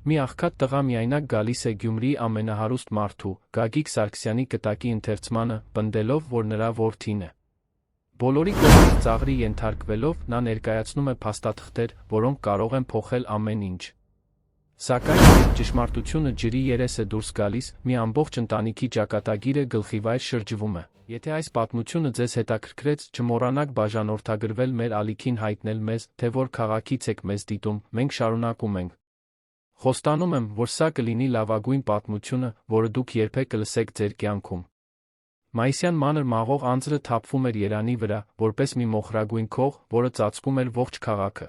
Մի աղքատ տղա միայնակ գալիս է Գյումրիի ամենահարուստ մարդու՝ Գագիկ Սարգսյանի կտակի ընթերցմանը, պնդելով, որ նրա որդին է։ Բոլորի կողմից ծաղրի ենթարկվելով, նա ներկայացնում է փաստաթղթեր, որոնք կարող են փոխել ամեն ինչ։ Սակայն, երբ ճշմարտությունը ջրի երես է դուրս գալիս, մի ամբողջ ընտանիքի ճակատագիրը գլխիվայր շրջվում է։ Եթե այս պատմությունը ձեզ հետաքրքրեց, չմոռանաք բաժանորդագրվել մեր ալիքին, հայտնել մեզ, թե որ քաղաքից եք մեզ դիտում, մենք շարունակում ենք։ Խոստանում եմ, որ սա կլինի լավագույն պատմությունը, որը դուք երբեք կլսեք ձեր կյանքում։ Մայիսյան մանր մաղող անձրը թափվում էր Երանի վրա, որպես մի մոխրագույն քող, որը ծածկում էր ողջ քաղաքը։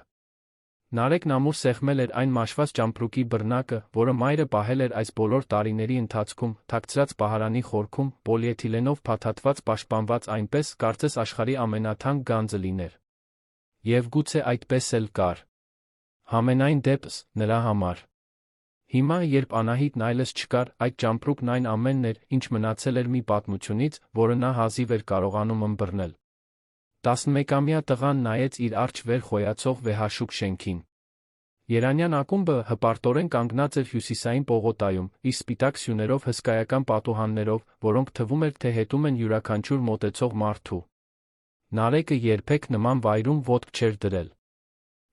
Նարեկն ամուր սեղմել էր այն մաշված ճամպրուկի բռնակը, որը մայրը պահել էր այս բոլոր տարիների ընթացքում, թաքցրած պահարանի խորքում, պոլիէթիլենով փաթաթված, պաշտպանված այնպես, կարծես աշխարհի ամենաթանկ գանձը լիներ։ Եվ գուցե այդպես էլ կար։ Համենայն դեպս, նրա համար։ Հիմա, երբ Անահիտն այլևս չկար, այդ ճամպրուկն այն ամենն էր, ինչ մնացել էր մի պատմությունից, որը նա հազիվ էր կարողանում ըմբռնել։ 11-ամյա տղան նայեց իր առջ վեր խոյացող վեհաշուկ շենքին։ Երանյան ակումբը հպարտորեն կանգնած էր հյուսիսային պողոտայում, իր սպիտակ սյուներով, հսկայական պատուհաններով, որոնք թվում էր, թե հետում են յուրաքանչյուր մոտեցող մարդու։ Նարեկը երբեք նման վայրում ոտք չէր դրել։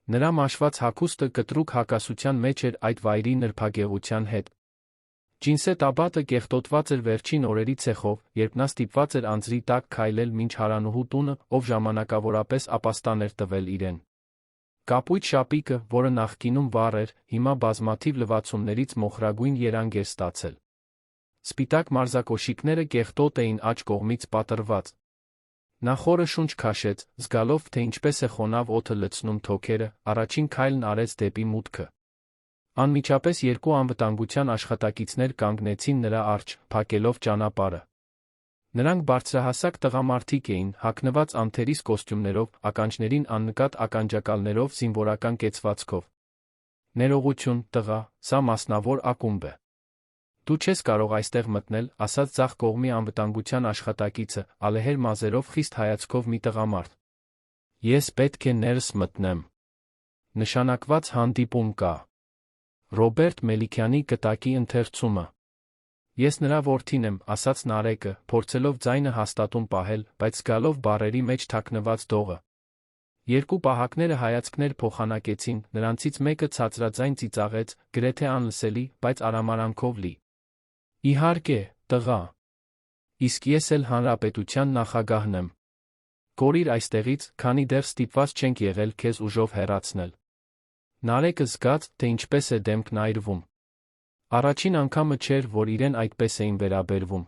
Նրա մաշված հագուստը կտրուկ հակասության մեջ էր այդ վայրի նրբագեղության հետ։ Ջինսե տաբատը կեղտոտված էր վերջին օրերի ցեխով, երբ նա ստիպված էր անձրի տակ քայլել մինչ հարանուհու տունը, ով ժամանակավորապես ապաստան էր տվել իրեն։ Կապույտ շապիկը, որը նախկինում վառ էր, հիմա բազմաթիվ լվացումներից մոխրագույն երանգ էր ստացել։ Սպիտակ մարզակոշիկները կեղտոտ էին աջ կողմից պատռված։ Նա խորը շունչ քաշեց, զգալով, թե ինչպես է խոնավ օդը լցնում թոքերը, առաջին քայլն արեց դեպի մուտքը։ Անմիջապես երկու անվտանգության աշխատակիցներ կանգնեցին նրա առջ, փակելով ճանապարհը։ Նրանք բարձրահասակ տղամարդիկ էին, հագնված անթերիս կոստյումներով, ականջներին աննկատ ականջակալներով, զինվորական կեցվածքով։ Ներողություն, տղա, սա մասնավոր ակումբ է։ Դու չես կարող այստեղ մտնել, ասաց ձախ կողմի անվտանգության աշխատակիցը, ալեհեր մազերով խիստ հայացքով մի տղամարդ։ Ես պետք է ներս մտնեմ։ Նշանակված հանդիպում կա։ Ռոբերտ Մելիքյանի կտակի ընթերցումը։ Ես նրա որդին եմ, ասաց Նարեկը, փորձելով ձայնը հաստատուն պահել, բայց զգալով բառերի մեջ թաքնված դողը։ Երկու պահակները հայացքներ փոխանակեցին, նրանցից մեկը ցածրաձայն ծիծաղեց, գրեթե անլսելի, բայց արամարանքով լի։ Իհարկե, տղա։ Իսկ ես էլ հանրապետության նախագահն եմ։ Կորիր այստեղից, քանի դեռ ստիպված չենք եղել քեզ ուժով հեռացնել։ Նարեկը զգաց, թե ինչպես է դեմքն այրվում։ Առաջին անգամը չէր, որ իրեն այդպես էին վերաբերվում։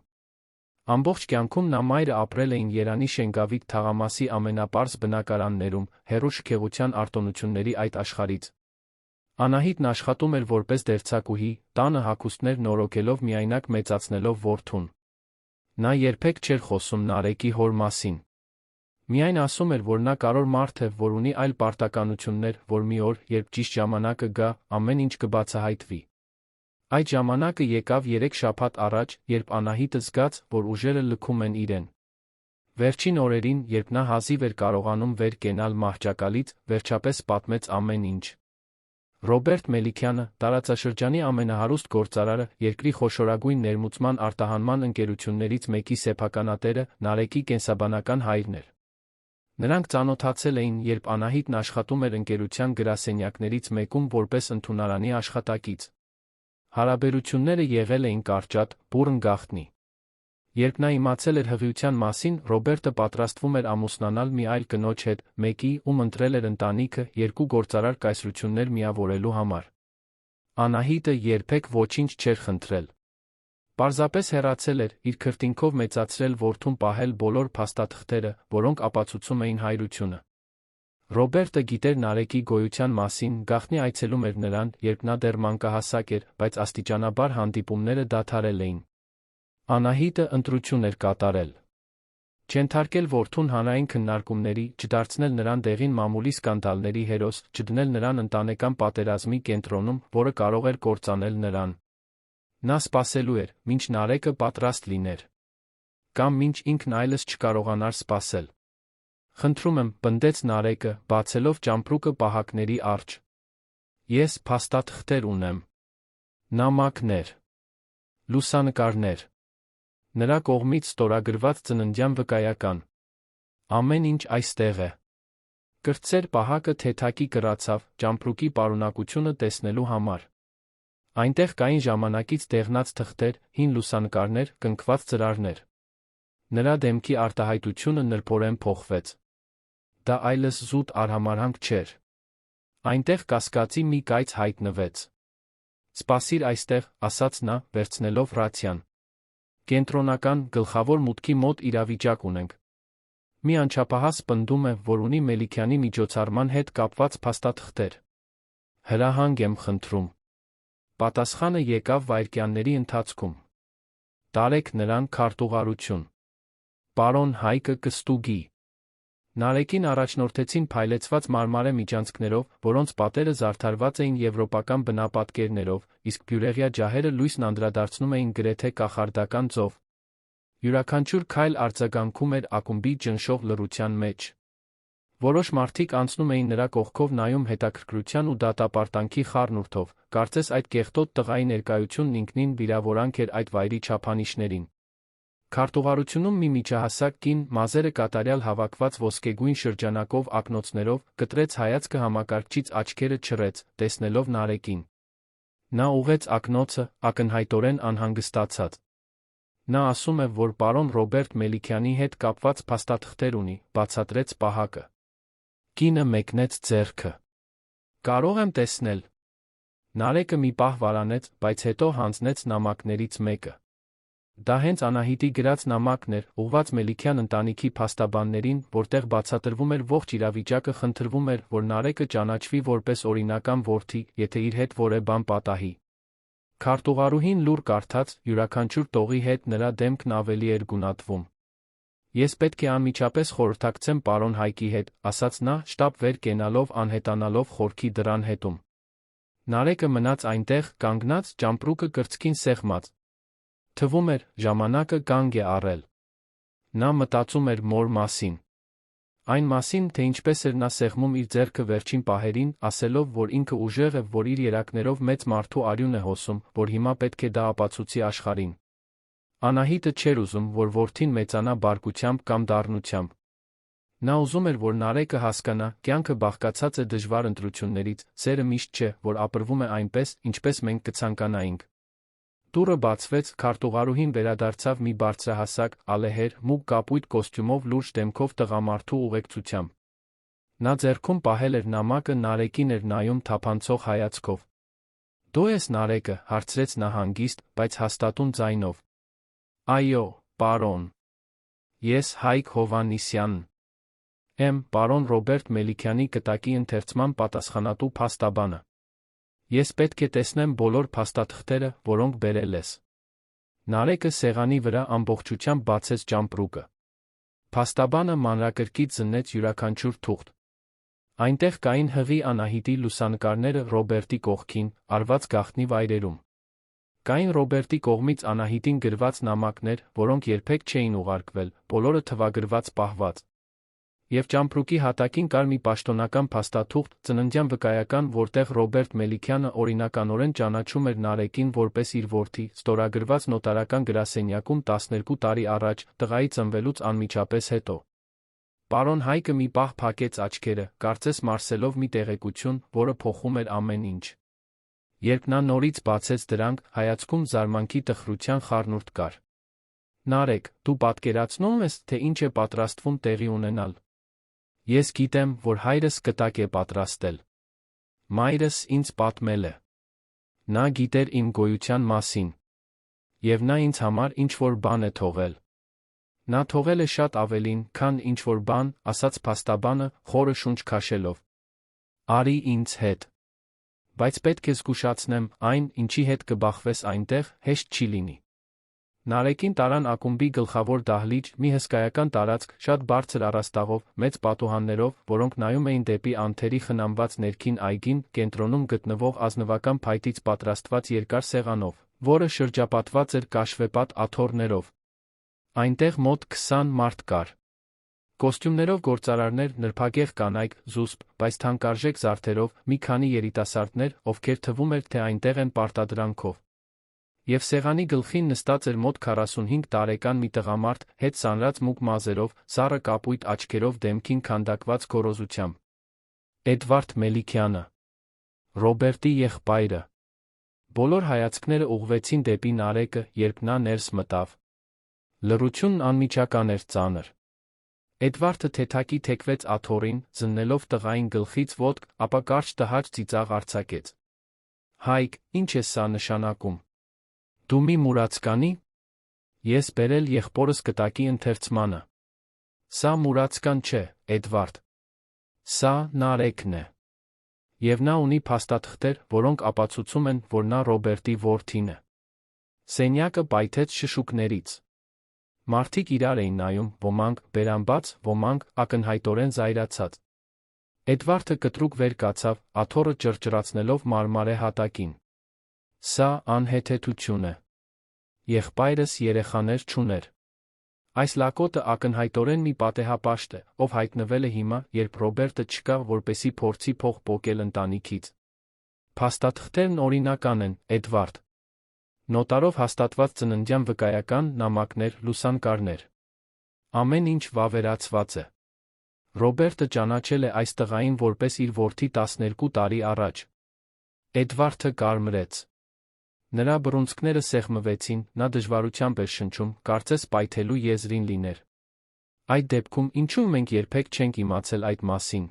Ամբողջ կյանքում նա մայրը ապրել էին Երանի Շենգավիթ թաղամասի ամենապարզ բնակարաններում, հեռու շքեղության արտոնությունների այդ աշխարհից։ Անահիտն աշխատում էր որպես դերձակուհի, տանը հագուստներ նորոգելով, միայնակ մեծացնելով որդուն։ Նա երբեք չէր խոսում Նարեկի հոր մասին։ Միայն ասում էր, որ նա կարևոր մարդ է, որ ունի այլ պարտականություններ, որ մի օր, երբ ճիշտ ժամանակը գա, ամեն ինչ կբացահայտվի։ Այդ ժամանակը եկավ 3 շաբաթ առաջ, երբ Անահիտը զգաց, որ ուժերը լքում են իրեն։ Վերջին օրերին, երբ նա հազիվ էր կարողանում վեր կենալ մահճակալից, վերջապես պատմեց ամեն ինչ։ Ռոբերտ Մելիքյանը, տարածաշրջանի ամենահարուստ գործարարը, երկրի խոշորագույն ներմուծման արտահանման ընկերություններից մեկի սեփականատերը, Նարեկի կենսաբանական հայրն էր։ Նրանք ծանոթացել էին, երբ Անահիտն աշխատում էր ընկերության գրասենյակներից մեկում որպես ընդունարանի աշխատակից։ Հարաբերությունները եղել էին կարճատ, բուռն գաղտնի։ Երբ նա իմացել էր հղիության մասին, Ռոբերտը պատրաստվում էր ամուսնանալ մի այլ կնոջ հետ, մեկի, ում ընտրել էր ընտանիքը, երկու գործարար կայսրություններ միավորելու համար։ Անահիտը երբեք ոչինչ չէր խնդրել։ Պարզապես հեռացել էր, իր քրտինքով մեծացրել որդուն, պահել բոլոր փաստաթղթերը, որոնք ապացուցում էին հայրությունը։ Ռոբերտը գիտեր Նարեկի գոյության մասին, գաղտնի այցելում էր նրան, երբ նա դեռ մանկահասակ էր, բայց աստիճանաբար հանդիպումները դադարել էին։ Անահիտը ընտրություն էր կատարել։ Չենթարկել որդուն հանրային քննարկումների, չդարձնել նրան դեղին մամուլի սկանդալների հերոս, չդնել նրան ընտանեկան պատերազմի կենտրոնում, որը կարող էր կործանել նրան։ Նա սպասելու էր, մինչ Նարեկը պատրաստ լիներ։ Կամ մինչ ինքն այլևս չկարողանար սպասել։ Խնդրում եմ, պնդեց Նարեկը, բացելով ճամպրուկը պահակների առջ։ Ես փաստաթղթեր ունեմ։ Նամակներ, լուսանկարներ, նրա կողմից ստորագրված ծննդյան վկայական։ Ամեն ինչ այստեղ է։ Կրտսեր պահակը թեթակի կրացավ ճամպրուկի պարունակությունը տեսնելու համար։ Այնտեղ կային ժամանակից դեղնած թղթեր, հին լուսանկարներ, կնքված ծրարներ։ Նրա դեմքի արտահայտությունը նրբորեն փոխվեց։ Դա այլս զուտ արհամարհանք չէր։ Այնտեղ կասկածի մի կայծ հայտնվեց։ «Սպասիր այստեղ», ասաց նա, վերցնելով ռացիան։ «Կենտրոնական, գլխավոր մուտքի մոտ իրավիճակ ունենք։ Մի անչափահաս պնդում է, որ ունի Մելիքյանի միջոցառման հետ կապված փաստաթղթեր։ Հրահանգ եմ խնդրում»։ Պատասխանը եկավ վայրկյանների ընթացքում։ «Տարեք նրան քարտուղարություն»։ Պարոն Հայկը կստուգի։ Նարեկին առաջնորդեցին փայլեցված մարմարե միջանցքներով, որոնց պատերը զարդարված էին եվրոպական բնապատկերներով, իսկ բյուրեղյա ջահերը լույսն անդրադարձնում էին գրեթե կախարդական ծով։ Յուրաքանչյուր քայլ արձագանքում էր ակումբի ճնշող լռության մեջ։ Որոշ մարդիկ անցնում էին նրա կողքով, նայում հետաքրքրության ու դատապարտանքի խառնուրդով, կարծես այդ կեղտոտ տղայի ներկայությունն ինքնին վիրավորանք էր այդ վայրի չափանիշներին։ Քարտուղարությունում մի միջահասակ կին, մազերը կատարյալ հավաքված ոսկեգույն շրջանակով ակնոցներով, կտրեց հայացքը համակարգչից, աչքերը չռեց, տեսնելով Նարեկին։ Նա ուղղեց ակնոցը, ակնհայտորեն անհանգստացած։ Նա ասում է, որ պարոն Ռոբերտ Մելիքյանի հետ կապված փաստաթղթեր ունի, բացատրեց պահակը։ Կինը մեկնեց ձեռքը։ Կարող եմ տեսնել։ Նարեկը մի պահ վարանեց, բայց հետո հանձնեց նամակներից մեկը։ Դա հենց Անահիտի գրած նամակն էր, ուղղված Մելիքյան ընտանիքի փաստաբաններին, որտեղ բացատրվում էր ողջ իրավիճակը, խնդրվում էր, որ Նարեկը ճանաչվի որպես օրինական որդի, եթե իր հետ որևէ բան պատահի։ Քարտուղարուհին լուր կարդաց, յուրաքանչյուր տողի հետ նրա դեմքն ավելի էր գունատվում։ «Ես պետք է անմիջապես խորհրդակցեմ պարոն Հայկի հետ», ասաց նա, շտապ վեր կենալով, անհետանալով խորքի դռան հետում։ Նարեկը մնաց այնտեղ, կանգնած, ճամպրուկը կրծքին սեղմած։ Թվում էր, ժամանակը կանգ է առել։ Նա մտածում էր մոր մասին։ Այն մասին, թե ինչպես էր նա սեղմում իր ձեռքը վերջին պահերին, ասելով, որ ինքը ուժեղ է, որ իր երակներով մեծ մարդու արյուն է հոսում, որ հիմա պետք է դա ապացուցի աշխարհին։ Անահիտը չէր ուզում, որ որդին մեծանա բարկությամբ կամ դառնությամբ։ Նա ուզում էր, որ Նարեկը հասկանա, կյանքը բաղկացած է դժվար ընտրություններից, սերը միշտ չէ, որ ապրվում է այնպես, ինչպես մենք կցանկանայինք։ Դուռը բացվեց, քարտուղարուհին վերադարձավ մի բարձրահասակ, ալեհեր, մուգ կապույտ կոստյումով լուրջ դեմքով տղամարդու ուղեկցությամբ։ Նա ձեռքում պահել էր նամակը, Նարեկին էր նայում թափանցող հայացքով։ «Դու ես Նարեկը», հարցրեց նա հանգիստ, բայց հաստատուն ձայնով։ «Այո, պարոն։ Ես Հայկ Հովհաննիսյանն եմ, պարոն Ռոբերտ Մելիքյանի կտակի ընթերցման պատասխանատու փաստաբանը։ Ես պետք է տեսնեմ բոլոր փաստաթղթերը, որոնք բերել ես»։ Նարեկը սեղանի վրա ամբողջությամբ բացեց ճամպրուկը։ Փաստաբանը մանրակրկիտ զննեց յուրաքանչյուր թուղթ։ Այնտեղ կային հղի Անահիտի լուսանկարները Ռոբերտի կողքին, արված գաղտնի վայրերում։ Կային Ռոբերտի կողմից Անահիտին գրված նամակներ, որոնք երբեք չէին ուղարկվել, բոլորը թվագրված պահված։ Եվ ճամպրուկի հատակին կար մի պաշտոնական փաստաթուղթ, ծննդյան վկայական, որտեղ Ռոբերտ Մելիքյանը օրինականորեն ճանաչում էր Նարեկին որպես իր որդի, ստորագրված նոտարական գրասենյակում 12 տարի առաջ, տղայի ծնվելուց անմիջապես հետո։ Պարոն Հայկը մի պահ փակեց աչքերը, կարծես մարսելով մի տեղեկություն, որը փոխում էր ամեն ինչ։ Երբ նա նորից բացեց դրանք, հայացքում զարմանքի տխրության խառնուրդ կար։ «Նարեկ, դու պատկերացնում ես, թե ինչ է պատրաստվում տեղի ունենալ։ Ես գիտեմ, որ հայրս կտակ է պատրաստել։ Մայրս ինձ պատմել է։ Նա գիտեր իմ գոյության մասին։ Եվ նա ինձ համար ինչ-որ բան է թողել։ Նա թողել է շատ ավելին, քան ինչ-որ բան», ասաց փաստաբանը, խորը շունչ քաշելով։ «Արի ինձ հետ։ Բայց պետք է զգուշացնեմ, այն, ինչի հետ կբախվես այնտեղ, հեշտ չի լինի»։ Նարեկին տարան ակումբի գլխավոր դահլիճ, մի հսկայական տարածք, շատ բարձր առաստաղով, մեծ պատուհաններով, որոնք նայում էին դեպի անթերի խնամված ներքին այգին, կենտրոնում գտնվող ազնվական փայտից պատրաստված երկար սեղանով, որը շրջապատված էր կաշվեպատ աթոռներով։ Այնտեղ մոտ 20 մարդ կար։ Կոստյումներով գործարարներ, նրբագեղ կանայք, զուսպ, բայց թանկարժեք զարդերով, մի քանի երիտասարդներ, ովքեր թվում էր, թե այնտեղ են պարտադրանքով։ Եվ սեղանի գլխին նստած էր մոտ 45 տարեկան մի տղամարդ, հետ սանրած մուգ մազերով, սառը կապույտ աչքերով դեմքին քանդակված գոռոզությամբ։ Էդվարդ Մելիքյանը։ Ռոբերտի եղբայրը։ Բոլոր հայացքները ուղղվեցին դեպի Նարեկը, երբ նա ներս մտավ։ Լռությունն անմիջական էր ծանր։ Էդվարդը թեթակի թեքվեց աթոռին, զննելով տղային գլխից ոտք, ապա կարճ տհաճ ծիծաղ արձակեց։ Հայկ, ինչ է սա նշանակում։ Դու մի մուրացկանի՞։ Ես բերել եղբորս կտակի ընթերցմանը։ Սա մուրացկան չէ, Էդվարդ։ Սա Նարեկն է։ Եվ նա ունի փաստաթղթեր, որոնք ապացուցում են, որ նա Ռոբերտի որդին է։ Սենյակը պայթեց շշուկներից։ Մարդիկ իրար էին նայում, ոմանք բերանբաց, ոմանք ակնհայտորեն զայրացած։ Էդվարդը կտրուկ վեր կացավ, աթոռը ճռճռացնելով մարմարե հատակին։ Սա անհեթեթություն է։ Եղբայրս երեխաներ չուներ։ Այս լակոտը ակնհայտորեն մի պատեհապաշտ է, ով հայտնվել է հիմա, երբ Ռոբերտը չկա, որպեսզի փորձի փող պոկել ընտանիքից։ Փաստաթղթերն օրինական են, Էդվարդ։ Նոտարով հաստատված ծննդյան վկայական, նամակներ, լուսանկարներ։ Ամեն ինչ վավերացված է։ Ռոբերտը ճանաչել է այս տղային որպես իր որդի 12 տարի առաջ։ Էդվարդը կարմրեց։ Նրա բռունցքները սեղմվեցին, նա դժվարությամբ էր շնչում, կարծես պայթելու եզրին լիներ։ Այդ դեպքում ինչու մենք երբեք չենք իմացել այդ մասին։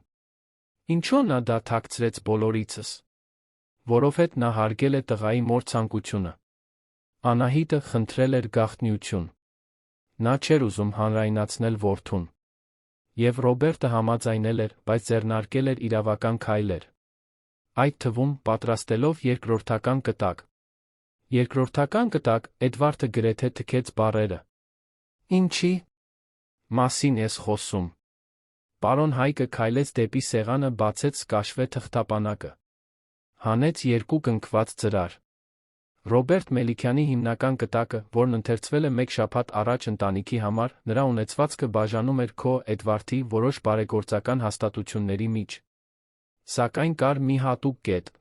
Ինչու նա դա թաքցրեց բոլորիցս։ Որովհետև նա հարգել է տղայի մոր ցանկությունը։ Անահիտը խնդրել էր գաղտնիություն։ Նա չէր ուզում հանրայնացնել որդուն։ Եվ Ռոբերտը համաձայնել էր, բայց ձեռնարկել էր իրավական քայլեր։ Այդ թվում պատրաստելով երկրորդական կտակ։ Երկրորդական կտակ, Էդվարդը գրեթե թքեց բառերը։ Ինչի՞ մասին ես խոսում։ Պարոն Հայկը քայլեց դեպի սեղանը, բացեց կաշվե թղթապանակը։ Հանեց երկու կնքված ծրար։ Ռոբերտ Մելիքյանի հիմնական կտակը, որն ընթերցվել է մեկ շաբաթ առաջ ընտանիքի համար, նրա ունեցվածքը բաժանում էր քո Էդվարդի որոշ բարեգործական հաստատությունների միջ։ Սակայն կար մի հատուկ կետ։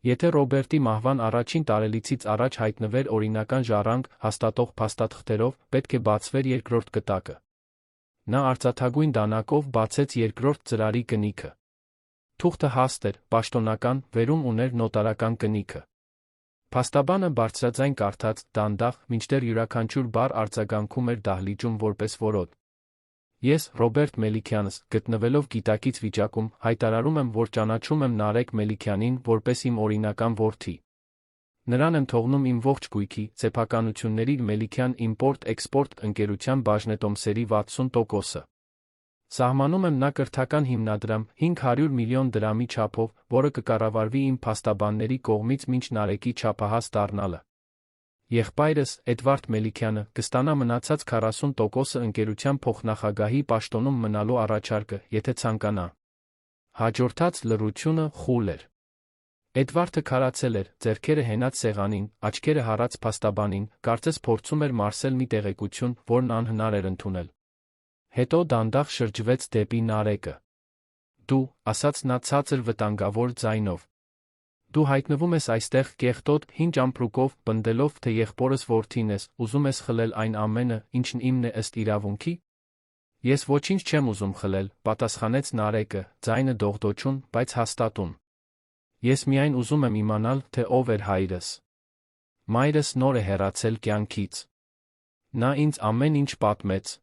Եթե Ռոբերտի մահվան առաջին տարելիցից առաջ հայտնվեր օրինական ժառանգ, հաստատող փաստաթղթերով, պետք է բացվեր երկրորդ կտակը։ Նա արծաթագույն դանակով բացեց երկրորդ ծրարի կնիքը։ Թուղթը հաստ էր, պաշտոնական, վերում ուներ նոտարական կնիքը։ Փաստաբանը բարձրաձայն կարդաց, դանդաղ, մինչդեռ յուրաքանչյուր բառ արձագանքում էր դահլիճում որպես որոտ։ Ես, Ռոբերտ Մելիքյանս, գտնվելով գիտակից վիճակում, հայտարարում եմ, որ ճանաչում եմ Նարեկ Մելիքյանին որպես իմ օրինական որդի։ Նրան եմ թողնում իմ ողջ գույքի, սեփականությունների Մելիքյան իմպորտ-էքսպորտ ընկերության բաժնետոմսերի 60%-ը։ Սահմանում եմ նա կրթական հիմնադրամ 500 միլիոն դրամի չափով, որը կկառավարվի իմ փաստաբանների կողմից մինչ Նարեկի չափահաս դառնալը։ Եղբայրս, Էդվարդ Մելիքյանը, կստանա մնացած 40%-ը ընկերության փոխնախագահի պաշտոնում մնալու առաջարկը, եթե ցանկանա։ Հաջորդած լռությունը խուլ էր։ Էդվարդը քարացել էր, ձեռքերը հենած սեղանին, աչքերը հառած փաստաբանին, կարծես փորձում էր մարսել մի տեղեկություն, որն անհնար էր ընդունել։ Հետո դանդաղ շրջվեց դեպի Նարեկը։ Դու, ասաց նա ցածր վտանգավոր ձայնով։ Դու հայտնվում ես այստեղ կեղտոտ, հին ճամպրուկով, պնդելով, թե եղբորս որդին ես, ուզում ես խլել այն ամենը, ինչն իմն է ըստ իրավունքի։ Ես ոչինչ չեմ ուզում խլել, պատասխանեց Նարեկը, ձայնը դողդոջուն, բայց հաստատուն։ Ես միայն ուզում եմ իմանալ, թե ով էր հայրս։ Մայրս նոր է հեռացել կյանքից։ Նա ինձ ամեն ինչ պատմեց։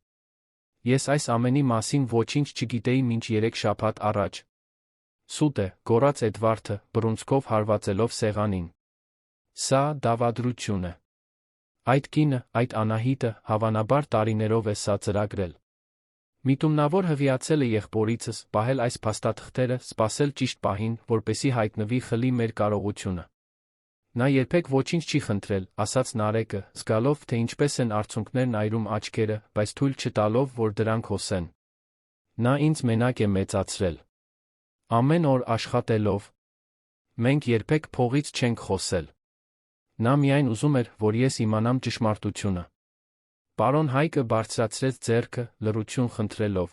Ես այս ամենի մասին ոչինչ չգիտեի մինչ 3 շաբաթ առաջ։ Սուտ է, գոռաց Էդվարդը, բռունցքով հարվածելով սեղանին։ Սա դավադրություն է։ Այդ կինը, այդ Անահիտը, հավանաբար տարիներով է սա ծրագրել։ Միտումնավոր հղիացել է եղբորիցս, պահել այս փաստաթղթերը, սպասել ճիշտ պահին, որպեսզի հայտնվի խլի մեր կարողությունը։ Նա երբեք ոչինչ չի խնդրել, ասաց Նարեկը, զգալով, թե ինչպես են արցունքներն այրում աչքերը, բայց թույլ չտալով, որ դրանք հոսեն։ Նա ինձ մենակ է մեծացրել։ Ամեն օր աշխատելով։ Մենք երբեք փողից չենք խոսել։ Նա միայն ուզում էր, որ ես իմանամ ճշմարտությունը։ Պարոն Հայկը բարձրացրեց ձեռքը, լռություն խնդրելով։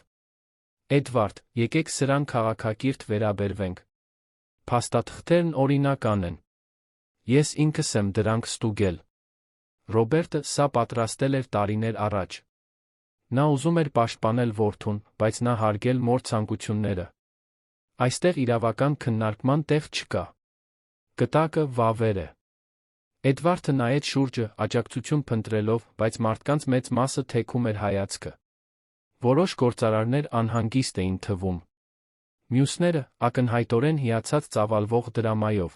Էդվարդ, եկեք սրան քաղաքակիրթ վերաբերվենք։ Փաստաթղթերն օրինական են։ Ես ինքս եմ դրանք ստուգել։ Ռոբերտը սա պատրաստել էր տարիներ առաջ։ Նա ուզում էր պաշտպանել որդուն, բայց նա հարգել մոր ցանկությունները։ Այստեղ իրավական քննարկման տեղ չկա։ Կտակը վավեր է։ Էդվարդը նայեց շուրջը, աջակցություն փնտրելով, բայց մարդկանց մեծ մասը թեքում էր հայացքը։ Որոշ գործարարներ անհանգիստ էին թվում։ Մյուսները ակնհայտորեն հիացած ծավալվող դրամայով։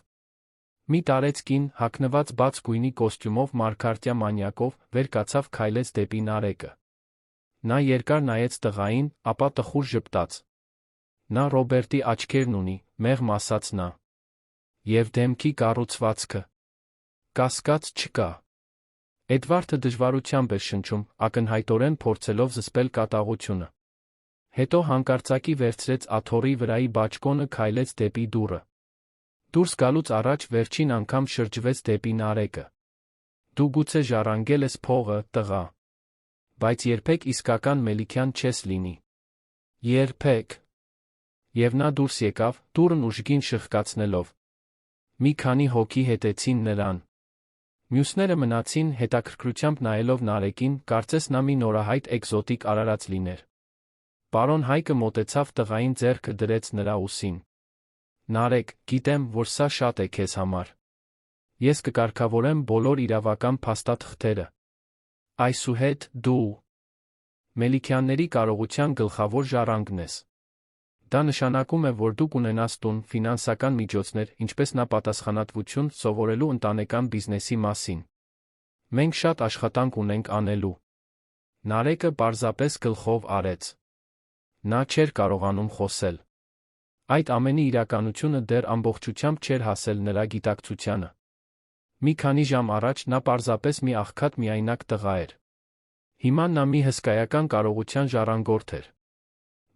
Մի տարեցկին, հագնված բաց գույնի կոստյումով մարգարտյա մանյակով, վեր կացավ քայլեց դեպի Նարեկը։ Նա երկար նայեց տղային, ապա տխուր ժպտաց։ Նա Ռոբերտի աչքերն ունի, մեղմ ասաց նա։ Եվ դեմքի կառուցվածքը։ Կասկած չկա։ Էդվարդը դժվարությամբ էր շնչում, ակնհայտորեն փորձելով զսպել կատաղությունը։ Հետո հանկարծակի վերցրեց աթոռի վրայի բաճկոնը քայլեց դեպի դուռը։ Դուրս գալուց առաջ վերջին անգամ շրջվեց դեպի Նարեկը։ Դու գուցե ժառանգել ես փողը, տղա։ Բայց երբեք իսկական Մելիքյան չես լինի։ Երբեք։ Եվ նա դուրս եկավ, դուռն ուժգին շրխկացնելով։ Մի քանի հոգի հետեցին նրան։ Մյուսները մնացին, հետաքրքրությամբ նայելով Նարեկին, կարծես նա մի նորահայտ էկզոտիկ արարած լիներ։ Պարոն Հայկը մոտեցավ տղային ձեռքը դրեց նրա ուսին։ Նարեկ, գիտեմ, որ սա շատ է քեզ համար։ Ես կկարգավորեմ բոլոր իրավական փաստաթղթերը։ Այսուհետ դու Մելիքյանների կարողության գլխավոր ժառանգն ես։ Դա նշանակում է, որ դու կունենաս տուն, ֆինանսական միջոցներ, ինչպես նա պատասխանատվություն սովորելու ընտանեկան բիզնեսի մասին։ Մենք շատ աշխատանք ունենք անելու։ Նարեկը պարզապես գլխով արեց։ Նա չէր կարողանում խոսել։ Այդ ամենի իրականությունը դեռ ամբողջությամբ չէր հասել նրա գիտակցությանը։ Մի քանի ժամ առաջ նա պարզապես մի աղքատ միայնակ տղա էր։ Հիմա նա մի հսկայական կարողության ժառանգորդ էր։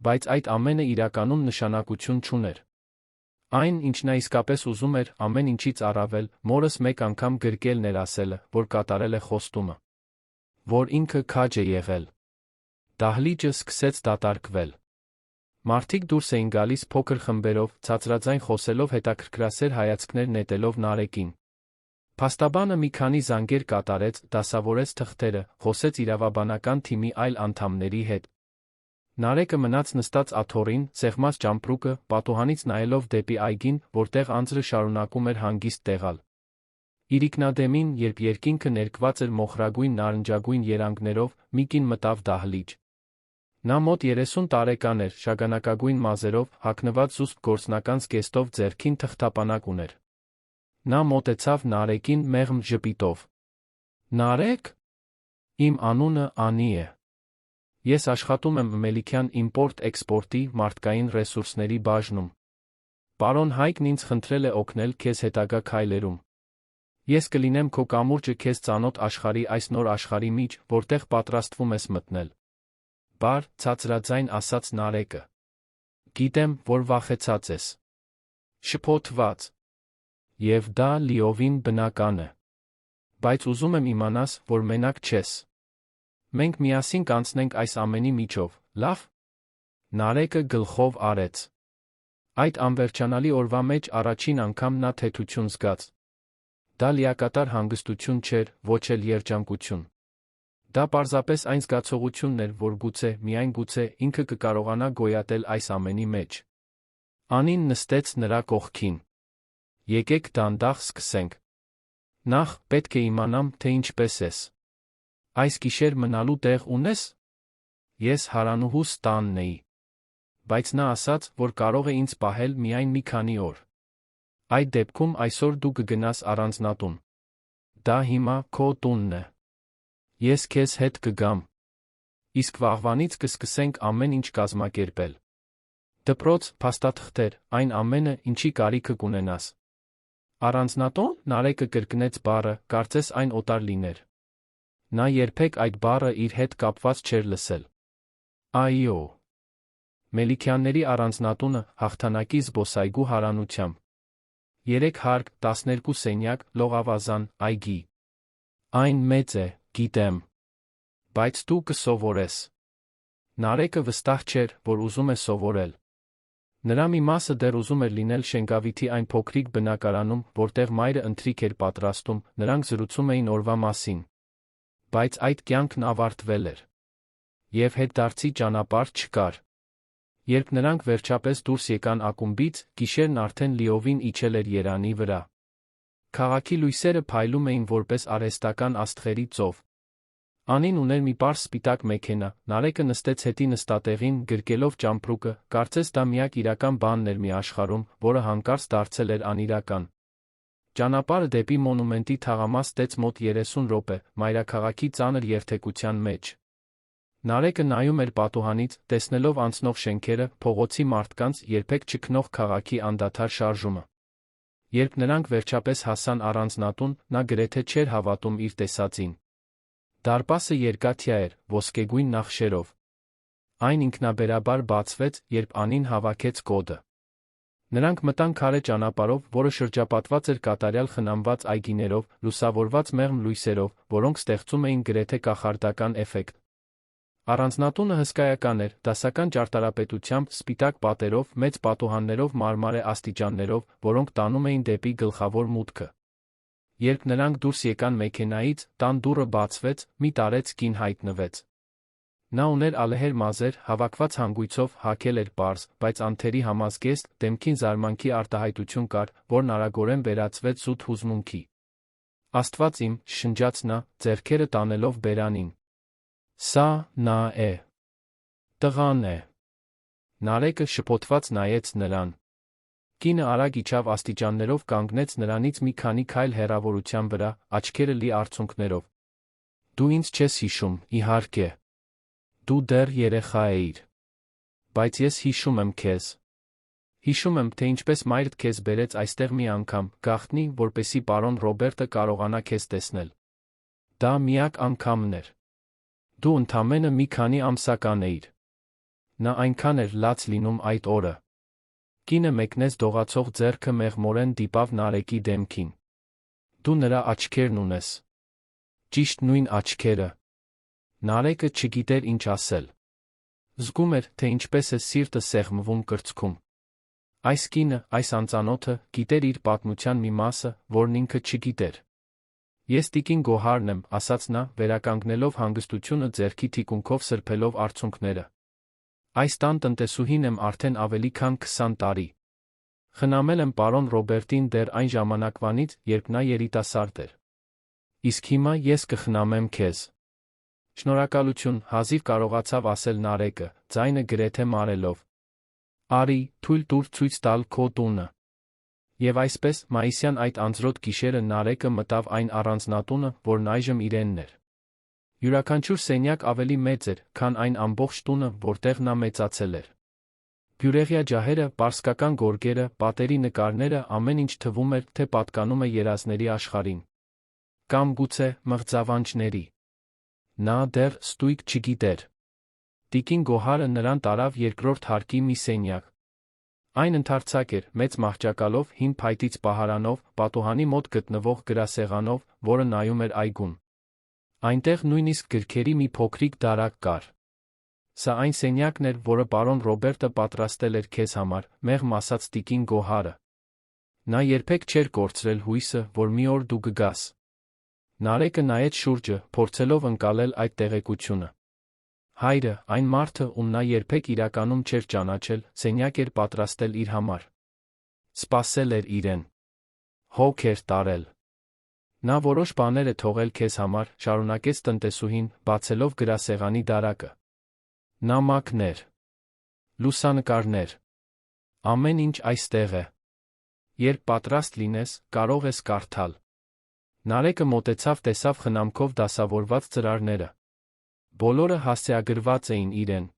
Բայց այդ ամենը իրականում նշանակություն չուներ։ Այն, ինչ նա իսկապես ուզում էր, ամեն ինչից առավել, մորս մեկ անգամ գրկելն էր ասելը, որ կատարել է խոստումը։ Որ ինքը քաջ է եղել։ Դահլիճը սկսեց դատարկվել։ Մարդիկ դուրս էին գալիս փոքր խմբերով, ցածրաձայն խոսելով հետաքրքրասեր հայացքներ նետելով Նարեկին։ Փաստաբանը մի քանի զանգեր կատարեց, դասավորեց թղթերը, խոսեց իրավաբանական թիմի այլ անդամների հետ։ Նարեկը մնաց նստած աթոռին, սեղմած ճամպրուկը, պատուհանից նայելով դեպի այգին, որտեղ անձրը շարունակում էր հանգիստ տեղալ։ Իրիկնադեմին, երբ երկինքը ներկված էր մոխրագույն նարնջագույն երանգներով, մի կին մտավ դահլիճ։ Նա մոտ 30 տարեկան էր, շագանակագույն մազերով, հագնված զուսպ գործնական զգեստով ձեռքին թղթապանակ ուներ։ Նա մոտեցավ Նարեկին մեղմ ժպիտով։ Նարեկ։ Իմ անունը Անի է։ Ես աշխատում եմ Մելիքյան իմպորտ-էքսպորտի մարդկային ռեսուրսների բաժնում։ Պարոն Հայկն ինձ խնդրել է օգնել քեզ հետագա քայլերում։ Ես կլինեմ քո կամուրջը քեզ ծանոթ աշխարհի այս նոր աշխարհի մեջ, որտեղ պատրաստվում ես մտնել։ Բար, ցածրաձայն ասաց Նարեկը։ Գիտեմ, որ վախեցած ես։ Շփոթված։ Եվ դա լիովին բնական է։ Բայց ուզում եմ իմանաս, որ մենակ չես։ Մենք միասին կանցնենք այս ամենի միջով, լավ։ Նարեկը գլխով արեց։ Այդ անվերջանալի օրվա մեջ առաջին անգամ նա թեթություն զգաց։ Դա լիակատար հանգստություն չէր, ոչ էլ երջանկություն։ Դա պարզապես այն զգացողությունն էր, որ գուցե, միայն գուցե, ինքը կկարողանա գոյատել այս ամենի մեջ։ Անին նստեց նրա կողքին։ Եկեք դանդաղ սկսենք։ Նախ, պետք է իմանամ, թե ինչպես ես։ Այս գիշեր մնալու տեղ ունես։ Ես հարանուհուս տանն էի։ Բայց նա ասաց, որ կարող է ինձ պահել միայն մի քանի օր։ Այդ դեպքում այսօր դու կգնաս առանձնատուն։ Դա հիմա քո տունն է։ Ես քեզ հետ կգամ։ Իսկ վաղվանից կսկսենք ամեն ինչ կազմակերպել։ Դպրոց, փաստաթղթեր, այն ամենը, ինչի կարիքը կունենաս։ Առանձնատուն, Նարեկը կրկնեց բառը, կարծես այն օտար լիներ։ Նա երբեք այդ բառը իր հետ կապված չէր լսել։ Այո։ Մելիքյանների առանձնատունը, հաղթանակի զբոսայգու հարանությամբ։ 3 հարկ, 12 սենյակ, լողավազան, այգի։ Այն մեծ է, գիտեմ։ Բայց դու կսովորես։ Նարեկը վստահ չէր, որ ուզում է սովորել։ Նրա մի մասը դեռ ուզում էր լինել Շենգավիթի այն փոքրիկ բնակարանում, որտեղ մայրը ընթրիք էր պատրաստում, նրանք զրուցում էին օրվա մասին։ Բայց այդ կյանքն ավարտվել էր։ Եվ հետդարձի ճանապարհ չկար։ Երբ նրանք վերջապես դուրս եկան ակումբից, գիշերն արդեն լիովին իջել էր Երանի վրա։ Քաղաքի լույսերը փայլում էին որպես արհեստական աստղերի ծով։ Անին ուներ մի պարզ սպիտակ մեքենա, Նարեկը նստեց հետի նստատեղին, գրկելով ճամպրուկը, կարծես դա միակ իրական բանն էր մի աշխարհում, որը հանկարծ դարձել էր անիրական։ Ճանապարհը դեպի մոնումենտի թաղամաս տեց մոտ 30 րոպե, մայրաքաղաքի ծանր երթևեկության մեջ։ Նարեկը նայում էր պատուհանից, տեսնելով անցնող շենքերը, փողոցի մարդկանց, երբեք չքնող քաղաքի անդադար շարժումը։ Երբ նրանք վերջապես հասան առանձնատուն, նա գրեթե չէր հավատում իր տեսածին։ Դարպասը երկաթյա էր, ոսկեգույն նախշերով։ Այն ինքնաբերաբար բացվեց, երբ Անին հավաքեց կոդը։ Նրանք մտան քարե ճանապարհով, որը շրջապատված էր կատարյալ խնամված այգիներով, լուսավորված մեղմ լույսերով, որոնք ստեղծում էին գրեթե կախարդական էֆեկտ։ Առանձնատունը հսկայական էր, դասական ճարտարապետությամբ, սպիտակ պատերով, մեծ պատուհաններով, մարմարե աստիճաններով, որոնք տանում էին դեպի գլխավոր մուտքը։ Երբ նրանք դուրս եկան մեքենայից, տան դուռը բացվեց, մի տարեց կին հայտնվեց։ Նա ուներ ալեհեր մազեր, հավաքված հանգույցով, հագել էր պարզ, բայց անթերի համազգեստ, դեմքին զարմանքի արտահայտություն կար, որն արագորեն վերածվեց զուտ հուզմունքի։ Աստված իմ, շնջաց նա, ձեռքերը տանելով բերանին։ Սա նա է։ Տղան է։ Նարեկը շփոթված նայեց նրան։ Կինը արագ իջավ աստիճաններով, կանգնեց նրանից մի քանի քայլ հեռավորության վրա, աչքերը լի արցունքներով։ Դու ինձ չես հիշում, իհարկե։ Դու դեռ երեխա էիր։ Բայց ես հիշում եմ քեզ։ Հիշում եմ, թե ինչպես մայրդ քեզ բերեց այստեղ մի անգամ, գաղտնի, որպեսզի պարոն Ռոբերտը կարողանա քեզ տեսնել։ Դա միակ անգամն էր։ Դու ընդամենը մի քանի ամսական էիր։ Նա այնքան էր լաց լինում այդ օրը։ Կինը մեկնեց դողացող ձեռքը մեղմորեն դիպավ Նարեկի դեմքին։ Դու նրա աչքերն ունես։ Ճիշտ նույն աչքերը։ Նարեկը չգիտեր ինչ ասել։ Զգում էր, թե ինչպես է սիրտը սեղմվում կրծքում։ Այս կինը, այս անծանոթը, գիտեր իր պատմության մի մասը, որն ինքը չգիտեր։ Ես տիկին Գոհարն եմ, ասաց նա, վերականգնելով հանգստությունը ձեռքի թիկունքով սրբելով արցունքները։ Այս տան տնտեսուհին եմ արդեն ավելի քան 20 տարի։ Խնամել եմ պարոն Ռոբերտին դեռ այն ժամանակվանից, երբ նա երիտասարդ էր։ Իսկ հիմա ես կխնամեմ քեզ։ Շնորհակալություն, հազիվ կարողացավ ասել Նարեկը, ձայնը գրեթե մարելով։ Արի, թույլ տուր ցույց տալ քո տունը։ Եվ այսպես, մայիսյան այդ անձրոտ գիշերը Նարեկը մտավ այն առանձնատունը, որն այժմ իրենն էր։ Յուրաքանչյուր սենյակ ավելի մեծ էր, քան այն ամբողջ տունը, որտեղ նա մեծացել էր։ Բյուրեղյա ջահերը, պարսկական գորգերը, պատերի նկարները, ամեն ինչ թվում էր, թե պատկանում է երազների աշխարհին։ Կամ գուցե մղձավանջների։ Նա դեռ ստույգ չգիտեր։ Տիկին Գոհարը նրան տարավ երկրորդ հարկի մի սենյակ։ Այն ընդարձակ էր, մեծ մահճակալով, հին փայտից պահարանով, պատուհանի մոտ գտնվող գրասեղանով, որը նայում էր այգուն։ Այնտեղ նույնիսկ գրքերի մի փոքրիկ դարակ կար։ Սա այն սենյակն էր, որը պարոն Ռոբերտը պատրաստել էր քեզ համար, մեղմ ասաց տիկին Գոհարը։ Նա երբեք չէր կորցրել հույսը, որ մի օր դու կգաս։ Նարեկը նայեց շուրջը, փորձելով ընկալել այդ տեղեկությունը։ Հայրը, այն մարդը, ում նա երբեք իրականում չէր ճանաչել, սենյակ էր պատրաստել իր համար։ Սպասել էր իրեն։ Հոգ էր տարել։ Նա որոշ բաներ է թողել քեզ համար, շարունակեց տնտեսուհին, բացելով գրասեղանի դարակը։ Նամակներ։ Լուսանկարներ։ Ամեն ինչ այստեղ է։ Երբ պատրաստ լինես, կարող ես կարդալ։ Նարեկը մոտեցավ, տեսավ խնամքով դասավորված ծրարները։ Բոլորը հասցեագրված էին իրեն։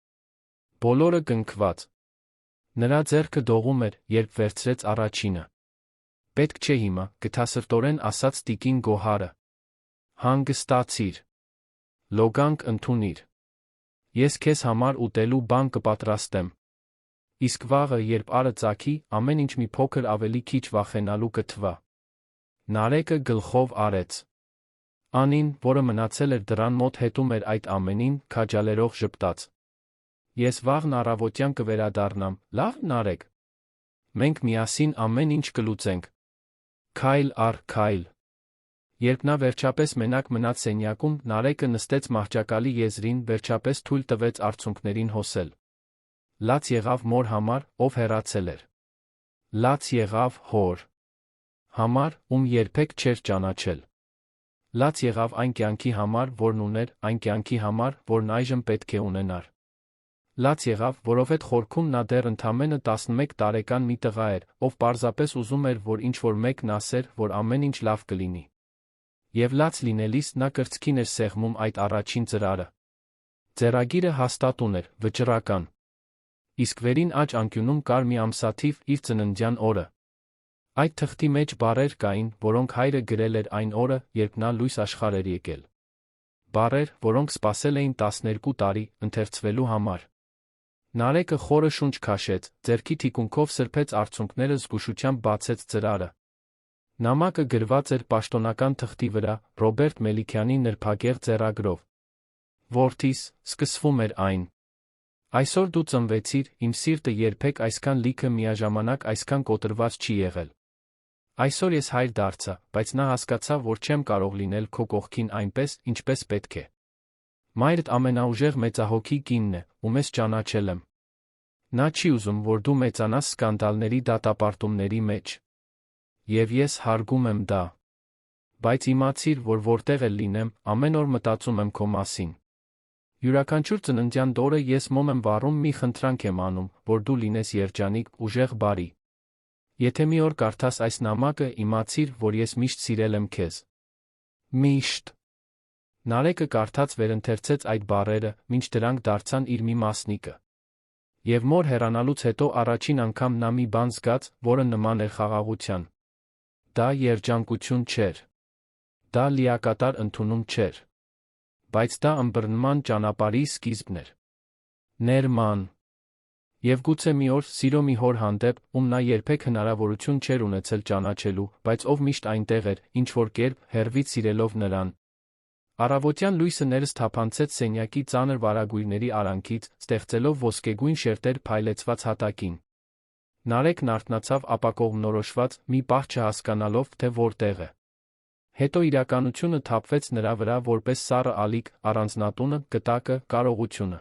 Բոլորը կնքված։ Նրա ձեռքը դողում էր, երբ վերցրեց առաջինը։ Պետք չէ հիմա, գթասրտորեն ասաց տիկին Գոհարը։ Հանգստացիր։ Լոգանք ընդունիր։ Ես քեզ համար ուտելու բան կպատրաստեմ։ Իսկ վաղը, երբ արը ծագի, ամեն ինչ մի փոքր ավելի քիչ վախենալու կթվա։ Նարեկը գլխով արեց։ Անին, որը մնացել էր դռան մոտ հետում էր այդ ամենին, քաջալերող ժպտաց. Ես վաղն առավոտյան կվերադառնամ, լավ, Նարեկ։ Մենք միասին ամեն ինչ կլուծենք։ Քայլ առ քայլ։ Երբ նա վերջապես մենակ մնաց սենյակում, Նարեկը նստեց մահճակալի եզրին, վերջապես թույլ տվեց արցունքներին հոսել։ Լաց եղավ մոր համար, ով հեռացել էր։ Լաց եղավ հոր համար, ում երբեք չէր ճանաչել։ Լաց եղավ այն կյանքի համար, որն ուներ, այն կյանքի համար, որն այժմ պետք է ունենար։ Լաց եղավ, որովհետև խորքում նա դեռ ընդամենը 11 տարեկան մի տղա էր, ով պարզապես ուզում էր, որ ինչ-որ մեկն ասեր, որ ամեն ինչ լավ կլինի։ Եվ լաց լինելիս նա կրծքին էր սեղմում այդ առաջին ծրարը։ Ձեռագիրը հաստատ ուներ, վճռական։ Իսկ վերին աջ անկյունում կար մի ամսաթիվ, իր ծննդյան օրը։ Այդ թղթի մեջ բառեր կային, որոնք հայրը գրել էր այն օրը, երբ նա լույս աշխարհ էր եկել։ Բառեր, որոնք սպասել էին 12 տարի, ընթերցվելու համար։ Նարեկը խորը շունչ քաշեց, ձեռքի թիկունքով սրբեց արցունքները, զգուշությամբ բացեց ծրարը։ Նամակը գրված էր պաշտոնական թղթի վրա, Ռոբերտ Մելիքյանի նրբագեղ ձեռագրով։ Որդիս, սկսվում էր այն։ Այսօր դու ծնվեցիր, իմ սիրտը երբեք այսքան լիքը միաժամանակ այսքան կոտրված չի եղել։ Այսօր ես հայր դարձա, բայց նա հասկացավ, որ չեմ կարող լինել քո կողքին այնպես, ինչպես պետք է։ Մայրդ ամենաուժեղ մեծահոգի կինն է, ում ես ճանաչել եմ։ Նա չի ուզում, որ դու մեծանաս սկանդալների դատապարտումների մեջ։ Եվ ես հարգում եմ դա։ Բայց իմացիր, որ որտեղ էլ լինեմ, ամեն օր մտածում եմ քո մասին։ Յուրաքանչյուր ծննդյան օրը ես մոմ եմ վառում, մի խնդրանք եմ անում, որ դու լինես երջանիկ, ուժեղ, բարի։ Եթե մի օր կարդաս այս նամակը, իմացիր, որ ես միշտ սիրել եմ քեզ։ Միշտ։ Նարեկը կարդաց վերընթերցեց այդ բառերը, մինչ դրանք դարձան իր մի մասնիկը։ Եվ մոր հեռանալուց հետո առաջին անգամ նա մի բան զգաց, որը նման էր խաղաղության։ Դա երջանկություն չէր։ Դա լիակատար ընդունում չէր։ Բայց դա ըմբռնման ճանապարհի սկիզբն էր։ Ներման։ Եվ գուցե մի օր, սիրո մի հոր հանդեպ, ում նա երբեք հնարավորություն չէր ունեցել ճանաչելու, բայց ով միշտ այնտեղ էր, ինչ-որ կերպ, հեռվից սիրելով նրան։ Առավոտյան լույսը ներս թափանցեց սենյակի ծանր վարագույրների արանքից, ստեղծելով ոսկեգույն շերտեր փայլեցված հատակին։ Նարեկն արթնացավ ապակողմնորոշված, մի պահ չհասկանալով, թե որտեղ է։ Հետո իրականությունը թափվեց նրա վրա որպես սառը ալիք, առանձնատունը, կտակը, կարողությունը։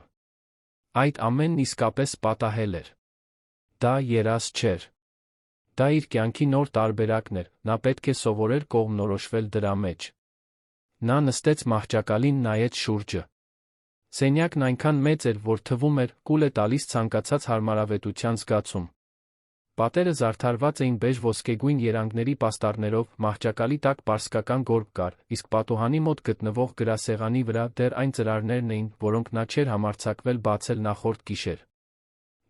Այդ ամենն իսկապես պատահել էր։ Դա երազ չէր։ Դա իր կյանքի նոր տարբերակն էր, նա պետք է սովորեր կողմնորոշվել դրա մեջ։ Նա նստեց մահճակալին, նայեց շուրջը։ Սենյակն այնքան մեծ էր, որ թվում էր, կուլ է տալիս ցանկացած հարմարավետության զգացում։ Պատերը զարդարված էին բեժ ոսկեգույն երանգների պաստառներով, մահճակալի տակ պարսկական գորգ կար, իսկ պատուհանի մոտ գտնվող գրասեղանի վրա դեռ այն ծրարներն էին, որոնք նա չէր համարձակվել բացել նախորդ գիշեր։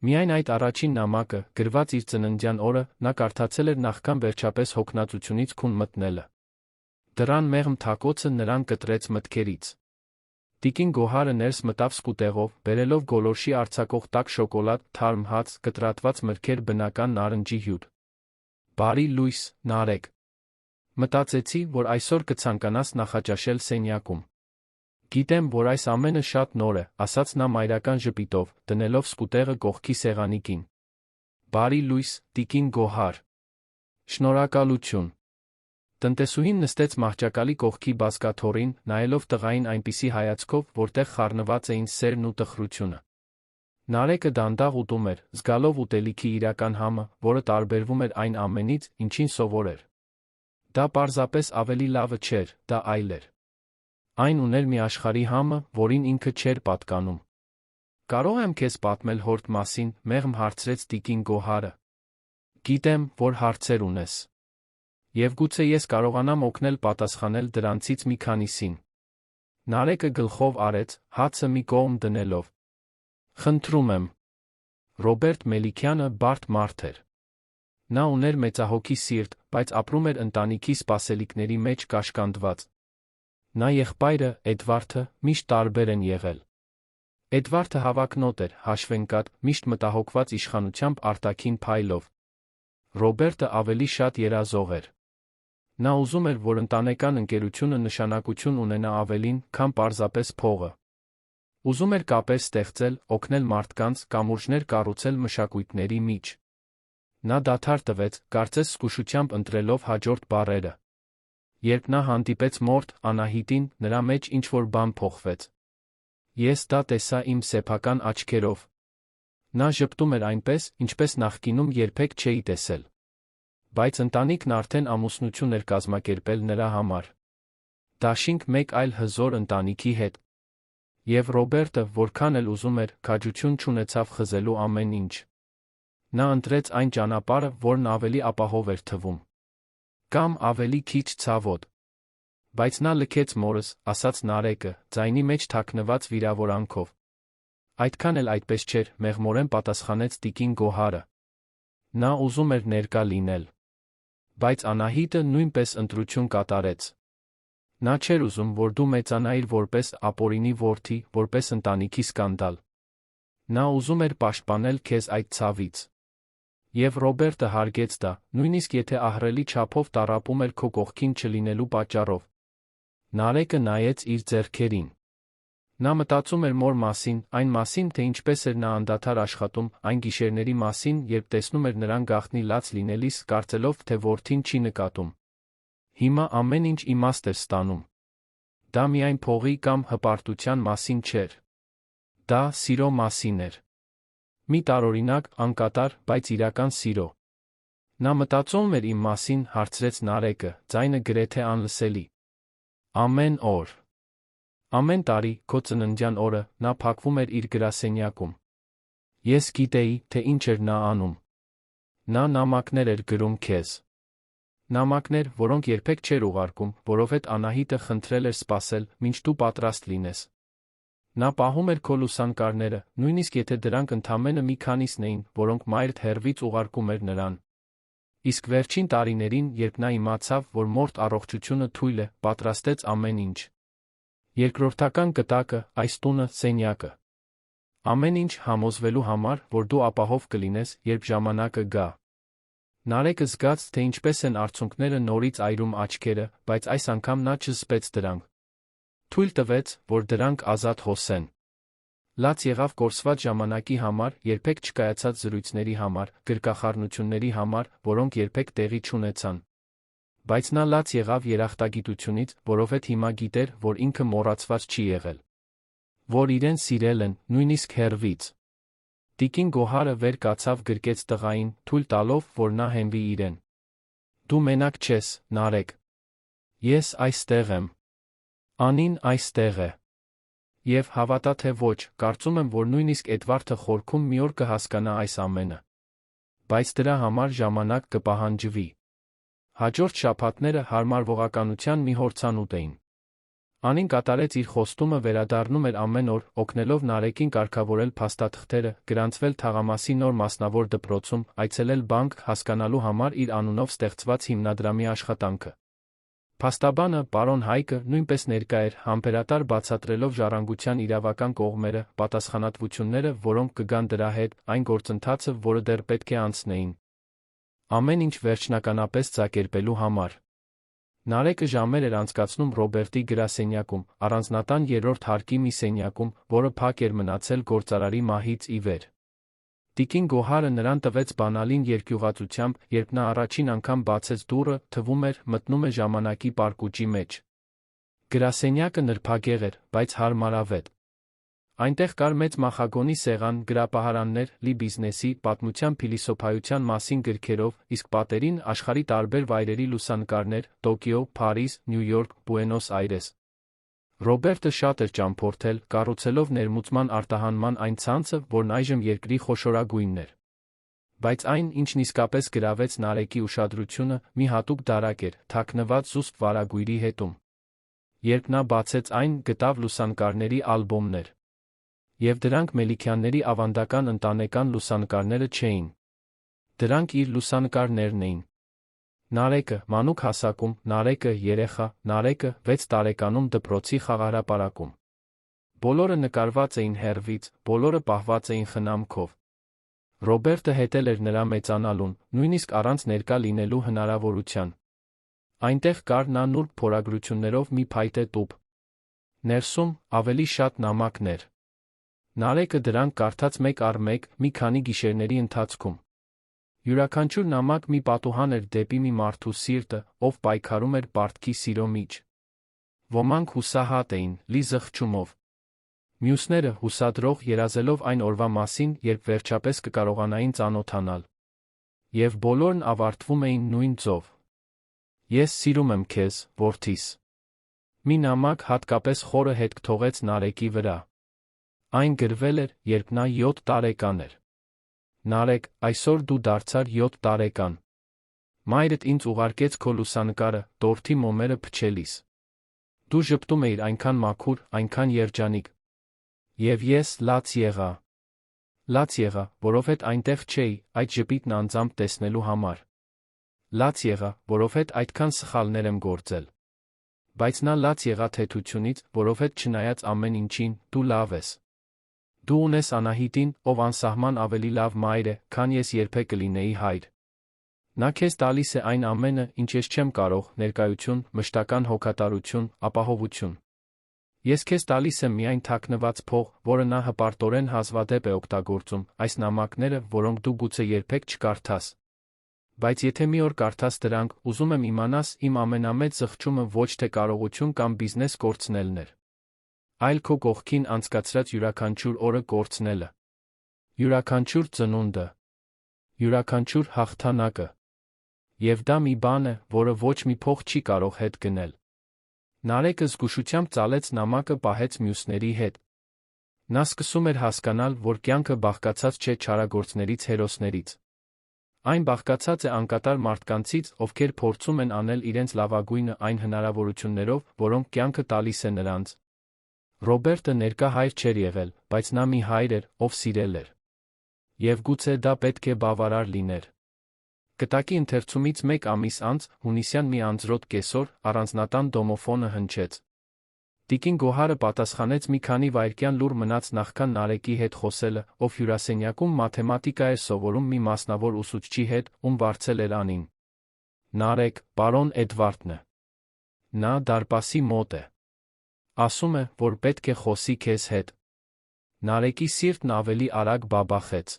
Միայն այդ առաջին նամակը, գրված իր ծննդյան օրը, նա կարդացել էր նախքան վերջապես հոգնածությունից քուն մտնելը։ Դռան մեղմ թակոցը նրան կտրեց մտքերից։ Տիկին Գոհարը ներս մտավ սկուտեղով, բերելով գոլորշի արձակող տաք շոկոլադ, թարմ հաց, կտրատված մրգեր, բնական նարնջի հյուր։ Բարի լույս, Նարեկ։ Մտածեցի, որ այսօր կցանկանաս նախաճաշել սենյակում։ Գիտեմ, որ այս ամենը շատ նոր է, ասաց նա մայրական ժպիտով, դնելով սկուտեղը կողքի սեղանիկին։ Բարի լույս, տիկին Գոհար։ Շնորհակալություն։ Տնտեսուհին նստեց մահճակալի կողքի բազկաթոռին, նայելով տղային այնպիսի հայացքով, որտեղ խառնված էին սերն ու տխրությունը։ Նարեկը դանդաղ ուտում էր, զգալով ուտելիքի իրական համը, որը տարբերվում էր այն ամենից, ինչին սովոր էր։ Դա պարզապես ավելի լավը չէր, դա այլ էր։ Այն ուներ մի աշխարհի համը, որին ինքը չէր պատկանում։ Կարո՞ղ եմ քեզ պատմել հորդ մասին, մեղմ հարցրեց տիկին Գոհարը։ Գիտեմ, որ հարցեր ունես։ Եվ գուցե ես կարողանամ օգնել պատասխանել դրանցից մի քանիսին։ Նարեկը գլխով արեց, հացը մի կողմ դնելով։ Խնդրում եմ։ Ռոբերտ Մելիքյանը բարդ մարդ էր։ Նա ուներ մեծահոգի սիրտ, բայց ապրում էր ընտանիքի սպասելիքների մեջ կաշկանդված։ Նա եղբայրը, Էդվարդը, միշտ տարբեր են եղել։ Էդվարդը հավակնոտ էր, հաշվենկատ, միշտ մտահոգված իշխանությամբ արտաքին փայլով։ Ռոբերտը ավելի շատ երազող էր։ Նա ուզում էր, որ ընտանեկան ընկերությունը նշանակություն ունենա ավելին, քան պարզապես փողը։ Ուզում էր կապեր ստեղծել, օգնել մարդկանց, կամուրջներ կառուցել մշակույթների միջ։ Նա դադար տվեց, կարծես զգուշությամբ ընտրելով հաջորդ բառերը։ Երբ նա հանդիպեց մորթ Անահիտին, նրա մեջ ինչ-որ բան փոխվեց։ Ես դա տեսա իմ սեփական աչքերով։ Նա ժպտում էր այնպես, ինչպես նախկինում երբեք չէի տեսել։ Բայց ընտանիքն արդեն ամուսնություն էր կազմակերպել նրա համար։ Դաշինք մեկ այլ հզոր ընտանիքի հետ։ Եվ Ռոբերտը, որքան էլ ուզում էր, քաջություն չունեցավ խզելու ամեն ինչ։ Նա ընտրեց այն ճանապարհը, որն ավելի ապահով էր թվում։ Կամ ավելի քիչ ցավոտ։ Բայց նա լքեց մորս, ասաց Նարեկը, ձայնի մեջ թաքնված վիրավորանքով։ Այդքան էլ այդպես չէր, մեղմորեն պատասխանեց տիկին Գոհարը։ Նա ուզում էր ներկա լինել։ Բայց Անահիտը նույնպես ընտրություն կատարեց։ Նա չէր ուզում, որ դու մեծանայիր որպես ապօրինի որդի, որպես ընտանիքի սկանդալ։ Նա ուզում էր պաշտպանել քեզ այդ ցավից։ Եվ Ռոբերտը հարգեց դա, նույնիսկ եթե ահռելի չափով տառապում էր քո կողքին չլինելու պատճառով։ Նարեկը նայեց իր ձեռքերին։ Նա մտածում էր մոր մասին, այն մասին, թե ինչպես էր նա անդադար աշխատում, այն գիշերների մասին, երբ տեսնում էր նրան գաղտնի լաց լինելիս, կարծելով, թե որդին չի նկատում։ Հիմա ամեն ինչ իմաստ էր ստանում։ Դա միայն փողի կամ հպարտության մասին չէր։ Դա սիրո մասին էր։ Մի տարօրինակ, անկատար, բայց իրական սիրո։ Նա մտածում էր իմ մասին, հարցրեց Նարեկը, ձայնը գրեթե անլսելի։ Ամեն օր։ Ամեն տարի, քո ծննդյան օրը, նա փակվում էր իր գրասենյակում։ Ես գիտեի, թե ինչ էր նա անում։ Նա նամակներ էր գրում քեզ։ Նամակներ, որոնք երբեք չէր ուղարկում, որովհետև Անահիտը խնդրել էր սպասել, մինչ դու պատրաստ լինես։ Նա պահում էր քո լուսանկարները, նույնիսկ եթե դրանք ընդամենը մի քանիսն էին, որոնք մայրդ հեռվից ուղարկում էր նրան։ Իսկ վերջին տարիներին, երբ նա իմացավ, որ մորթ առողջությունը թույլ է, պատրաստեց ամեն ինչ։ Երկրորդական գտակը, այս տունը, սենյակը։ Ամեն ինչ համոզվելու համար, որ դու ապահով կլինես, երբ ժամանակը գա։ Նարեկը զգաց, թե ինչպես են արցունքները նորից այրում աչքերը, բայց այս անգամ նա չզսպեց դրանք։ Թույլ տվեց, որ դրանք ազատ հոսեն։ Լաց եղավ կորսված ժամանակի համար, երբեք չկայացած զրույցների համար, գրկախառնությունների համար, որոնք երբեք տեղի չունեցան։ Բայց նա լաց եղավ երախտագիտությունից, որովհետև հիմա գիտեր, որ ինքը մոռացված չի եղել։ Որ իրեն սիրել են, նույնիսկ հեռվից։ Տիկին Գոհարը վեր կացավ գրկեց տղային, թույլ տալով, որ նա հենվի իրեն։ Դու մենակ չես, Նարեկ։ Ես այստեղ եմ։ Անին այստեղ է։ Եվ հավատա թե ոչ, կարծում եմ, որ նույնիսկ Էդվարդը խորքում մի օր կհասկանա այս ամենը։ Բայց դրա համար ժամանակ կպահանջվի։ Հաջորդ շաբաթները հարմարվողականության մի հորցանուտ էին։ Անին կատարեց իր խոստումը վերադառնում էր ամեն օր, օգնելով Նարեկին կարգավորել փաստաթղթերը, գրանցվել թաղամասի նոր մասնավոր դպրոցում, այցելել բանկ, հասկանալու համար իր անունով ստեղծված հիմնադրամի աշխատանքը։ Փաստաբանը, պարոն Հայկը, նույնպես ներկա էր, համբերատար բացատրելով ժառանգության իրավական կողմերը, պատասխանատվությունները, որոնք կգան դրա հետ, այն գործընթացը, որը դեռ պետք է անցնեին։ Ամեն ինչ վերջնականապես ձակերպելու համար։ Նարեկը ժամեր էր անցկացնում Ռոբերտի գրասենյակում, առանձնատան երրորդ հարկի մի սենյակում, որը փակ էր մնացել գործարարի մահից ի վեր։ Տիկին Գոհարը նրան տվեց բանալին երկյուղածությամբ, երբ նա առաջին անգամ բացեց դուռը, թվում էր, մտնում է ժամանակի պարկուճի մեջ։ Գրասենյակը նրբագեղ էր, բայց հարմարավետ։ Այնտեղ կար մեծ մախագոնի սեղան, գրապահարաններ, լի բիզնեսի, պատմության փիլիսոփայության մասին գրքերով, իսկ պատերին աշխարհի տարբեր վայրերի լուսանկարներ՝ Տոկիո, Փարիզ, Նյու Յորք, Բուենոս Այրես։ Ռոբերտը շատ էր ճամփորդել, կառուցելով ներմուծման արտահանման այն ցանցը, որն այժմ երկրի խոշորագույնն էր։ Բայց այն, ինչն իսկապես գրավեց Նարեկի ուշադրությունը, մի հատուկ դարակ էր, թաքնված զուսպ վարագույրի հետում։ Երբ նա բացեց այն, գտավ լուսանկարների ալբոմներ։ Եվ դրանք Մելիքյանների ավանդական ընտանեկան լուսանկարները չէին։ Դրանք իր լուսանկարներն էին։ Նարեկը, մանուկ հասակում, Նարեկը, երեխա, Նարեկը, 6 տարեկանում դպրոցի խաղահրապարակում։ Բոլորը նկարված էին հեռվից, բոլորը պահված էին խնամքով։ Ռոբերտը հետել էր նրա մեծանալուն, նույնիսկ առանց ներկա լինելու հնարավորության։ Այնտեղ կար նա նուրբ փորագրություններով մի փայտե տուփ։ Ներսում ավելի շատ նամակներ։ Նարեկը դրանք կարդաց մեկ առ մեկ մի քանի գիշերների ընթացքում։ Յուրաքանչյուր նամակ մի պատուհան էր դեպի մի մարդու սիրտը, ով պայքարում էր պարտքի սիրո մեջ։ Ոմանք հուսահատ էին, լի զղջումով։ Մյուսները հուսադրող երազելով այն օրվա մասին, երբ վերջապես կկարողանային ծանոթանալ։ Եվ բոլորն ավարտվում էին նույն ձով. Ես սիրում եմ քեզ, որդիս։ Մի նամակ հատկապես խորը հետք թողեց Նարեկի վրա։ Այն գրվել էր, երբ նա 7 տարեկան էր։ Նարեկ, այսօր դու դարձար 7 տարեկան։ Մայրդ ինձ ուղարկեց քո լուսանկարը, տորթի մոմերը փչելիս։ Դու ժպտում էիր այնքան մաքուր, այնքան երջանիկ։ Եվ ես լաց եղա։ Լաց եղա, որովհետև այնտեղ չէի, այդ ժպիտն անձամբ տեսնելու համար։ Լաց եղա, որովհետև այդքան սխալներ եմ գործել։ Բայց նա լաց եղա թեթությունից, որովհետև չնայած ամեն ինչին, դու լավ ես։ Դու ունես Անահիտին, ով անսահման ավելի լավ մայր է, քան ես երբեք կլինեի հայր։ Նա քեզ տալիս է այն ամենը, ինչ ես չեմ կարող, ներկայություն, մշտական հոգատարություն, ապահովություն։ Ես քեզ տալիս եմ միայն թաքնված փող, որը նա հպարտորեն հազվադեպ է օգտագործում, այս նամակները, որոնք դու գուցե երբեք չկարդաս։ Բայց եթե մի օր կարդաս դրանք, ուզում եմ իմանաս, իմ ամենամեծ զղջումը ոչ թե կարողություն կամ բիզնես կորցնելն էր, այլ քո կողքին անցկացրած յուրաքանչյուր օրը կորցնելը։ Յուրաքանչյուր ծնունդը։ Յուրաքանչյուր հաղթանակը։ Եվ դա մի բան է, որը ոչ մի փող չի կարող հետ գնել։ Նարեկը զգուշությամբ ծալեց նամակը, պահեց մյուսների հետ։ Նա սկսում էր հասկանալ, որ կյանքը բաղկացած չէ չարագործներից հերոսներից։ Այն բաղկացած է անկատար մարդկանցից, ովքեր փորձում են անել իրենց լավագույնը այն հնարավորություններով, որոնք կյանքը տալիս է նրանց։ Ռոբերտը ներկա հայր չէր եղել, բայց նա մի հայր էր, ով սիրել էր։ Եվ գուցե դա պետք է բավարար լիներ։ Կտակի ընթերցումից մեկ ամիս անց, հունիսյան մի անձրոտ կեսօր, առանձնատան դոմոֆոնը հնչեց։ Տիկին Գոհարը պատասխանեց մի քանի վայրկյան լուռ մնաց նախքան Նարեկի հետ խոսելը, ով հյուրասենյակում մաթեմատիկա էր սովորում մի մասնավոր ուսուցչի հետ, ում վարձել էր անին։ Նարեկ, պարոն Էդվարդն է։ Նա դարպասի մոտ է։ Ասում է, որ պետք է խոսի քեզ հետ։ Նարեկի սիրտն ավելի արագ բաբախեց։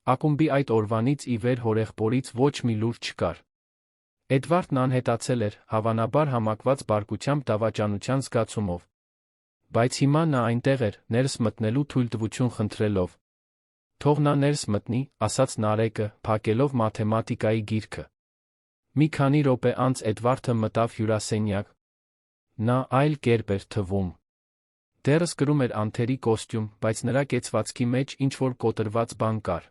Ակումբի այդ օրվանից ի վեր հորեղբորից ոչ մի լուր չկար։ Էդվարդն անհետացել էր, հավանաբար համակված բարկությամբ դավաճանության զգացումով։ Բայց հիմա նա այնտեղ էր, ներս մտնելու թույլտվություն խնդրելով։ Թող նա ներս մտնի, ասաց Նարեկը, փակելով մաթեմատիկայի գիրքը։ Մի քանի րոպե անց Էդվարդը մտավ հյուրասենյակ։ Նա այլ կերպ էր թվում։ Դեռս կրում էր անթերի կոստյում, բայց նրա կեցվածքի մեջ ինչ-որ կոտրված բան կար։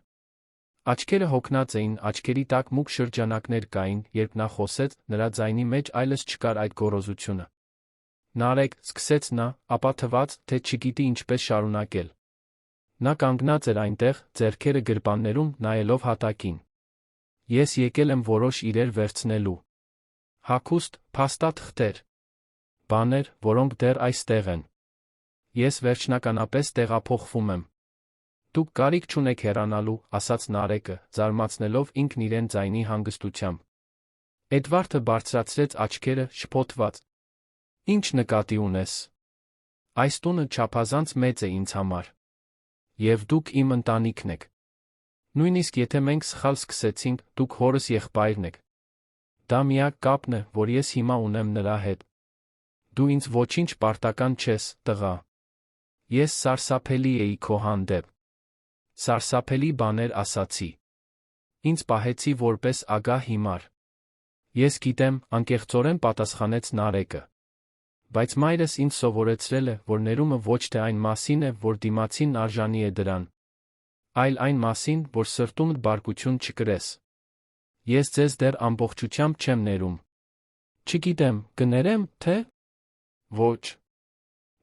Աչքերը հոգնած էին, աչքերի տակ մուգ շրջանակներ կային, երբ նա խոսեց, նրա ձայնի մեջ այլևս չկար այդ գոռոզությունը։ Նարեկ, սկսեց նա, ապա թվաց, թե չգիտի ինչպես շարունակել։ Նա կանգնած էր այնտեղ, ձեռքերը գրպաններում, նայելով հատակին։ Ես եկել եմ որոշ իրեր վերցնելու։ Հագուստ, փաստաթղթեր, բաներ, որոնք դեռ այստեղ են։ Ես վերջնականապես տեղափոխվում եմ։ Դուք կարիք չունեք հեռանալու, ասաց Նարեկը, զարմացնելով ինքն իրեն ձայնի հանգստությամբ։ Էդվարդը բարձրացրեց աչքերը, շփոթված։ Ինչ նկատի ունես։ Այս տունը չափազանց մեծ է ինձ համար։ Եվ դուք իմ ընտանիքն եք։ Նույնիսկ եթե մենք սխալ սկսեցինք, դուք հորս եղբայրն եք։ Դա միակ կապն է, որ ես հիմա ունեմ նրա հետ։ Դու ինձ ոչինչ պարտական չես, տղա։ Ես սարսափելի էի քո հանդեպ։ Սարսափելի բաներ ասացի։ Ինձ պահեցի որպես ագահ հիմար։ Ես գիտեմ, անկեղծորեն պատասխանեց Նարեկը։ Բայց մայրս ինձ սովորեցրել է, որ ներումը ոչ թե այն մասին է, որ դիմացին արժանի է դրան, այլ այն մասին, որ սրտումդ բարկություն չկրես։ Ես ձեզ դեռ ամբողջությամբ չեմ ներում։ Չգիտեմ, կներեմ, թե։ Ոչ։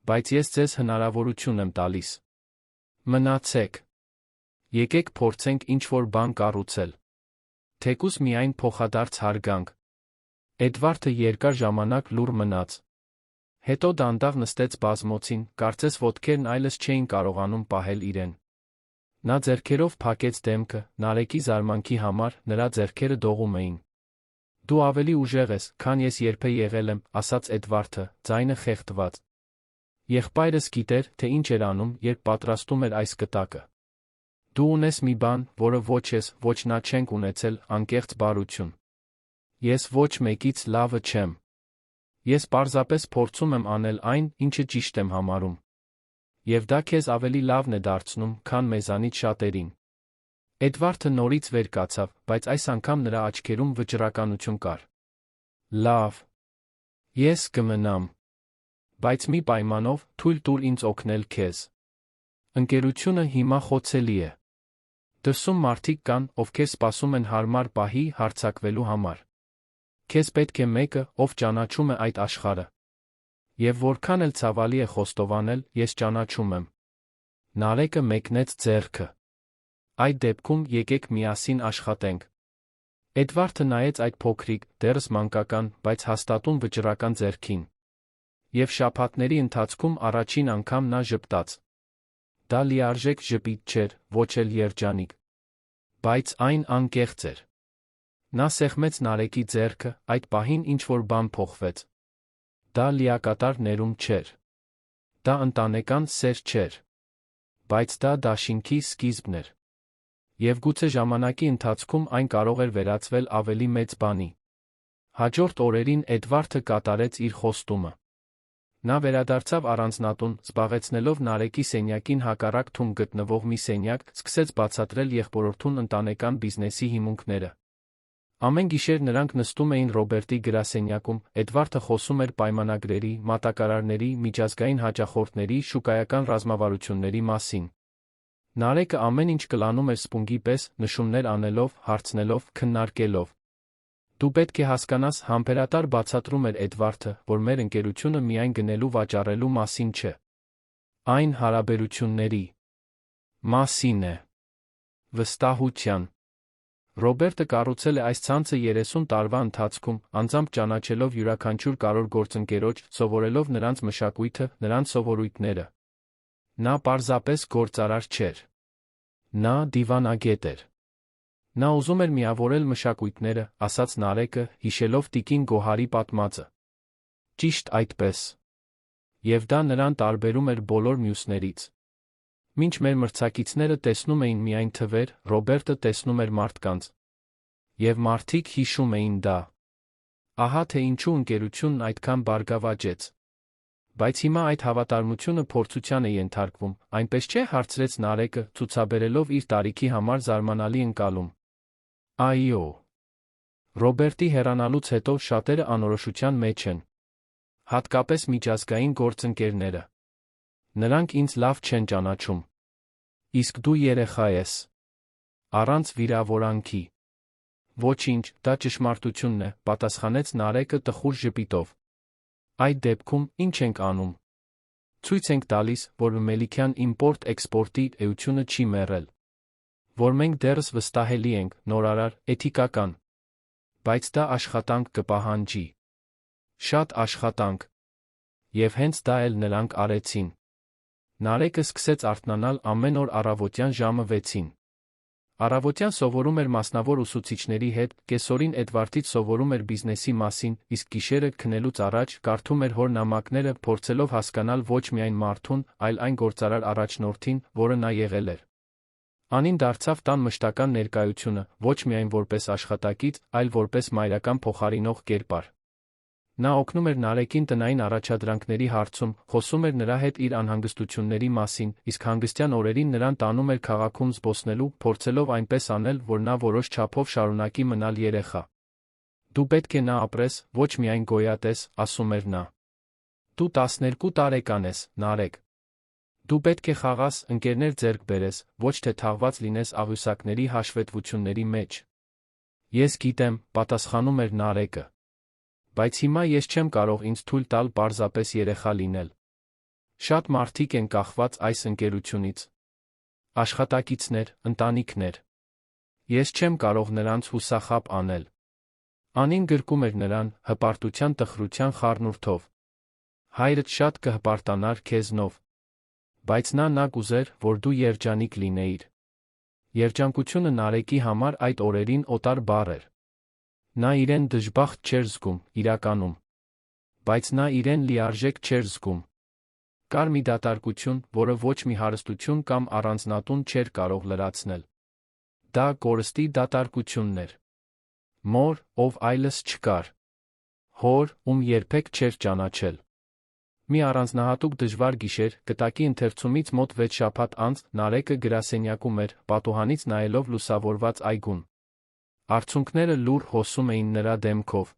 Բայց ես ձեզ հնարավորություն եմ տալիս։ Մնացեք։ Եկեք փորձենք ինչ-որ բան կառուցել։ Թեկուզ միայն փոխադարձ հարգանք։ Էդվարդը երկար ժամանակ լուռ մնաց։ Հետո դանդաղ նստեց բազմոցին, կարծես ոտքերն այլևս չէին կարողանում պահել իրեն։ Նա ձեռքերով փակեց դեմքը, Նարեկի զարմանքի համար, նրա ձեռքերը դողում էին։ Դու ավելի ուժեղ ես, քան ես երբե եղել եմ, ասաց Էդվարդը, ձայնը խեղդված։ Եղբայրս գիտեր, թե ինչ էր անում, երբ պատրաստում էր այս կտակը։ Դու ունես մի բան, որը ոչ ես, ոչ նա չենք ունեցել, անկեղծ բարություն։ Ես ոչ մեկից լավը չեմ։ Ես պարզապես փորձում եմ անել այն, ինչը ճիշտ եմ համարում։ Եվ դա քեզ ավելի լավն է դարձնում, քան մեզանից շատերին։ Էդվարդը նորից վեր կացավ, բայց այս անգամ նրա աչքերում վճռականություն կար։ Լավ։ Ես կմնամ։ Բայց մի պայմանով, թույլ տուր ինձ օգնել քեզ։ Ընկերությունը հիմա խոցելի է։ Դրսում մարդիկ կան, ովքեր սպասում են հարմար պահի հարձակվելու համար։ Քեզ պետք է մեկը, ով ճանաչում է այդ աշխարհը։ Եվ որքան էլ ցավալի է խոստովանել, ես ճանաչում եմ։ Նարեկը մեկնեց ձեռքը։ Այդ դեպքում եկեք միասին աշխատենք։ Էդվարդը նայեց այդ փոքրիկ, դեռս մանկական, բայց հաստատուն վճռական ձեռքին։ Եվ շաբաթների ընթացքում առաջին անգամ նա ժպտաց։ Դա լիարժեք ժպիտ չէր, ոչ էլ երջանիկ։ Բայց այն անկեղծ էր։ Նա սեղմեց Նարեկի ձեռքը, այդ պահին ինչ-որ բան փոխվեց։ Դա լիակատար ներում չէր։ Դա ընտանեկան սեր չէր։ Բայց դա դաշինքի սկիզբն էր։ Եվ գուցե ժամանակի ընթացքում այն կարող էր վերածվել ավելի մեծ բանի։ Հաջորդ օրերին Էդվարդը կատարեց իր խոստումը։ Նա վերադարձավ առանձնատուն, զբաղեցնելով Նարեկի սենյակին հակառակ թվում գտնվող մի սենյակ, սկսեց բացատրել եղբորորդուն ընտանեկան բիզնեսի հիմունքները։ Ամեն գիշեր նրանք նստում էին Ռոբերտի գրասենյակում, Էդվարդը խոսում էր պայմանագրերի, մատակարարների, միջազգային հաճախորդների, շուկայական ռազմավարությունների մասին։ Նարեկը ամեն ինչ կլանում էր սպունգի պես, նշումներ անելով, հարցնելով, քննարկելով։ Դու պետք է հասկանաս, համբերատար բացատրում էր Էդվարդը, որ մեր ընկերությունը միայն գնելու վաճառելու մասին չէ։ Այն հարաբերությունների մասին է։ Վստահության։ Ռոբերտը կառուցել է այս ցանցը 30 տարվա ընթացքում, անձամբ ճանաչելով յուրաքանչյուր կարևոր գործընկերոջ, սովորելով նրանց մշակույթը, նրանց սովորույթները։ Նա պարզապես գործարար չէր։ Նա դիվանագետ էր։ Նա ուզում էր միավորել մշակույթները, ասաց Նարեկը, հիշելով տիկին Գոհարի պատմածը։ Ճիշտ այդպես։ Եվ դա նրան տարբերում էր բոլոր մյուսներից։ Մինչ մեր մրցակիցները տեսնում էին միայն թվեր, Ռոբերտը տեսնում էր մարդկանց։ Եվ մարդիկ հիշում էին դա։ Ահա թե ինչու ընկերությունն այդքան բարգավաճեց։ Բայց հիմա այդ հավատարմությունը փորձության է ենթարկվում, այնպես չէ, հարցրեց Նարեկը, ցուցաբերելով իր տարիքի համար զարմանալի ընկալում։ Այո։ Ռոբերտի հեռանալուց հետո շատերը անորոշության մեջ են։ Հատկապես միջազգային գործընկերները։ Նրանք ինձ լավ չեն ճանաչում։ Իսկ դու երեխա ես։ Առանց վիրավորանքի։ Ոչինչ, դա ճշմարտությունն է, պատասխանեց Նարեկը տխուր ժպիտով։ Այդ դեպքում, ինչ ենք անում։ Ցույց ենք տալիս, որ Մելիքյան իմպորտ-էքսպորտի էությունը չի մեռել։ Որ մենք դեռս վստահելի ենք, նորարար, էթիկական։ Բայց դա աշխատանք կպահանջի։ Շատ աշխատանք։ Եվ հենց դա էլ նրանք արեցին։ Նարեկը սկսեց արթնանալ ամեն օր առավոտյան ժամը 6-ին։ Առավոտյան սովորում էր մասնավոր ուսուցիչների հետ, կեսօրին Էդվարդից սովորում էր բիզնեսի մասին, իսկ գիշերը քնելուց առաջ կարդում էր հոր նամակները, փորձելով հասկանալ ոչ միայն մարդուն, այլ այն գործարար առաջնորդին, որը նա եղել էր։ Անին դարձավ տան մշտական ներկայությունը, ոչ միայն որպես աշխատակից, այլ որպես մայրական փոխարինող կերպար։ Նա օգնում էր Նարեկին տնային առաջադրանքների հարցում, խոսում էր նրա հետ իր անհանգստությունների մասին, իսկ հանգստյան օրերին նրան տանում էր քաղաքում զբոսնելու, փորձելով այնպես անել, որ նա որոշ չափով շարունակի մնալ երեխա։ Դու պետք է նա ապրես, ոչ միայն գոյատես, ասում էր նա։ Դու 12 տարեկան ես, Նարեկ։ Դու պետք է խաղաս, ընկերներ ձեռք բերես, ոչ թե թաղված լինես աղյուսակների հաշվետվությունների մեջ։ Ես գիտեմ, պատասխանում էր Նարեկը։ Բայց հիմա ես չեմ կարող ինձ թույլ տալ պարզապես երեխա լինել։ Շատ մարդիկ են կախված այս ընկերությունից։ Աշխատակիցներ, ընտանիքներ։ Ես չեմ կարող նրանց հուսախաբ անել։ Անին գրկում էր նրան, հպարտության տխրության խառնուրդով։ Հայրդ շատ կհպարտանար քեզնով։ Բայց նա կուզեր, որ դու երջանիկ լինեիր։ Երջանկությունը Նարեկի համար այդ օրերին օտար բառ էր։ Նա իրեն դժբախտ չէր զգում, իրականում։ Բայց նա իրեն լիարժեք չէր զգում։ Կար մի դատարկություն, որը ոչ մի հարստություն կամ առանձնատուն չէր կարող լրացնել։ Դա կորստի դատարկությունն էր։ Մոր, ով այլս չկար։ Հոր, ում երբեք չէր ճանաչել։ Մի առանձնահատուկ դժվար գիշեր, կտակի ընթերցումից մոտ 6 շաբաթ անց, Նարեկը գրասենյակում էր, պատուհանից նայելով լուսավորված այգուն։ Արցունքները լուռ հոսում էին նրա դեմքով։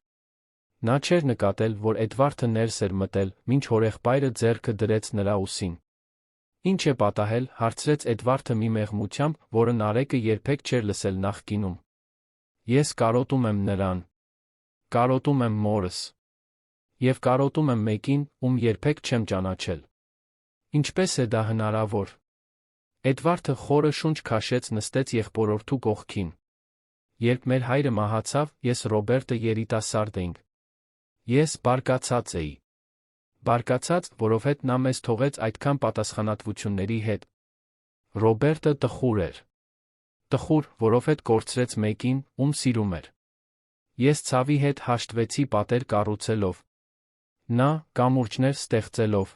Նա չէր նկատել, որ Էդվարդը ներս էր մտել, մինչ հորեղբայրը ձեռքը դրեց նրա ուսին։ Ինչ է պատահել, հարցրեց Էդվարդը մի մեղմությամբ, որը Նարեկը երբեք չէր լսել նախկինում։ Ես կարոտում եմ նրան։ Կարոտում եմ մորս։ Եվ կարոտում եմ մեկին, ում երբեք չեմ ճանաչել։ Ինչպես է դա հնարավոր։ Էդվարդը խորը շունչ քաշեց, նստեց եղբորորդու կողքին։ Երբ մեր հայրը մահացավ, ես Ռոբերտը երիտասարդ էինք։ Ես բարկացած էի։ Բարկացած, որովհետև նա մեզ թողեց այդքան պատասխանատվությունների հետ։ Ռոբերտը տխուր էր։ Տխուր, որովհետև կորցրեց մեկին, ում սիրում էր։ Ես ցավի հետ հաշտվեցի պատեր կառուցելով։ Նա կամուրջներ ստեղծելով։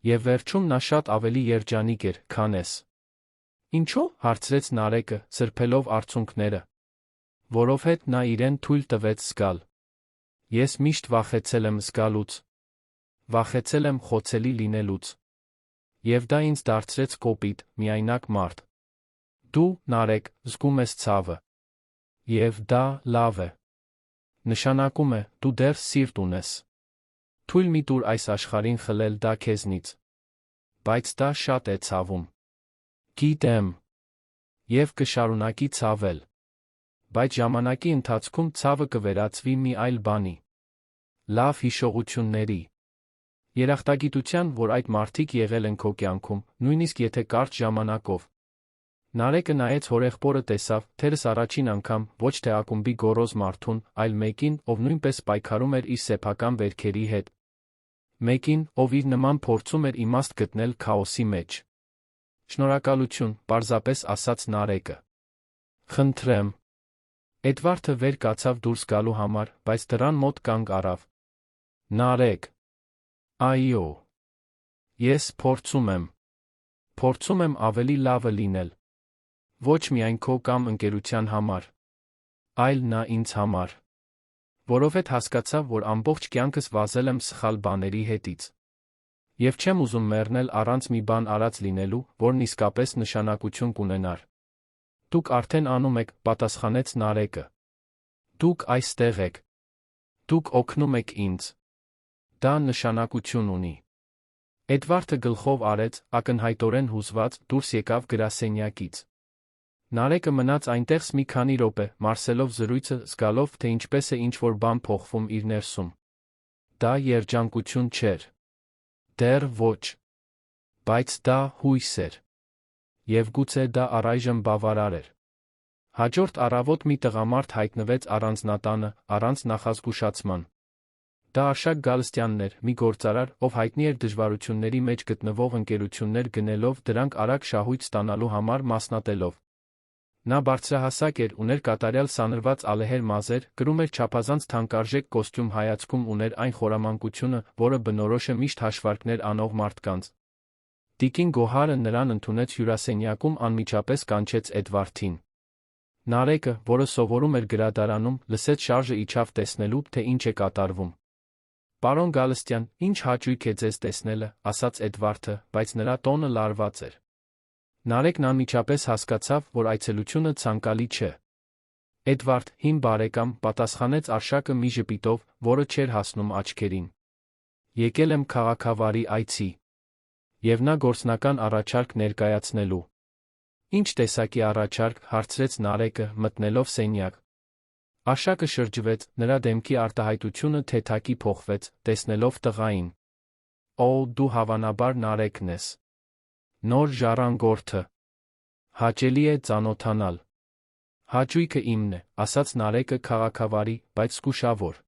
Եվ վերջում նա շատ ավելի երջանիկ էր, քան ես։ Ինչո՞ւ, հարցրեց Նարեկը, սրբելով արցունքները։ Որովհետև նա իրեն թույլ տվեց զգալ։ Ես միշտ վախեցել եմ զգալուց։ Վախեցել եմ խոցելի լինելուց։ Եվ դա ինձ դարձրեց կոպիտ, միայնակ մարդ։ Դու, Նարեկ, զգում ես ցավը։ Եվ դա լավ է։ Նշանակում է, դու դեռ սիրտ ունես։ Թույլ մի տուր այս աշխարհին խլել դա քեզնից։ Բայց դա շատ է ցավում։ Գիտեմ։ Եվ կշարունակի ցավել։ Բայց ժամանակի ընթացքում ցավը կվերածվի մի այլ բանի։ Լավ հիշողությունների։ Երախտագիտության, որ այդ մարդիկ եղել են քո կյանքում, նույնիսկ եթե կարճ ժամանակով։ Նարեկը նայեց հորեղբորը, տեսավ, թերս առաջին անգամ, ոչ թե ակումբի գոռոզ մարդուն, այլ մեկին, ով նույնպես պայքարում էր իր սեփական վերքերի հետ։ Մեկին, ով իր նման փորձում էր իմաստ գտնել քաոսի մեջ։ Շնորհակալություն, պարզապես ասաց Նարեկը։ Խնդրեմ։ Էդվարդը վեր կացավ դուրս գալու համար, բայց դռան մոտ կանգ առավ։ Նարեկ։ Այո։ Ես փորձում եմ։ Փորձում եմ ավելի լավը լինել։ Ոչ միայն քո կամ ընկերության համար, այլ նա ինձ համար։ Որովհետև հասկացա, որ ամբողջ կյանքս վազել եմ սխալ բաների հետից։ Եվ չեմ ուզում մեռնել առանց մի բան արած լինելու, որն իսկապես նշանակություն կունենար։ Դուք արդեն անում եք, պատասխանեց Նարեկը։ Դուք այստեղ եք։ Դուք օգնում եք ինձ։ Դա նշանակություն ունի։ Էդվարդը գլխով արեց, ակնհայտորեն հուզված, դուրս եկավ գրասենյակից։ Նարեկը մնաց այնտեղ մի քանի րոպե, մարսելով զրույցը, զգալով, թե ինչպես է ինչ-որ բան փոխվում իր ներսում։ Դա երջանկություն չէր։ Դեռ ոչ։ Բայց դա հույս էր։ Եվ գուցե դա առայժմ բավարար էր։ Հաջորդ առավոտ մի տղամարդ հայտնվեց առանձնատանը, առանց նախազգուշացման։ Դա Արշակ Գալստյանն էր, մի գործարար, ով հայտնի էր դժվարությունների մեջ գտնվող ընկերություններ գնելով, դրանք արագ շահույթ ստանալու համար մասնատելով։ Նա բարձրահասակ էր, ուներ կատարյալ սանրված ալեհեր մազեր, կրում էր չափազանց թանկարժեք կոստյում, հայացքում ուներ այն խորամանկությունը, որը բնորոշ է միշտ հաշվարկներ անող մարդկանց։ Տիկին Գոհարը նրան ընդունեց հյուրասենյակում, անմիջապես կանչեց Էդվարդին։ Նարեկը, որը սովորում էր գրադարանում, լսեց շարժը, իջավ տեսնելու, թե ինչ է կատարվում։ Պարոն Գալստյան, ինչ հաճույք է ձեզ տեսնելը, ասաց Էդվարդը, բայց նրա տոնը լարված էր։ Նարեկն անմիջապես հասկացավ, որ այցելությունը ցանկալի չէ։ Էդվարդ, հին բարեկամ, պատասխանեց Արշակը մի ժպիտով, որը չէր հասնում աչքերին։ Եկել եմ քաղաքավարի այցի։ Եվ նա գործնական առաջարկ ներկայացնելու։ Ինչ տեսակի առաջարկ, հարցրեց Նարեկը, մտնելով սենյակ։ Արշակը շրջվեց, նրա դեմքի արտահայտությունը թեթակի փոխվեց, տեսնելով տղային։ Օ, դու հավանաբար Նարեկն ես։ Նոր ժառանգորդը։ Հաճելի է ծանոթանալ։ Հաճույքը իմն է, ասաց Նարեկը քաղաքավարի, բայց զգուշավոր։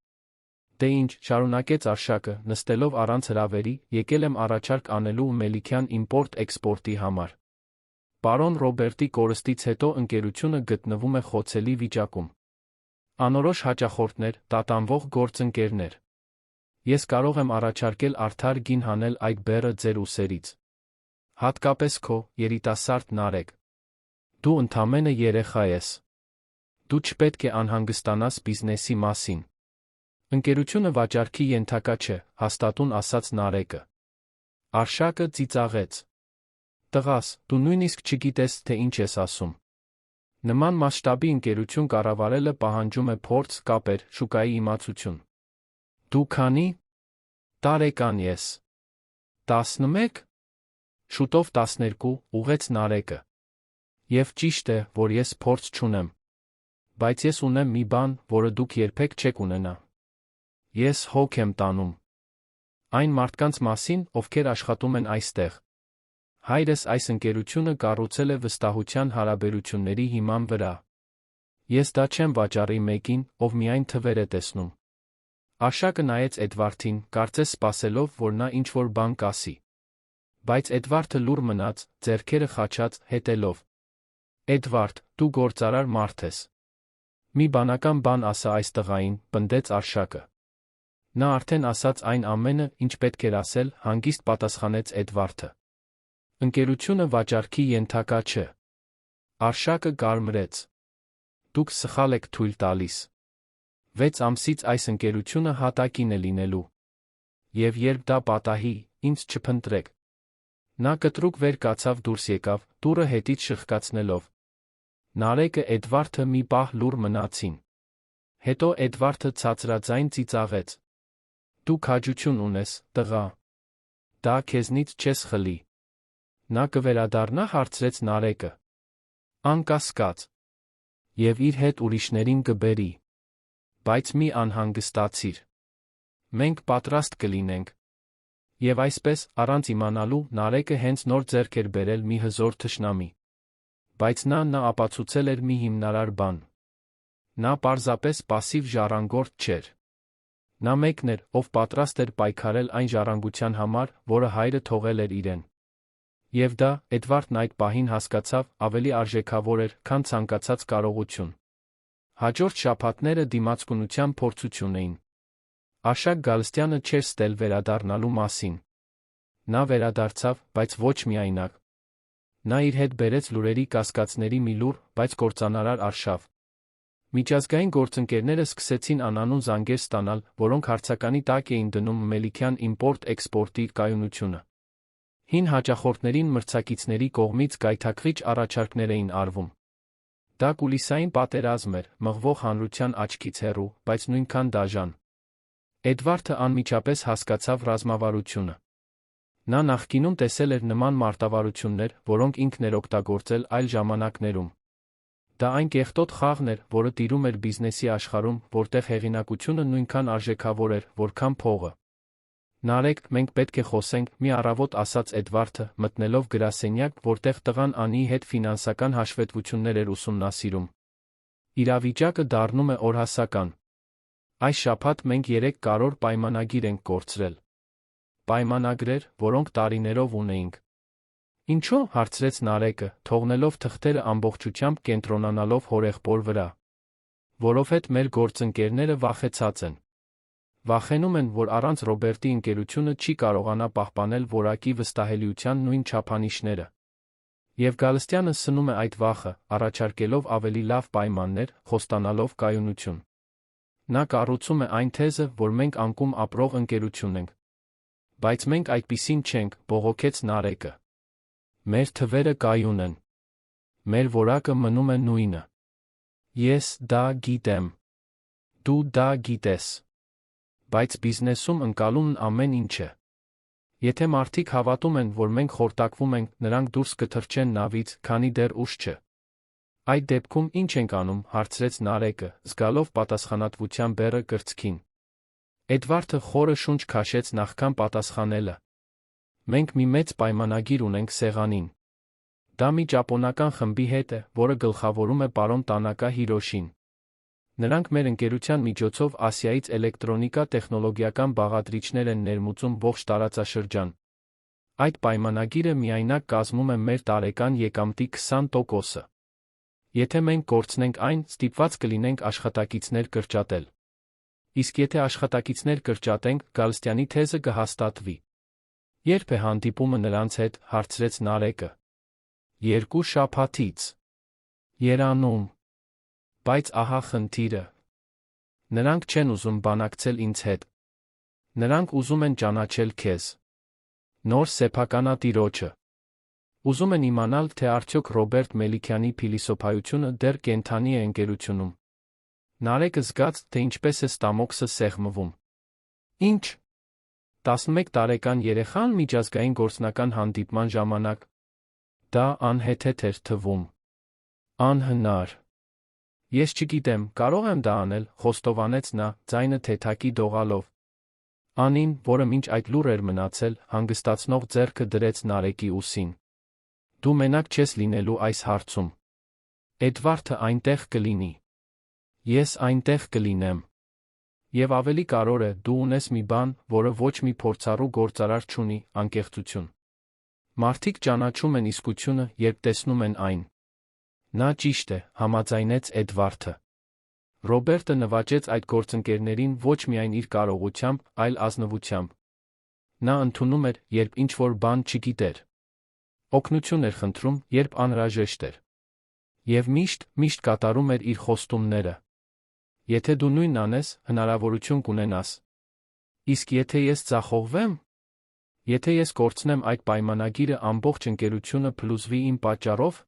Դե ինչ, շարունակեց Արշակը, նստելով առանց հրավերի, եկել եմ առաջարկ անելու Մելիքյան իմպորտ-էքսպորտի համար։ Պարոն Ռոբերտի կորստից հետո ընկերությունը գտնվում է խոցելի վիճակում։ Անորոշ հաճախորդներ, տատանվող գործընկերներ։ Ես կարող եմ առաջարկել արդար գին հանել այդ բեռը ձեր ուսերից։ Հատկապես քո, երիտասարդ Նարեկ։ Դու ընդամենը երեխա ես։ Դու չպետք է անհանգստանաս բիզնեսի մասին։ Ընկերությունը վաճառքի ենթակա չէ, հաստատուն ասաց Նարեկը։ Արշակը ծիծաղեց։ Տղաս, դու նույնիսկ չգիտես, թե ինչ ես ասում։ Նման մասշտաբի ընկերություն կառավարելը պահանջում է փորձ, կապեր, շուկայի իմացություն։ Դու քանի տարեկան ես։ 11։ Շուտով 12, ուղեց Նարեկը։ Եվ ճիշտ է, որ ես փորձ չունեմ։ Բայց ես ունեմ մի բան, որը դուք երբեք չեք ունենա։ Ես հոգ եմ տանում։ Այն մարդկանց մասին, ովքեր աշխատում են այստեղ։ Հայրս այս ընկերությունը կառուցել է վստահության հարաբերությունների հիման վրա։ Ես դա չեմ վաճառի մեկին, ով միայն թվեր է տեսնում։ Արշակը նայեց Էդվարդին, կարծես սպասելով, որ նա ինչ-որ բան կասի։ Բայց Էդվարդը լուռ մնաց, ձեռքերը խաչած, հետելով։ Էդվարդ, դու գործարար մարդ ես։ Մի բանական բան ասա այս տղային, պնդեց Արշակը։ Նա արդեն ասաց այն ամենը, ինչ պետք էր ասել, հանգիստ պատասխանեց Էդվարդը։ Ընկերությունը վաճառքի ենթակա չէ։ Արշակը կարմրեց։ Դուք սխալ եք թույլ տալիս։ 6 ամսից այս ընկերությունը հատակին է լինելու։ Եվ երբ դա պատահի, ինձ չփնտրեք։ Նա կտրուկ վեր կացավ դուրս եկավ, դուռը հետից շխկացնելով։ Նարեկը Էդվարդը մի պահ լուռ մնացին։ Հետո Էդվարդը ցածրաձայն ծիծաղեց։ Դու քաջություն ունես, տղա։ Դա քեզնից չես խլի։ Նա կվերադառնա, հարցրեց Նարեկը։ Անկասկած։ Եվ իր հետ ուրիշներին կբերի։ Բայց մի անհանգստացիր։ Մենք պատրաստ կլինենք։ Եվ այսպես, առանց իմանալու, Նարեկը հենց նոր ձեռք էր բերել մի հզոր թշնամի։ Բայց նա ապացուցել էր մի հիմնարար բան։ Նա պարզապես պասիվ ժառանգորդ չէր։ Նա մեկն էր, ով պատրաստ էր պայքարել այն ժառանգության համար, որը հայրը թողել էր իրեն։ Եվ դա, Էդվարդն այդ պահին հասկացավ, ավելի արժեքավոր էր, քան ցանկացած կարողություն։ Հաջորդ շաբաթները դիմացկունության փորձություն էին։ Արշակ Գալստյանը չէր ստել վերադառնալու մասին։ Նա վերադարձավ, բայց ոչ միայնակ։ Նա իր հետ բերեց լուրերի կասկածների մի լուր, բայց կործանարար արշավ։ Միջազգային գործընկերները սկսեցին անանուն զանգեր ստանալ, որոնք հարցականի տակ էին դնում Մելիքյան իմպորտ-էքսպորտի կայունությունը։ Հին հաճախորդներին մրցակիցների կողմից գայթակղիչ առաջարկներ էին արվում։ Դա կուլիսային պատերազմ էր, մղվող հանրության աչքից հեռու, բայց նույնքան դաժան։ Էդվարդը անմիջապես հասկացավ ռազմավարությունը։ Նա նախկինում տեսել էր նման մարտավարություններ, որոնք ինքն էր օգտագործել այլ ժամանակներում։ Դա այն կեղտոտ խաղն էր, որը տիրում էր բիզնեսի աշխարհում, որտեղ հեղինակությունը նույնքան արժեքավոր էր, որքան փողը։ Նարեկ, մենք պետք է խոսենք, մի առավոտ ասաց Էդվարդը, մտնելով գրասենյակ, որտեղ տղան Անիի հետ ֆինանսական հաշվետվություններ էր ուսումնասիրում։ Իրավիճակը դառնում է օրհասական։ Այս շաբաթ մենք 3 կարևոր պայմանագիր ենք կորցրել։ Պայմանագրեր, որոնք տարիներով ունեինք։ Ինչո՞ւ, հարցրեց Նարեկը, թողնելով թղթերը ամբողջությամբ կենտրոնանալով հորեղբոր վրա։ Որովհետև մեր գործընկերները վախեցած են։ Վախենում են, որ առանց Ռոբերտի ընկերությունը չի կարողանա պահպանել որակի վստահելիության նույն չափանիշները։ Եվ Գալստյանը սնում է այդ վախը, առաջարկելով ավելի լավ պայմաններ, խոստանալով կայունություն։ Նա կառուցում է այն թեզը, որ մենք անկում ապրող ընկերություն ենք։ Բայց մենք այդպիսին չենք, բողոքեց Նարեկը։ Մեր թվերը կայուն են։ Մեր որակը մնում է նույնը։ Ես դա գիտեմ։ Դու դա գիտես։ Բայց բիզնեսում ընկալումն ամեն ինչ է։ Եթե մարդիկ հավատում են, որ մենք խորտակվում ենք, նրանք դուրս կթռչեն նավից, քանի դեռ ուշ չէ։ Այդ դեպքում ինչ ենք անում, հարցրեց Նարեկը, զգալով պատասխանատվության բեռը կրծքին։ Էդվարդը խորը շունչ քաշեց նախքան պատասխանելը։ Մենք մի մեծ պայմանագիր ունենք սեղանին։ Դա մի ճապոնական խմբի հետ է, որը գլխավորում է պարոն Տանակա Հիրոշին։ Նրանք մեր ընկերության միջոցով Ասիայից էլեկտրոնիկա տեխնոլոգիական բաղադրիչներ են ներմուծում ողջ տարածաշրջան։ Այդ պայմանագիրը միայնակ կազմում է մեր տարեկան եկամտի 20%-ը։ Եթե մենք կորցնենք այն, ստիպված կլինենք աշխատակիցներ կրճատել։ Իսկ եթե աշխատակիցներ կրճատենք, Գալստյանի թեզը կհաստատվի։ Երբ է հանդիպումը նրանց հետ, հարցրեց Նարեկը։ 2 շաբաթից։ Երանում։ Բայց ահա խնդիրը։ Նրանք չեն ուզում բանակցել ինձ հետ։ Նրանք ուզում են ճանաչել քեզ։ Նոր սեփականատիրոջը։ Ուզում են իմանալ, թե արդյոք Ռոբերտ Մելիքյանի փիլիսոփայությունը դեռ կենդանի է ընկերությունում։ Նարեկը զգաց, թե ինչպես է ստամոքսը սեղմվում։ Ինչ։ 11 տարեկան երեխան միջազգային գործնական հանդիպման ժամանակ։ Դա անհեթեթ էր թվում։ Անհնար։ Ես չգիտեմ, կարող եմ դա անել, խոստովանեց նա, ձայնը թեթակի դողալով։ Անին, որը մինչ այդ լուռ էր մնացել, հանգստացնող ձեռքը դրեց Նարեկի ուսին։ Դու մենակ չես լինելու այս հարցում։ Էդվարդը այնտեղ կլինի։ Ես այնտեղ կլինեմ։ Եվ ավելի կարևոր է, դու ունես մի բան, որը ոչ մի փորձառու գործարար չունի՝ անկեղծություն։ Մարդիկ ճանաչում են իսկությունը, երբ տեսնում են այն։ Նա ճիշտ է, համաձայնեց Էդվարդը։ Ռոբերտը նվաճեց այդ գործընկերներին ոչ միայն իր կարողությամբ, այլ ազնվությամբ։ Նա ընդունում էր, երբ ինչ-որ բան չգիտեր։ Օգնություն էր խնդրում, երբ անհրաժեշտ էր։ Եվ միշտ կատարում էր իր խոստումները։ Եթե դու նույնն անես, հնարավորություն կունենաս։ Իսկ եթե ես ձախողվեմ։ Եթե ես կորցնեմ այդ պայմանագիրը, ամբողջ ընկերությունը փլուզվի իմ պատճառով։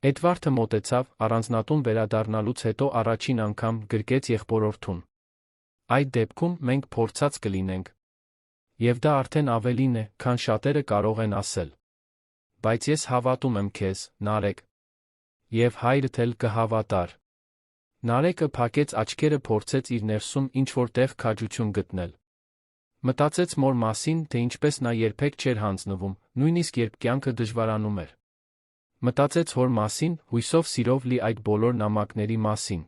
Էդվարդը մոտեցավ, առանձնատուն վերադառնալուց հետո առաջին անգամ գրկեց եղբորորդուն։ Այդ դեպքում մենք փորձած կլինենք։ Եվ դա արդեն ավելին է, քան շատերը կարող են ասել։ Բայց ես հավատում եմ քեզ, Նարեկ։ Եվ հայրդ էլ կհավատար։ Նարեկը փակեց աչքերը, փորձեց իր ներսում ինչ-որ տեղ քաջություն գտնել։ Մտածեց մոր մասին, թե ինչպես նա երբեք չէր հանձնվում, նույնիսկ երբ կյանքը դժվարանում էր։ Մտածեց հոր մասին, հույսով սիրով լի այդ բոլոր նամակների մասին։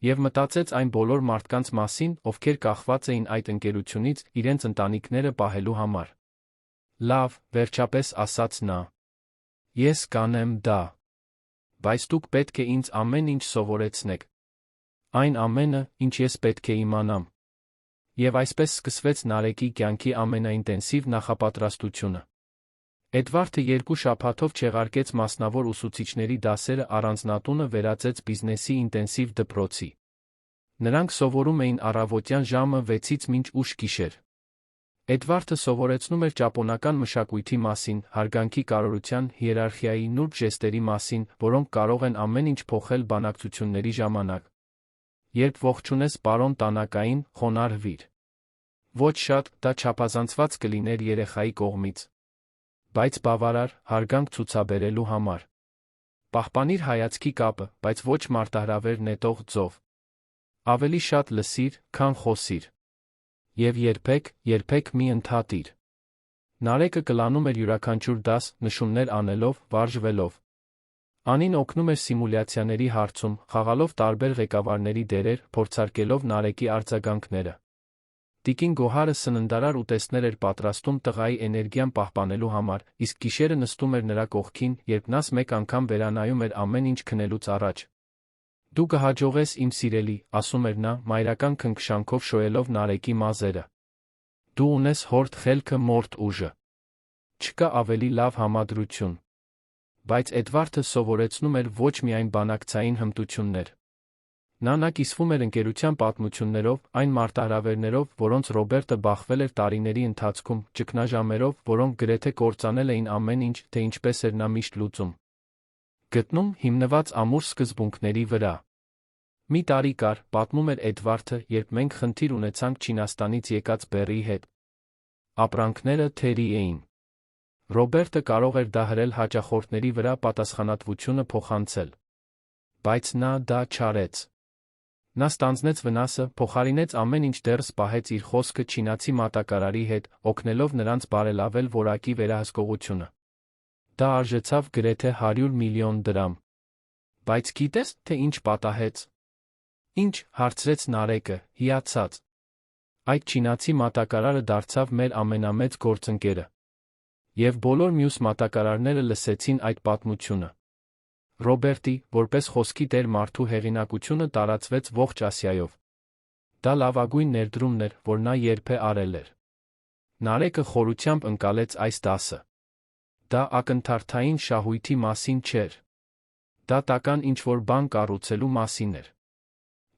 Եվ մտածեց այն բոլոր մարդկանց մասին, ովքեր կախված էին այդ ընկերությունից իրենց ընտանիքները պահելու համար։ Լավ, վերջապես ասաց նա։ Ես կանեմ դա։ Բայց դուք պետք է ինձ ամեն ինչ սովորեցնեք։ Այն ամենը, ինչ ես պետք է իմանամ։ Եվ այսպես սկսվեց Նարեկի կյանքի ամենաինտենսիվ նախապատրաստությունը։ Էդվարդը 2 շաբաթով չեղարկեց մասնավոր ուսուցիչների դասերը, առանձնատունը վերածեց բիզնեսի ինտենսիվ դպրոցի։ Նրանք սովորում էին առավոտյան ժամը 6-ից մինչ ուշ գիշեր։ Էդվարդը սովորեցնում էր ճապոնական մշակույթի մասին, հարգանքի կարողության, հիերարխիայի, նուրբ ժեստերի մասին, որոնք կարող են ամեն ինչ փոխել բանակցությունների ժամանակ։ Երբ ողջունես պարոն Տանակային, խոնարհվիր։ Ոչ շատ, դա չափազանցված կլիներ երեխայի կողմից։ Բայց բավարար, հարգանք ցուցաբերելու համար։ Պահպանիր հայացքի կապը, բայց ոչ մարտահրավեր նետող ձով։ Ավելի շատ լսիր, քան խոսիր։ Եվ երբեք մի ընդհատիր։ Նարեկը կլանում էր յուրաքանչյուր դաս, նշումներ անելով, վարժվելով։ Անին օգնում էր սիմուլյացիաների հարցում, խաղալով տարբեր ղեկավարների դերեր, փորձարկելով Նարեկի արձագանքները։ Տիկին Գոհարը սննդարար ուտեստներ էր պատրաստում տղայի էներգիան պահպանելու համար, իսկ գիշերը նստում էր նրա կողքին, երբ նա մեկ անգամ վերանայում էր ամեն ինչ քնելուց առաջ։ Դու կհաջողես, իմ սիրելի, ասում էր նա, մայրական քնքշանքով շոյելով Նարեկի մազերը։ Դու ունես հորդ խելքը, մորթ ուժը։ Չկա ավելի լավ համադրություն։ Բայց Էդվարդը սովորեցնում էր ոչ միայն բանակցային հմտություններ։ Նա կիսվում էր ընկերության պատմություններով, այն մարտահրավերներով, որոնց Ռոբերտը բախվել էր տարիների ընթացքում, ճգնաժամերով, որոնք գրեթե կործանել էին ամեն ինչ, թե ինչպես էր նա միշտ լուծում։ Գտնում, հիմնված ամուր սկզբունքների վրա։ Մի տարի կար, պատմում էր Էդվարդը, երբ մենք խնդիր ունեցանք Չինաստանից եկած բեռի հետ։ Ապրանքները թերի էին։ Ռոբերտը կարող էր դա հրել հաճախորդների վրա պատասխանատվությունը փոխանցել։ Բայց նա դա չարեց։ Նա ստանձնեց վնասը, փոխարինեց ամեն ինչ, դեռ սպահեց իր խոսքը չինացի մատակարարի հետ, օգնելով նրանց բարելավել որակի վերահսկողությունը։ Դա արժեցավ գրեթե 100 միլիոն դրամ։ Բայց գիտես, թե ինչ պատահեց։ Ինչ, հարցրեց Նարեկը, հիացած։ Այդ չինացի մատակարարը դարձավ մեր ամենամեծ գործընկերը։ Եվ բոլոր մյուս մատակարարները լսեցին այդ պատմությունը։ Ռոբերտի, որպես խոսքի տեր մարդու հեղինակությունը տարածվեց ողջ Ասիայով։ Դա լավագույն ներդրումն էր, որ նա երբևէ արել էր։ Նարեկը խորությամբ ընկալեց այս դասը։ Դա ակնթարթային շահույթի մասին չէր։ Դա տական ինչ-որ բան կառուցելու մասին էր։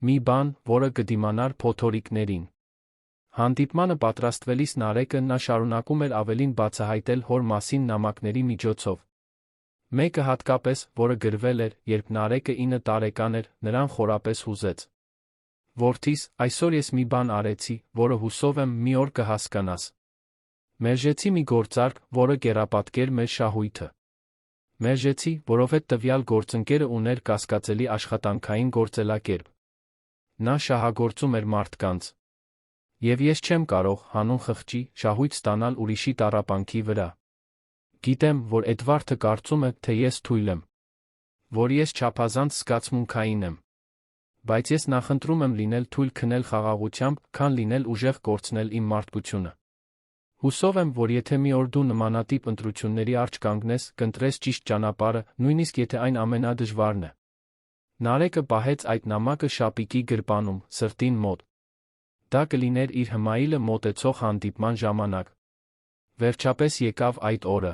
Մի բան, որը կդիմանար փոթորիկներին։ Հանդիպմանը պատրաստվելիս Նարեկը նա շարունակում էր ավելին բացահայտել հոր մասին նամակների միջոցով։ Մեկը հատկապես, որը գրվել էր, երբ Նարեկը 9 տարեկան էր, նրան խորապես հուզեց։ Որդիս, այսօր ես մի բան արեցի, որը հուսով եմ մի օր կհասկանաս։ Մերժեցի մի գործարք, որը կեռապատկեր մեր շահույթը։ Մերժեցի, որովհետև տվյալ գործընկերը ուներ կասկածելի աշխատանքային գործելակերպ։ Նա շահագործում էր մարդկանց։ Եվ ես չեմ կարող, հանուն խղճի, շահույթ ստանալ ուրիշի տառապանքի վրա։ Գիտեմ, որ Էդվարդը կարծում է, թե ես թույլ եմ, որ ես չափազանց զգացմունքային եմ։ Բայց ես նախընտրում եմ լինել թույլ քնել խաղաղությամբ, քան լինել ուժեղ կորցնել իմ մարդկությունը։ Հուսով եմ, որ եթե մի օր դու նմանատիպ ընտրությունների առջ կանգնես, կընտրես ճիշտ ճանապարհը, նույնիսկ եթե այն ամենադժվարն է։ Նարեկը պահեց այդ նամակը շապիկի գրպանում, սրտին մոտ։ Դա կլիներ իր հմայիլը մոտեցող հանդիպման ժամանակ։ Վերջապես եկավ այդ օրը։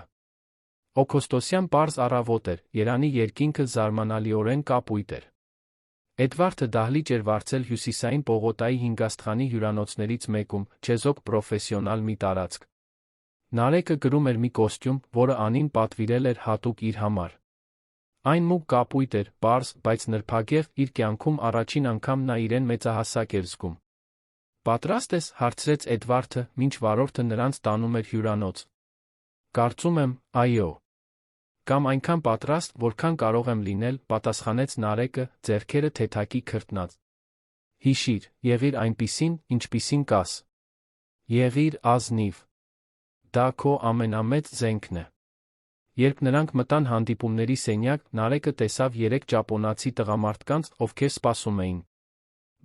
Օգոստոսյան պարզ առավոտ էր, Երանի երկինքը զարմանալիորեն կապույտ էր։ Էդվարդը դահլիճ էր վարձել հյուսիսային պողոտայի հինգաստղանի հյուրանոցներից մեկում, չեզոք պրոֆեսիոնալ մի տարածք։ Նարեկը կրում էր մի կոստյում, որը Անին պատվիրել էր հատուկ իր համար։ Այն մուգ կապույտ էր, պարզ, բայց նրբագեղ, իր կյանքում առաջին անգամ նա իրեն մեծահասակ էր զգում։ Պատրաստ ես, հարցրեց Էդվարդը, մինչ վարորդը նրանց տանում էր հյուրանոց։ Կարծում եմ, այո։ Կամ այնքան պատրաստ, որքան կարող եմ լինել, պատասխանեց Նարեկը, ձեռքերը թեթակի քրտնած։ Հիշիր, եղիր այնպիսին, ինչպիսին կաս։ Եղիր ազնիվ։ Դա քո ամենամեծ զենքն է։ Երբ նրանք մտան հանդիպումների սենյակ, Նարեկը տեսավ 3 ճապոնացի տղամարդկանց, ովքեր սպասում էին։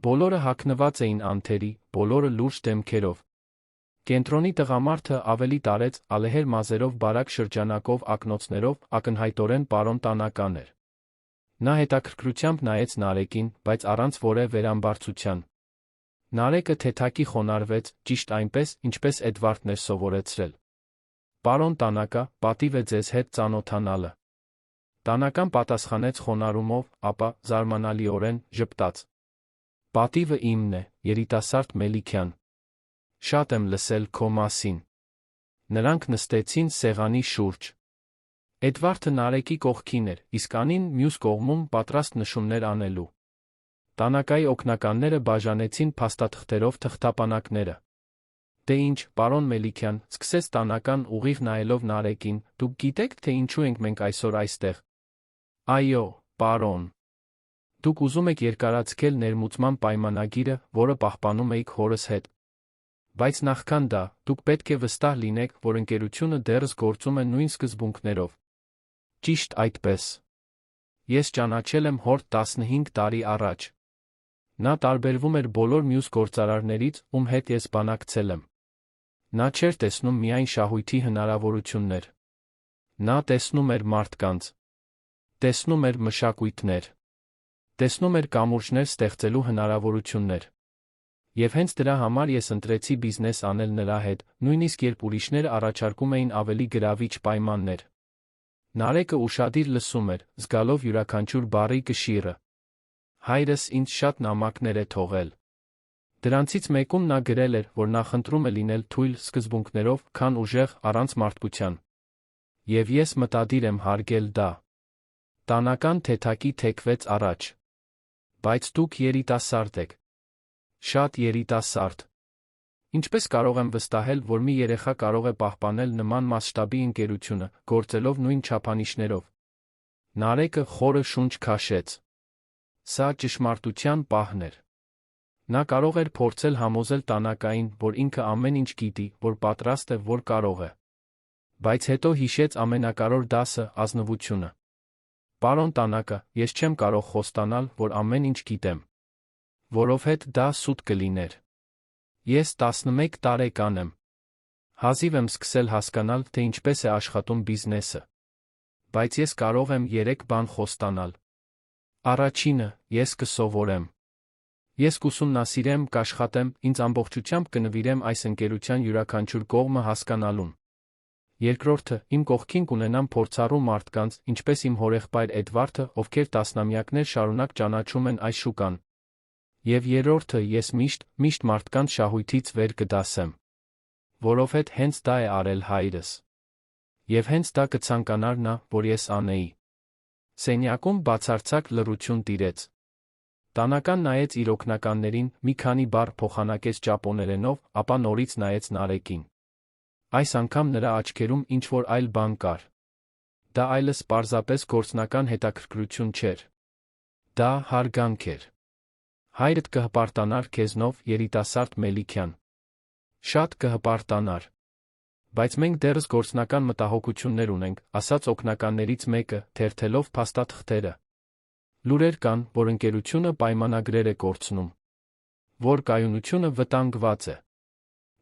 Բոլորը հագնված էին անթերի, բոլորը լուրջ դեմքերով։ Կենտրոնի տղամարդը ավելի տարեց, ալեհեր մազերով բարակ շրջանակով ակնոցներով, ակնհայտորեն պարոն Տանական էր։ Նա հետաքրքրությամբ նայեց Նարեկին, բայց առանց որևէ վերամբարձության։ Նարեկը թեթակի խոնարհվեց, ճիշտ այնպես, ինչպես Էդվարդն էր սովորեցրել։ Պարոն Տանակա, պատիվ է ձեզ հետ ծանոթանալը։ Տանական պատասխանեց խոնարհումով, ապա, զարմանալիորեն, ժպտաց։ Պատիվը իմն է, երիտասարդ Մելիքյան։ Շատ եմ լսել քո մասին։ Նրանք նստեցին սեղանի շուրջ։ Էդվարդը Նարեկի կողքին էր, իսկ Անին մյուս կողմում պատրաստ նշումներ անելու։ Տանակայի օգնականները բաժանեցին փաստաթղթերով թղթապանակները։ Դե ինչ, պարոն Մելիքյան, սկսեց Տանական ուղիղ նայելով Նարեկին, դուք գիտեք, թե ինչու ենք մենք այսօր այստեղ։ Այո, պարոն։ Դուք ուզում եք երկարացնել ներմուծման պայմանագիրը, որը պահպանում էիք հորս հետ։ Բայց նախքան դա, դուք պետք է վստահ լինեք, որ ընկերությունը դեռս գործում է նույն սկզբունքներով։ Ճիշտ այդպես։ Ես ճանաչել եմ հոր 15 տարի առաջ։ Նա տարբերվում էր բոլոր մյուս գործարարներից, ում հետ ես բանակցել եմ։ Նա չէր տեսնում միայն շահույթի հնարավորություններ։ Նա տեսնում էր մարդկանց։ Տեսնում էր մշակույթներ։ Տեսնում էր կամուրջներ ստեղծելու հնարավորություններ։ Եվ հենց դրա համար ես ընտրեցի բիզնես անել նրա հետ, նույնիսկ երբ ուրիշները առաջարկում էին ավելի գրավիչ պայմաններ։ Նարեկը ուշադիր լսում էր, զգալով յուրաքանչյուր բառի կշիռը։ Հայրս ինձ շատ նամակներ է թողել։ Դրանցից մեկում նա գրել էր, որ նախընտրում է լինել թույլ սկզբունքներով, քան ուժեղ, առանց մարդկության։ Եվ ես մտադիր եմ հարգել դա։ Տանական թեթակի թեքվեց առաջ։ Բայց դուք երիտասարդ եք։ Շատ երիտասարդ։ Ինչպես կարող եմ վստահել, որ մի երեխա կարող է պահպանել նման մասշտաբի ընկերությունը, գործելով նույն չափանիշներով։ Նարեկը խորը շունչ քաշեց։ Սա ճշմարտության պահն էր։ Նա կարող էր փորձել համոզել Տանակային, որ ինքը ամեն ինչ գիտի, որ պատրաստ է, որ կարող է։ Բայց հետո հիշեց ամենակարևոր դասը՝ ազնվությունը։ Պարոն Տանակա, ես չեմ կարող խոստանալ, որ ամեն ինչ գիտեմ։ Որովհետև դա սուտ կլիներ։ Ես 11 տարեկան եմ։ Հազիվ եմ սկսել հասկանալ, թե ինչպես է աշխատում բիզնեսը։ Բայց ես կարող եմ 3 բան խոստանալ։ Առաջինը, ես կսովորեմ։ Ես կուսումնասիրեմ, կաշխատեմ, ինձ ամբողջությամբ կնվիրեմ այս ընկերության յուրաքանչյուր կողմը հասկանալուն։ Երկրորդը, իմ կողքին կունենամ փորձառու մարդկանց, ինչպես իմ հորեղբայր Էդվարդը, ովքեր տասնամյակներ շարունակ ճանաչում են այս շուկան։ Եվ երրորդը, ես միշտ մարդկանց շահույթից վեր կդասեմ։ Որովհետև հենց դա է արել հայրս։ Եվ հենց դա կցանկանար նա, որ ես անեի։ Սենյակում բացարձակ լռություն տիրեց։ Տանական նայեց իր օգնականներին, մի քանի բառ փոխանակեց ճապոներենով, ապա նորից նայեց Նարեկին։ Այս անգամ նրա աչքերում ինչ-որ այլ բան կար։ Դա այլևս պարզապես գործնական հետաքրքրություն չէր։ Դա հարգանք էր։ Հայրդ կհպարտանար քեզնով, երիտասարդ Մելիքյան։ Շատ կհպարտանար։ Բայց մենք դեռս գործնական մտահոգություններ ունենք, ասաց օգնականներից մեկը, թերթելով փաստաթղթերը։ Լուրեր կան, որ ընկերությունը պայմանագրեր է կորցնում։ Որ կայունությունը վտանգված է։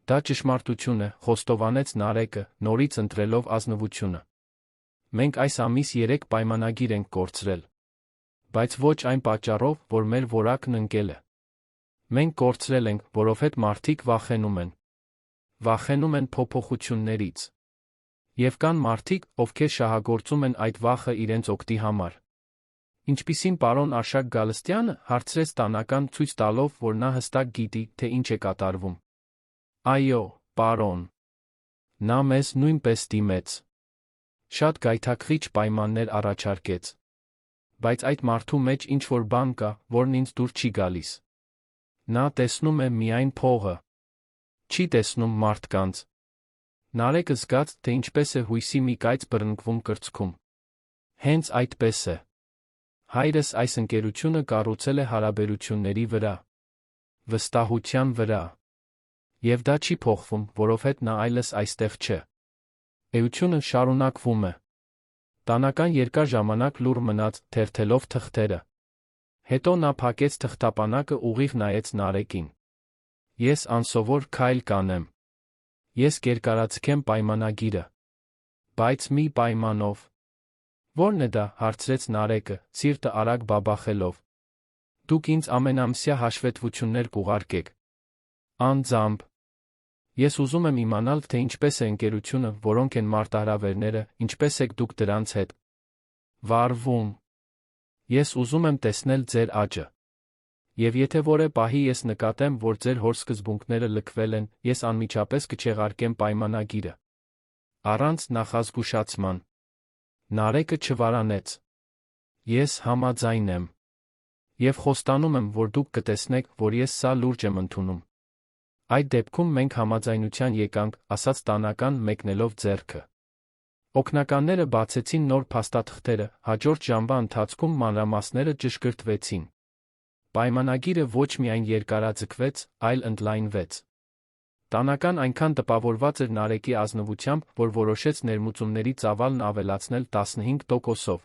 Դա ճշմարտություն է, խոստովանեց Նարեկը, նորից ընտրելով ազնվությունը։ Մենք այս ամիս 3 պայմանագիր ենք կորցրել։ Բայց ոչ այն պատճառով, որ մեր որակն ընկել է։ Մենք կորցրել ենք, որովհետև մարդիկ վախենում են։ Վախենում են փոփոխություններից։ Եվ կան մարդիկ, ովքեր շահագործում են այդ վախը իրենց օգտի համար։ Ինչպիսին պարոն Արշակ Գալստյանը, հարցրեց Տանական, ցույց տալով, որ նա հստակ գիտի, թե ինչ է կատարվում։ Այո, պարոն։ Նա մեզ նույնպես դիմեց։ Շատ գայթակղիչ պայմաններ առաջարկեց։ Բայց այդ մարդու մեջ ինչ-որ բան կա, որն ինձ դուր չի գալիս։ Նա տեսնում է միայն փողը։ Չի տեսնում մարդկանց։ Նարեկը զգաց, թե ինչպես է հույսի մի կայծ բռնկվում կրծքում։ Հենց այդպես է։ Հայրս այս ընկերությունը կառուցել է հարաբերությունների վրա։ Վստահության վրա։ Եվ դա չի փոխվում, որովհետև նա այլևս այստեղ չէ։ Էությունը շարունակվում է։ Տանական երկար ժամանակ լուռ մնաց, թերթելով թղթերը։ Հետո նա փակեց թղթապանակը, ուղիղ նայեց Նարեկին։ Ես անսովոր քայլ կանեմ։ Ես կերկարացկեմ պայմանագիրը։ Բայց մի պայմանով։ Ո՞րն է դա, հարցրեց Նարեկը, սիրտը արագ բաբախելով։ Դուք ինձ ամենամսյա հաշվետվություններ կուղարկեք։ Անձամբ։ Ես ուզում եմ իմանալ, թե ինչպես է ընկերությունը, որոնք են մարտահրավերները, ինչպես եք դուք դրանց հետ վարվում։ Ես ուզում եմ տեսնել ձեր աճը։ Եվ եթե որևէ պահի ես նկատեմ, որ ձեր հոր սկզբունքները լքվել են, ես անմիջապես կչեղարկեմ պայմանագիրը։ Առանց նախազգուշացման։ Նարեկը չվարանեց։ Ես համաձայն եմ։ Եվ խոստանում եմ, որ դուք կտեսնեք, որ ես սա լուրջ եմ ընդունում։ Այդ դեպքում մենք համաձայնության եկանք, ասաց Տանական, մեկնելով ձեռքը։ Օգնականները բացեցին նոր փաստաթղթերը, հաջորդ ժամվա ընթացքում մանրամասները ճշգրտվեցին։ Պայմանագիրը ոչ միայն երկարաձգվեց, այլ ընդլայնվեց։ Տանական այնքան տպավորված էր Նարեկի ազնվությամբ, որ որոշեց ներմուծումների ծավալն ավելացնել 15%-ով։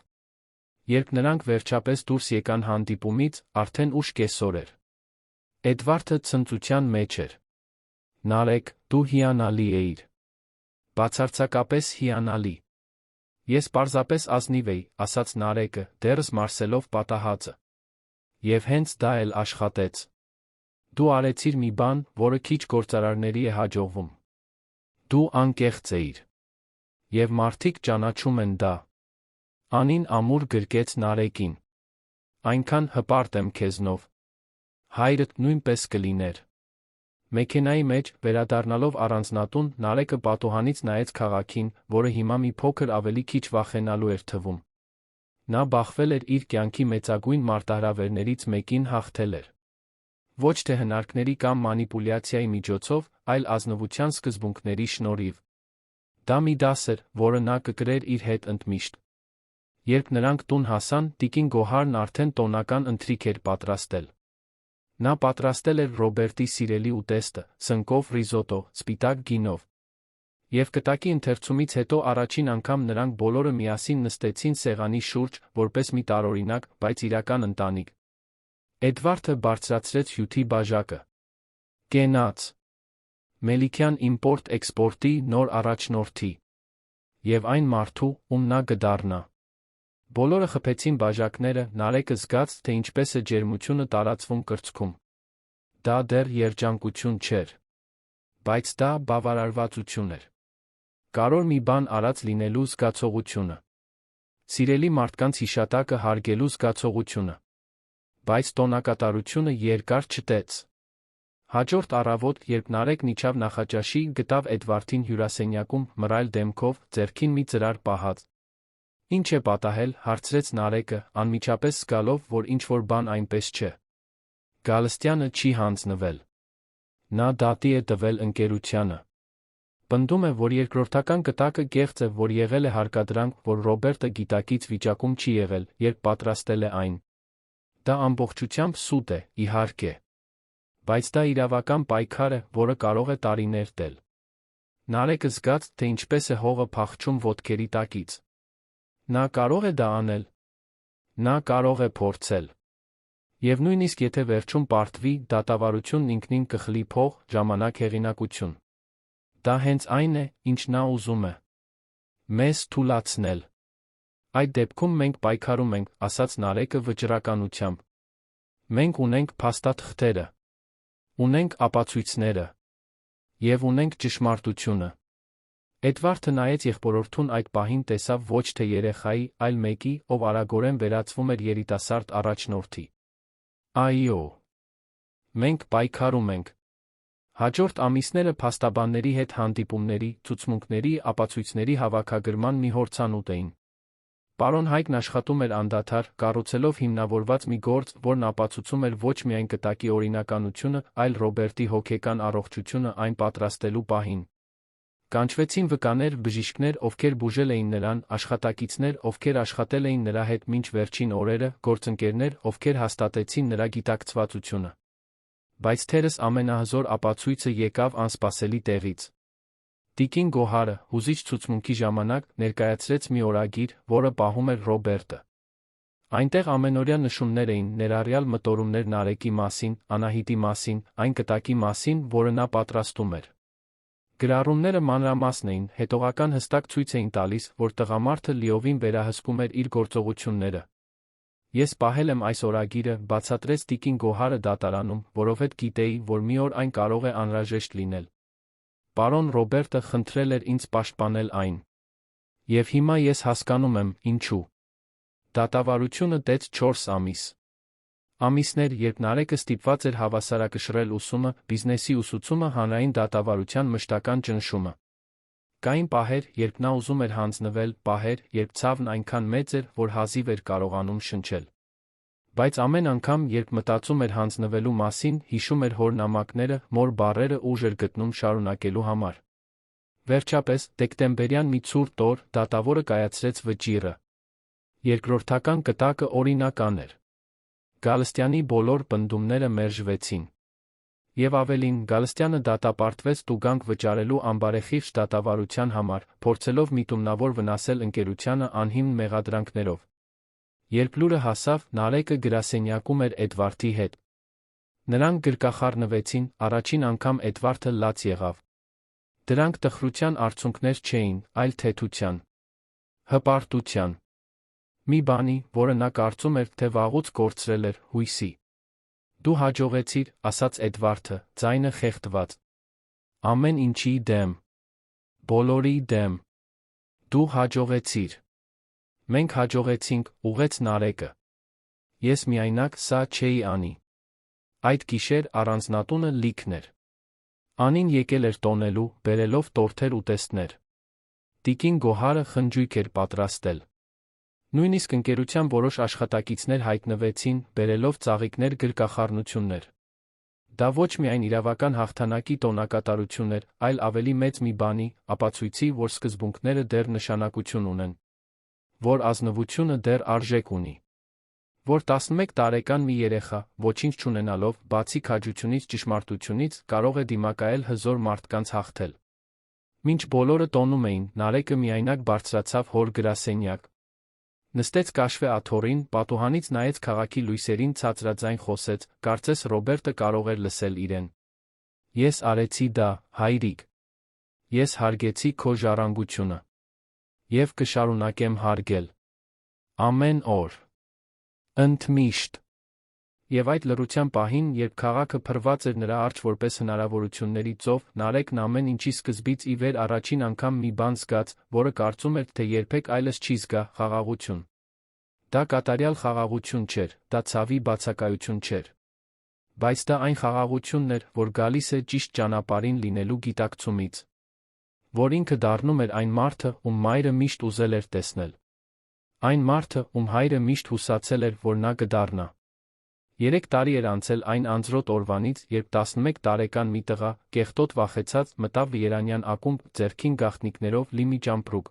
Երբ նրանք վերջապես դուրս եկան հանդիպումից, արդեն ուշ կեսօր էր։ Էդվարդը ցնծության մեջ էր։ Նարեկ, դու հիանալի էիր։ Բացարձակապես հիանալի։ Ես պարզապես ազնիվ էի, ասաց Նարեկը, դեռս մարսելով պատահածը։ Եվ հենց դա էլ աշխատեց։ Դու արեցիր մի բան, որը քիչ գործարարների է հաջողվում։ Դու անկեղծ էիր։ Եվ մարդիկ ճանաչում են դա։ Անին ամուր գրկեց Նարեկին։ Այնքան հպարտ եմ քեզնով։ Հայրդ նույնպես կլիներ։ Մեքենայի մեջ, վերադառնալով առանձնատուն, Նարեկը պատուհանից նայեց քաղաքին, որը հիմա մի փոքր ավելի քիչ վախենալու էր թվում։ Նա բախվել էր իր կյանքի մեծագույն մարտահրավերներից մեկին հաղթել էր։ Ոչ թե հնարքների կամ մանիպուլյացիայի միջոցով, այլ ազնվության սկզբունքների շնորհիվ։ Դա մի դաս էր, որը նա կկրեր իր հետ ընդմիշտ։ Երբ նրանք տուն հասան, տիկին Գոհարն արդեն տոնական ընթրիք էր պատրաստել։ Նա պատրաստել էր Ռոբերտի սիրելի ուտեստը, սնկով ռիզոտո, սպիտակ գինով։ Եվ կտակի ընթերցումից հետո առաջին անգամ նրանք բոլորը միասին նստեցին սեղանի շուրջ, որպես մի տարօրինակ, բայց իրական ընտանիք։ Էդվարդը բարձրացրեց հյութի բաժակը։ Կենաց։ Մելիքյան իմպորտ-էքսպորտի նոր առաջնորդի։ Եվ այն մարդու, ում նա կդառնա։ Բոլորը խփեցին բաժակները, Նարեկը զգաց, թե ինչպես է ջերմությունը տարածվում կրծքում։ Դա դեռ երջանկություն չէր, բայց դա բավարարվածություն էր։ Կարևոր մի բան արած լինելու զգացողությունը։ Սիրելի մարդկանց հիշատակը հարգելու զգացողությունը։ Բայց տոնակատարությունը երկար չտեց։ Հաջորդ առավոտ, երբ Նարեկն իջավ նախաճաշի, գտավ Էդվարդին հյուրասենյակում, մռայլ դեմքով, ձեռքին մի ծրար պահած։ Ինչ է պատահել, հարցրեց Նարեկը, անմիջապես զգալով, որ ինչ-որ բան այնպես չէ։ Գալստյանը չի հանձնվել։ Նա դատի է տվել ընկերությանը։ Պնդում է, որ երկրորդական կտակը կեղծ է, որ եղել է հարկադրանք, որ Ռոբերտը գիտակից վիճակում չի եղել, երբ պատրաստել է այն։ Դա ամբողջությամբ սուտ է, իհարկե։ Բայց դա իրավական պայքար է, որը կարող է տարիներ տել։ Նարեկը զգաց, թե ինչպես է հողը փախչում ոտքերի տակից։ Նա կարող է դա անել։ Նա կարող է փորձել։ Եվ նույնիսկ եթե վերջում պարտվի, դատավարությունն ինքնին կխլի փող, ժամանակ, հեղինակություն։ Դա հենց այն է, ինչ նա ուզում է։ Մեզ թուլացնել։ Այդ դեպքում մենք պայքարում ենք, ասաց Նարեկը վճռականությամբ։ Մենք ունենք փաստաթղթերը։ Ունենք ապացույցները։ Եվ ունենք ճշմարտությունը։ Էդվարդը նայեց եղբորորդուն, այդ պահին տեսավ ոչ թե երեխայի, այլ մեկի, ով արագորեն վերածվում էր երիտասարդ առաջնորդի։ Այո։ Մենք պայքարում ենք։ Հաջորդ ամիսները փաստաբանների հետ հանդիպումների, ցուցմունքների, ապացույցների հավաքագրման մի հորցանուտ էին։ Պարոն Հայկն աշխատում էր անդադար, կառուցելով հիմնավորված մի գործ, որն ապացուցում էր ոչ միայն կտակի օրինականությունը, այլ Ռոբերտի հոգեկան առողջությունը այն պատրաստելու պահին։ Կանչվեցին վկաներ, բժիշկներ, ովքեր բուժել էին նրան, աշխատակիցներ, ովքեր աշխատել էին նրա հետ մինչ վերջին օրերը, գործընկերներ, ովքեր հաստատեցին նրա գիտակցվածությունը։ Բայց թերս ամենահզոր ապացույցը եկավ անսպասելի տեղից։ Տիկին Գոհարը, հուզիչ ցուցմունքի ժամանակ, ներկայացրեց մի օրագիր, որը պահում էր Ռոբերտը։ Այնտեղ ամենօրյա նշումներ էին, ներառյալ մտորումներ Նարեկի մասին, Անահիտի մասին, այն կտակի մասին, որը նա պատրաստում էր։ Գրառումները մանրամասն էին, հետողական հստակ ցույց էին տալիս, որ տղամարդը լիովին վերահսկում էր իր գործողությունները։ Ես պահել եմ այս օրագիրը, բացատրեց տիկին Գոհարը դատարանում, որովհետև գիտեի, որ մի օր այն կարող է անհրաժեշտ լինել։ Պարոն Ռոբերտը խնդրել էր ինձ պաշտպանել այն։ Եվ հիմա ես հասկանում եմ, ինչու։ Դատավարությունը տեց 4 ամիս։ Ամիսներ, երբ Նարեկը ստիպված էր հավասարակշռել ուսումը, բիզնեսի ուսուցումը, հանրային դատավարության մշտական ճնշումը։ Կային պահեր, երբ նա ուզում էր հանձնվել, պահեր, երբ ցավն այնքան մեծ էր, որ հազիվ էր կարողանում շնչել։ Բայց ամեն անգամ, երբ մտածում էր հանձնվելու մասին, հիշում էր հոր նամակները, մոր բառերը, ուժ էր գտնում շարունակելու համար։ Վերջապես, դեկտեմբերյան մի ցուրտ օր, դատավորը կայացրեց վճիռը։ Երկրորդական կտակը օրինական էր։ Գալստյանի բոլոր պնդումները մերժվեցին։ Եվ ավելին, Գալստյանը դատապարտվեց տուգանք վճարելու անբարեխիղճ դատավարության համար, փորձելով միտումնավոր վնասել ընկերությանը անհիմն մեղադրանքներով։ Երբ լուրը հասավ, Նարեկը գրասենյակում էր Էդվարդի հետ։ Նրանք գրկախառնվեցին, առաջին անգամ Էդվարդը լաց եղավ։ Դրանք տխրության արդյունքներ չէին, այլ թեթության, հպարտության։ Մի բանի, որը նա կարծում էր, թե վաղուց կորցրել էր, հույսի։ Դու հաջողեցիր, ասաց Էդվարդը, ձայնը խեղդված։ Ամեն ինչի դեմ։ Բոլորի դեմ։ Դու հաջողեցիր։ Մենք հաջողեցինք, ուղղեց Նարեկը։ Ես միայնակ սա չէի անի։ Այդ գիշեր առանձնատունը լիքն էր։ Անին եկել էր տոնելու, բերելով տորթեր ուտեստներ։ Տիկին Գոհարը խնջույք էր պատրաստել։ Նույնիսկ ընկերության որոշ աշխատակիցներ հայտնվեցին, բերելով ծաղիկներ, գրկախառնություններ։ Դա ոչ միայն իրավական հաղթանակի տոնակատարություն էր, այլ ավելի մեծ մի բանի, ապացույցի, որ սկզբունքները դեռ նշանակություն ունեն, որ ազնվությունը դեռ արժեք ունի, որ 11 տարեկան մի երեխա, ոչինչ չունենալով, բացի քաջությունից, ճշմարտությունից, կարող է դիմակայել հզոր մարդկանց հաղթել։ Մինչ բոլորը տոնում էին, Նարեկը միայնակ բարձրացավ հոր գրասենյակ։ Նստեց կաշվե աթոռին, պատուհանից նայեց քաղաքի լույսերին, ցածրաձայն խոսեց, կարծես Ռոբերտը կարող էր լսել իրեն։ Ես արեցի դա, հայրիկ։ Ես հարգեցի քո ժառանգությունը։ Եվ կշարունակեմ հարգել։ Ամեն օր։ Ընդմիշտ։ Եվ այդ լռության պահին, երբ քաղաքը փռված էր նրա առջ որպես հնարավորությունների ծով, Նարեկն ամեն ինչի սկզբից ի վեր առաջին անգամ մի բան զգաց, որը կարծում էր, թե երբեք այլս չի զգա՝ խաղաղություն։ Դա կատարյալ խաղաղություն չէր, դա ցավի բացակայություն չէր։ Բայց դա այն խաղաղությունն էր, որ գալիս է ճիշտ ճանապարհին լինելու գիտակցումից։ Որ ինքը դառնում էր այն մարդը, ում մայրը միշտ ուզել էր տեսնել։ Այն մարդը, ում հայրը միշտ հուսացել էր, որ նա կդառնա։ 3 տարի էր անցել այն անձրոտ օրվանից, երբ 11 տարեկան մի տղա, կեղտոտ վախեցած, մտավ Երանյան ակումբ ձեռքին գաղտնիքներով լի մի ճամպրուկ։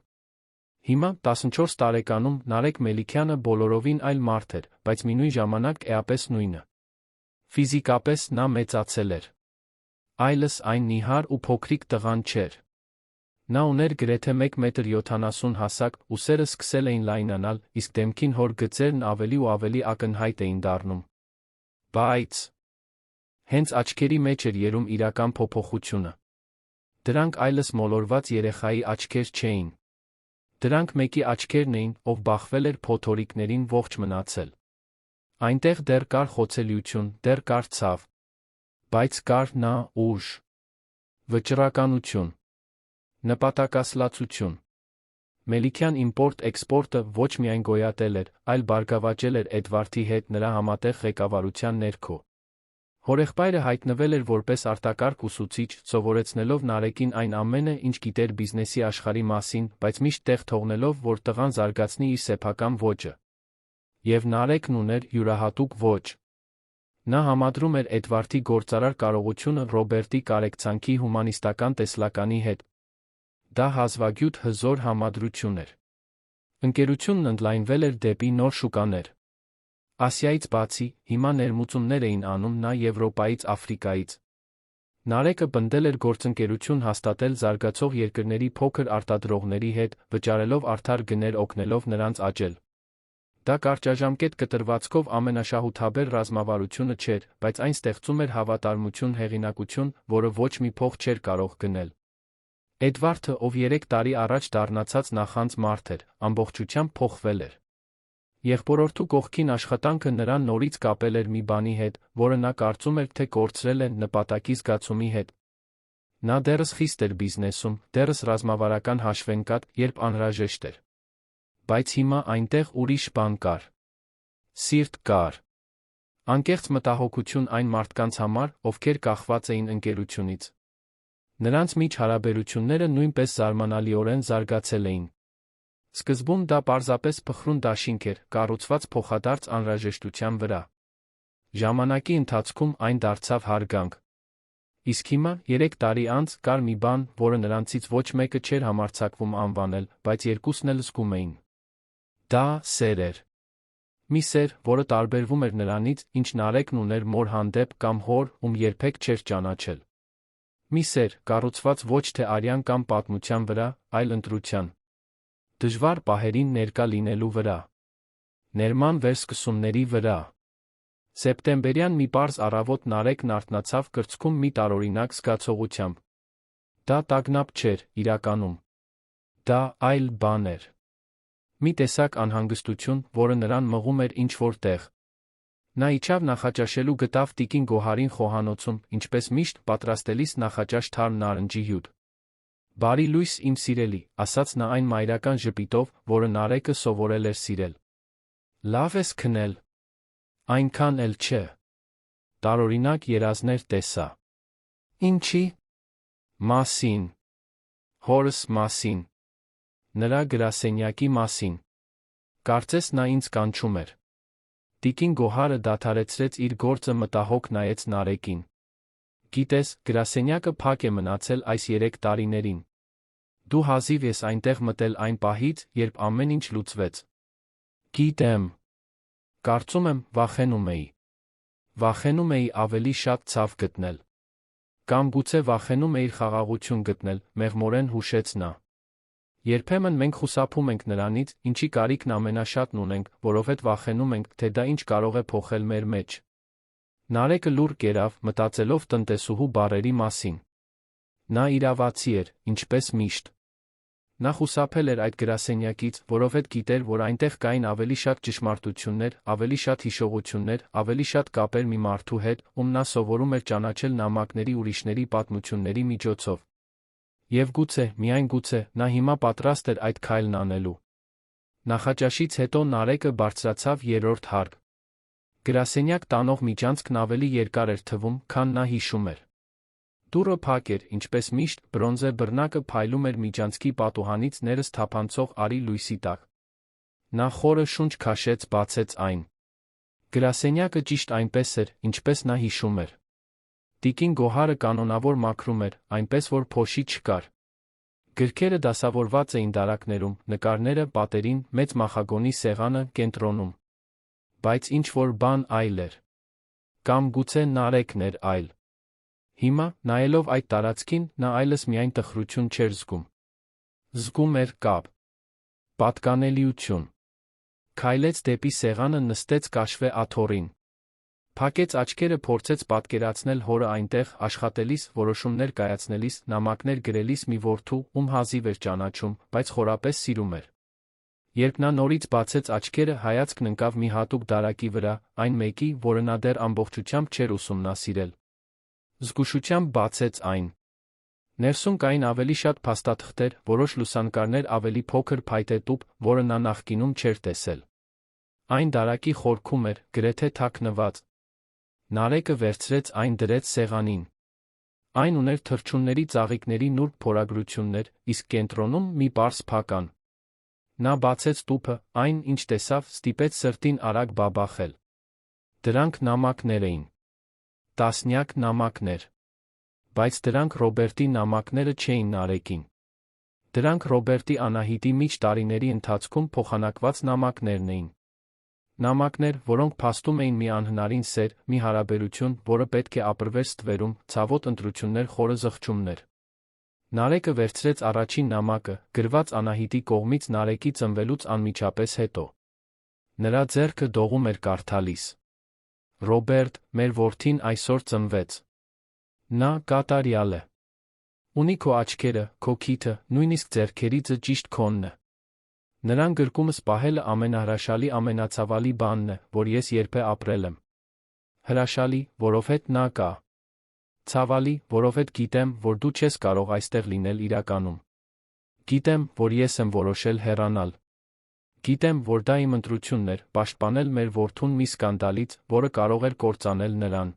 Հիմա 14 տարեկանում Նարեկ Մելիքյանը բոլորովին այլ մարդ էր, բայց մինույն ժամանակ էապես նույնը։ Ֆիզիկապես նա մեծացել էր։ Այլս այն նիհար ու փոքրիկ տղան չէր։ Նա ուներ գրեթե 1 մետր 70 հասակ, ուսերը սկսել էին լայնանալ, իսկ դեմքին հոր գծերն ավելի ու ավելի ակնհայտ էին դառնում։ Բայց հենց աչքերի մեջ էր երում իրական փոփոխությունը։ Դրանք այլս մոլորված երեխայի աչքեր չէին։ Դրանք մեկի աչքերն էին, ով բախվել էր փոթորիկներին ողջ մնացել։ Այնտեղ դեռ կար խոցելիություն, դեռ կար ցավ։ Բայց կար նա ուժ, վճռականություն, նպատակասլացություն։ Մելիքյան իմպորտ-էքսպորտը ոչ միայն գոյատել էր, այլ բարգավաճել էր Էդվարդի հետ նրա համատեղ ղեկավարության ներքո։ Հորեղբայրը հայտնվել էր որպես արտակարգ ուսուցիչ, սովորեցնելով Նարեկին այն ամենը, ինչ գիտեր բիզնեսի աշխարհի մասին, բայց միշտ տեղ թողնելով, որ տղան զարգացնի իր սեփական ոճը։ Եվ Նարեկն ուներ յուրահատուկ ոճ։ Նա համադրում էր Էդվարդի գործարար կարողությունը Ռոբերտի կարեկցանքի հումանիստական տեսլականի հետ։ Դա հազվագյուտ հզոր համադրություն էր։ Ընկերությունն ընդլայնվել էր դեպի նոր շուկաներ։ Ասիայից բացի, հիմա ներմուծումներ էին անում նա Եվրոպայից, Աֆրիկայից։ Նարեկը պնդել էր գործընկերություն հաստատել զարգացող երկրների փոքր արտադրողների հետ, վճարելով արդար գներ օգնելով նրանց աճել։ Դա կարճաժամկետ կտրվածքով ամենաշահութաբեր ռազմավարությունը չէր, բայց այն ստեղծում էր հավատարմություն, հեղինակություն, որը ոչ մի փող չէր կարող գնել։ Էդվարդը, ով 3 տարի առաջ դառնացած նախանձ մարդ էր, ամբողջությամբ փոխվել էր։ Եղբորորդու կողքին աշխատանքը նրան նորից կապել էր մի բանի հետ, որը նա կարծում էր, թե կորցրել է նպատակի զգացումի հետ։ Նա դեռս խիստ էր բիզնեսում, դեռս ռազմավարական հաշվենկատ, երբ անհրաժեշտ էր։ Բայց հիմա այնտեղ ուրիշ բան կար։ Սիրտ կար։ Անկեղծ մտահոգություն այն մարդկանց համար, ովքեր կախված էին ընկերությունից։ Նրանց միջ հարաբերությունները նույնպես զարմանալիորեն զարգացել էին։ Սկզբում դա պարզապես փխրուն դաշինք էր, կառուցված փոխադարձ անհրաժեշտության վրա։ Ժամանակի ընթացքում այն դարձավ հարգանք։ Իսկ հիմա, 3 տարի անց, կար մի բան, որը նրանցից ոչ մեկը չէր համարձակվում անվանել, բայց երկուսն էլ զգում էին։ Դա սեր էր։ Մի սեր, որը տարբերվում էր նրանից, ինչ Նարեկն ուներ մոր հանդեպ կամ հոր, ում երբեք չէր ճանաչել։ Մի սեր, կառուցված ոչ թե արյան կամ պատմության վրա, այլ ընտրության։ Դժվար պահերին ներկա լինելու վրա։ Ներման վերսկսումների վրա։ Սեպտեմբերյան մի պարզ առավոտ Նարեկն արթնացավ կրծքում մի տարօրինակ զգացողությամբ։ Դա տագնապ չէր, իրականում։ Դա այլ բան էր։ Մի տեսակ անհանգստություն, որը նրան մղում էր ինչ-որ տեղ։ Նա իջավ նախաճաշելու գտավ տիկին Գոհարին խոհանոցում, ինչպես միշտ, պատրաստելիս նախաճաշ թարմ նարնջի հյութ։ «Բարի լույս, իմ սիրելի», ասաց նա այն մայրական ժպիտով, որը Նարեկը սովորել էր սիրել։ «Լավ ես քնել»։ Այնքան էլ չէ։ Տարօրինակ երազներ տեսա։ Ինչի՞։ Մասին։ Հորս մասին։ Նրա գրասենյակի մասին։ Կարծես նա ինձ կանչում էր։ Տիկին Գոհարը դադարեցրեց իր գործը, մտահոգ նայեց Նարեկին։ Գիտես, գրասենյակը փակ է մնացել այս 3 տարիներին։ Դու հազիվ ես այնտեղ մտել այն պահից, երբ ամեն ինչ լուծվեց։ Գիտեմ։ Կարծում եմ, վախենում էի։ Վախենում էի ավելի շատ ցավ գտնել։ Կամ գուցե վախենում էիր խաղաղություն գտնել, մեղմորեն հուշեց նա։ Երբեմն մենք խուսափում ենք նրանից, ինչի կարիքն ամենաշատն ունենք, որովհետև վախենում ենք, թե դա ինչ կարող է փոխել մեր մեջ։ Նարեկը լուռ կերավ, մտածելով տնտեսուհու բառերի մասին։ Նա իրավացի էր, ինչպես միշտ։ Նա խուսափել էր այդ գրասենյակից, որովհետև գիտեր, որ այնտեղ կային ավելի շատ ճշմարտություններ, ավելի շատ հիշողություններ, ավելի շատ կապեր մի մարդու հետ, ում նա սովորում էր ճանաչել նամակների ուրիշների պատմությունների միջոցով։ Եվ գուցե, միայն գուցե, նա հիմա պատրաստ էր այդ քայլն անելու։ Նախաճաշից հետո Նարեկը բարձրացավ երրորդ հարկ։ Գրասենյակ տանող միջանցքն ավելի երկար էր թվում, քան նա հիշում էր։ Դուռը փակ էր, ինչպես միշտ, բրոնզե բռնակը փայլում էր միջանցքի պատուհանից ներս թափանցող արի լույսի տակ։ Նա խորը շունչ քաշեց, բացեց այն։ Գրասենյակը ճիշտ այնպես էր, ինչպես նա հիշում էր։ Տիկին Գոհարը կանոնավոր մաքրում էր, այնպես որ փոշի չկար։ Գրքերը դասավորված էին դարակներում, նկարները պատերին, մեծ մախագոնի սեղանը կենտրոնում։ Բայց ինչ-որ բան այլ էր։ Կամ գուցե Նարեկն էր այլ։ Հիմա, նայելով այդ տարածքին, նա այլս միայն տխրություն չէր զգում։ Զգում էր կապ։ Պատկանելիություն։ Քայլեց դեպի սեղանը, նստեց կաշվե աթոռին։ Փակեց աչքերը, փորձեց պատկերացնել հորը այնտեղ, աշխատելիս, որոշումներ կայացնելիս, նամակներ գրելիս մի որդու, ում հազիվ էր ճանաչում, բայց խորապես սիրում էր։ Երբ նա նորից բացեց աչքերը, հայացքն ընկավ մի հատուկ դարակի վրա, այն մեկի, որը նա դեռ ամբողջությամբ չէր ուսումնասիրել։ Զգուշությամբ բացեց այն։ Ներսում կային ավելի շատ փաստաթղթեր, որոշ լուսանկարներ, ավելի փոքր փայտե տուփ, որը նա նախկինում չէր տեսել։ Այն դարակի խորքում էր, գրեթե թաքնված։ Նարեկը վերցրեց այն, դրեց սեղանին։ Այն ուներ թռչունների ծաղիկների նուրբ փորագրություններ, իսկ կենտրոնում մի պարզ փական։ Նա բացեց տուփը, այն, ինչ տեսավ, ստիպեց սրտին արագ բաբախել։ Դրանք նամակներ էին։ Տասնյակ նամակներ։ Բայց դրանք Ռոբերտի նամակները չէին Նարեկին։ Դրանք Ռոբերտի Անահիտի միջ տարիների ընթացքում փոխանակված նամակներն էին։ Նամակներ, որոնք փաստում էին մի անհնարին սեր, մի հարաբերություն, որը պետք է ապրվեր ստվերում, ցավոտ ընտրություններ, խորը զղջումներ։ Նարեկը վերցրեց առաջին նամակը, գրված Անահիտի կողմից Նարեկի ծնվելուց անմիջապես հետո։ Նրա ձեռքը դողում էր կարդալիս։ Ռոբերտ, մեր որդին այսօր ծնվեց։ Նա կատարյալ է։ Ունի քո աչքերը, քո քիթը, նույնիսկ ձեռքերիցը ճիշտ քոնն է։ Նրան գրկումս պահելը ամենահրաշալի, ամենացավալի բանն է, որ ես երբե ապրել եմ։ Հրաշալի, որովհետև նա կա։ Ցավալի, որովհետև գիտեմ, որ դու չես կարող այստեղ լինել իրականում։ Գիտեմ, որ ես եմ որոշել հեռանալ։ Գիտեմ, որ դա իմ ընտրությունն էր, պաշտպանել մեր որդուն մի սկանդալից, որը կարող էր կործանել նրան։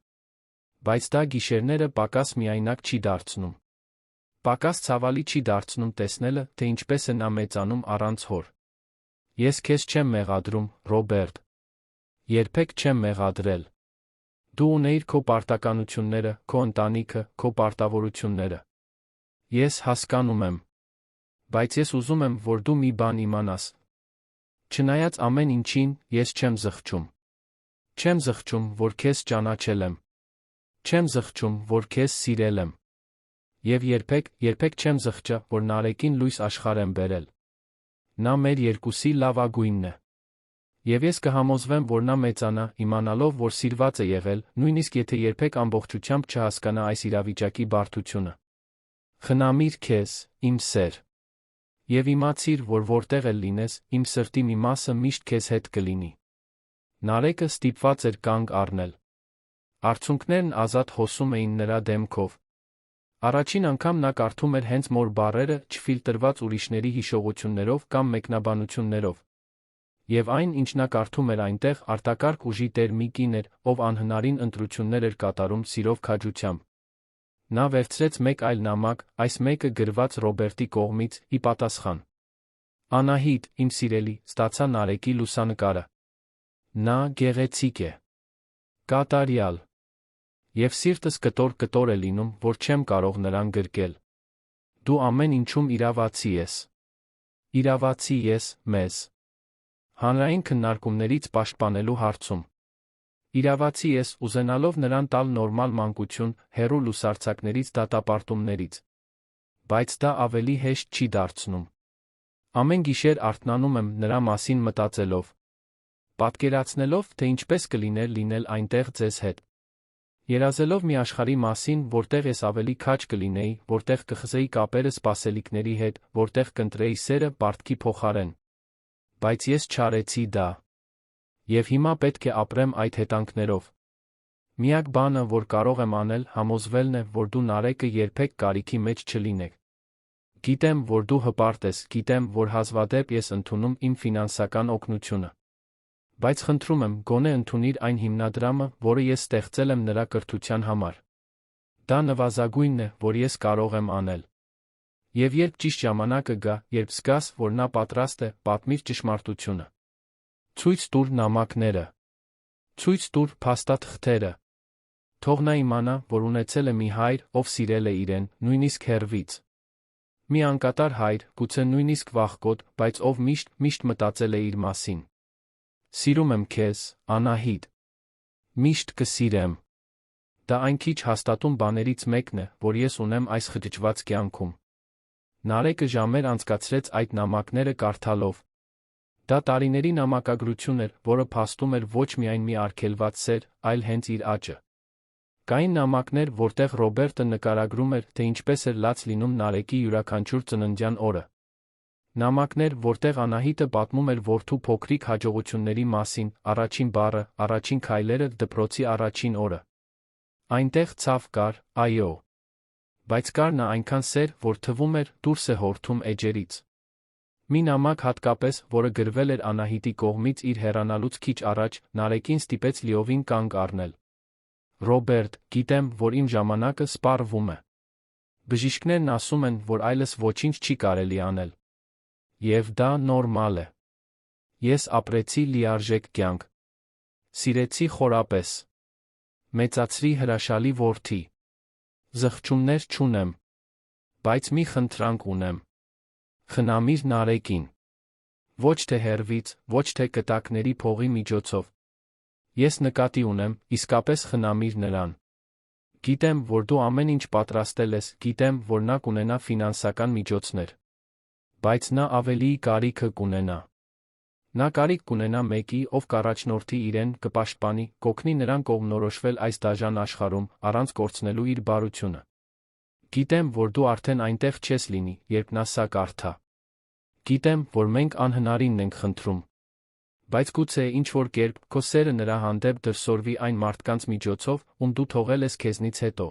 Բայց դա գիշերները պակաս միայնակ չի դարձնում։ Պակաս ցավալի չի դարձնում տեսնելը, թե ինչպես է նա մեծանում առանց հոր։ Ես քեզ չեմ մեղադրում, Ռոբերտ։ Երբեք չեմ մեղադրել։ Դու ունեիր քո պարտականությունները, քո ընտանիքը, քո պարտավորությունները։ Ես հասկանում եմ։ Բայց ես ուզում եմ, որ դու մի բան իմանաս։ Չնայած ամեն ինչին, ես չեմ զղջում։ Չեմ զղջում, որ քեզ ճանաչել եմ։ Չեմ զղջում, որ քեզ սիրել եմ։ Եվ երբեք չեմ զղջա, որ Նարեկին լույս աշխարհ եմ բերել։ Նա մեր երկուսի լավագույնն է։ Եվ ես կհամոզվեմ, որ նա մեծանա, իմանալով, որ սիրված է եղել, նույնիսկ եթե երբեք ամբողջությամբ չհասկանա այս իրավիճակի բարդությունը։ Խնամիր քեզ, իմ սեր։ Եվ իմացիր, որ որտեղ էլ լինես, իմ սրտի մի մասը միշտ քեզ հետ կլինի։ Նարեկը ստիպված էր կանգ առնել։ Արցունքներն ազատ հոսում էին նրա դեմքով։ Առաջին անգամ նա կարդում էր հենց մոր բառերը, չֆիլտրված ուրիշների հիշողություններով կամ մեկնաբանություններով։ Եվ այն, ինչ նա կարդում էր այնտեղ, արտակարգ ուժի տեր մի կին էր, ով անհնարին ընտրություններ էր կատարում սիրով քաջությամբ։ Նա վերցրեց մեկ այլ նամակ, այս մեկը գրված Ռոբերտի կողմից, ի պատասխան։ Անահիտ, իմ սիրելի, ստացա Նարեկի լուսանկարը։ Նա գեղեցիկ է։ Կատարյալ։ Եվ սիրտս կտոր է լինում, որ չեմ կարող նրան գրկել։ Դու ամեն ինչում իրավացի ես։ Իրավացի ես, մեզ։ Հանրային քննարկումներից պաշտպանելու հարցում։ Իրավացի ես, ուզենալով նրան տալ նորմալ մանկություն, հեռու լուսարձակներից, դատապարտումներից։ Բայց դա ավելի հեշտ չի դարձնում։ Ամեն գիշեր արթնանում եմ նրա մասին մտածելով։ Պատկերացնելով, թե ինչպես կլիներ լինել այնտեղ ձեզ հետ։ Երազելով մի աշխարհի մասին, որտեղ ես ավելի քաջ կլինեի, որտեղ կխզեի կապերը սպասելիքների հետ, որտեղ կընտրեի սերը պարտքի փոխարեն։ Բայց ես չարեցի դա։ Եվ հիմա պետք է ապրեմ այդ հետանքներով։ Միակ բանը, որ կարող եմ անել, համոզվելն է, որ դու Նարեկը երբեք կարիքի մեջ չլինեք։ Գիտեմ, որ դու հպարտ ես, գիտեմ, որ հազվադեպ ես ընդունում իմ ֆինանսական օգնությունը։ Բայց խնդրում եմ, գոնե ընդունիր այն հիմնադրամը, որը ես ստեղծել եմ նրա կրթության համար։ Դա նվազագույնն է, որ ես կարող եմ անել։ Եվ երբ ճիշտ ժամանակը գա, երբ զգաս, որ նա պատրաստ է, պատմիր ճշմարտությունը։ Ցույց տուր նամակները։ Ցույց տուր փաստաթղթերը։ Թող նա իմանա, որ ունեցել է մի հայր, ով սիրել է իրեն, նույնիսկ հեռվից։ Մի անկատար հայր, գուցե նույնիսկ վախկոտ, բայց ով միշտ մտածել է իր մասին։ Սիրում եմ քեզ, Անահիտ։ Միշտ կսիրեմ։ Դա այն քիչ հաստատուն բաներից մեկն է, որ ես ունեմ այս խճճված կյանքում։ Նարեկը ժամեր անցկացրեց այդ նամակները կարդալով։ Դա տարիների նամակագրություն էր, որը փաստում էր ոչ միայն մի արգելված սեր, այլ հենց իր աճը։ Կային նամակներ, որտեղ Ռոբերտը նկարագրում էր, թե ինչպես էր լաց լինում Նարեկի յուրաքանչյուր ծննդյան օրը։ Նամակներ, որտեղ Անահիտը պատմում էր որդու փոքրիկ հաջողությունների մասին, առաջին բառը, առաջին քայլերը, դպրոցի առաջին օրը։ Այնտեղ ցավ կար, այո։ Բայց կար նա այնքան սեր, որ թվում էր դուրս է հորթում էջերից։ Մի նամակ հատկապես, որը գրվել էր Անահիտի կողմից իր հեռանալուց քիչ առաջ, Նարեկին ստիպեց լիովին կանգ առնել։ Ռոբերտ, գիտեմ, որ իմ ժամանակը սպառվում է։ Բժիշկներն ասում են, որ այլս ոչինչ չի կարելի անել։ Եվ դա նորմալ է։ Ես ապրեցի լիարժեք կյանք։ Սիրեցի խորապես։ Մեծացրի հրաշալի որդի։ Զղջումներ չունեմ։ Բայց մի խնդրանք ունեմ։ Խնամիր Նարեկին։ Ոչ թե հեռվից, ոչ թե կտակների փողի միջոցով։ Ես նկատի ունեմ, իսկապես խնամիր նրան։ Գիտեմ, որ դու ամեն ինչ պատրաստել ես, գիտեմ, որ նա կունենա ֆինանսական միջոցներ։ Բայց նա ավելիի կարիքը կունենա։ Նա կարիք կունենա մեկի, ով կառաջնորդի իրեն, կպաշտպանի, կօգնի նրան կողմնորոշվել այս դաժան աշխարհում, առանց կորցնելու իր բարությունը։ Գիտեմ, որ դու արդեն այնտեղ չես լինի, երբ նա սա կարդա։ Գիտեմ, որ մենք անհնարինն ենք խնդրում։ Բայց գուցե ինչ-որ կերպ քո սերը նրա հանդեպ դրսևորվի այն մարդկանց միջոցով, ում դու թողել ես քեզնից հետո։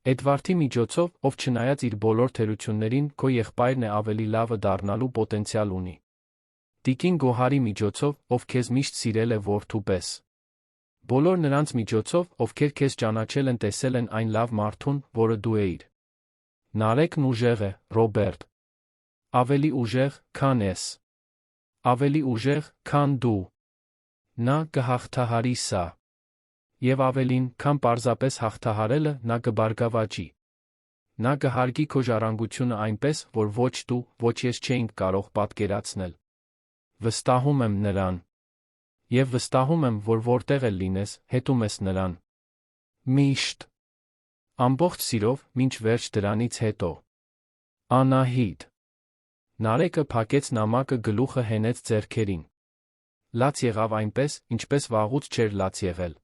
Էդվարդի միջոցով, ով չնայած իր բոլոր թերություններին, քո եղբայրն է ավելի լավը դառնալու պոտենցիալ ունի։ Տիկին Գոհարի միջոցով, ով քեզ միշտ սիրել է որդու պես։ Բոլոր նրանց միջոցով, ովքեր քեզ ճանաչել են, տեսել են այն լավ մարդուն, որը դու էիր։ Նարեկն ուժեղ է, Ռոբերտ։ Ավելի ուժեղ, քան ես։ Ավելի ուժեղ, քան դու։ Նա կհաղթահարի սա։ Եվ ավելին, քան պարզապես հաղթահարելը, նա կբարգավաճի։ Նա կհարգի քո ժառանգությունը այնպես, որ ոչ դու, ոչ ես չէինք կարող պատկերացնել։ Վստահում եմ նրան։ Եվ վստահում եմ, որ որտեղ էլ լինես, հետում ես նրան։ Միշտ։ Ամբողջ սիրով, մինչ վերջ դրանից հետո։ Անահիտ։ Նարեկը փակեց նամակը, գլուխը հենեց ձեռքերին։ Լաց եղավ այնպես, ինչպես վաղուց չէր լաց եղել։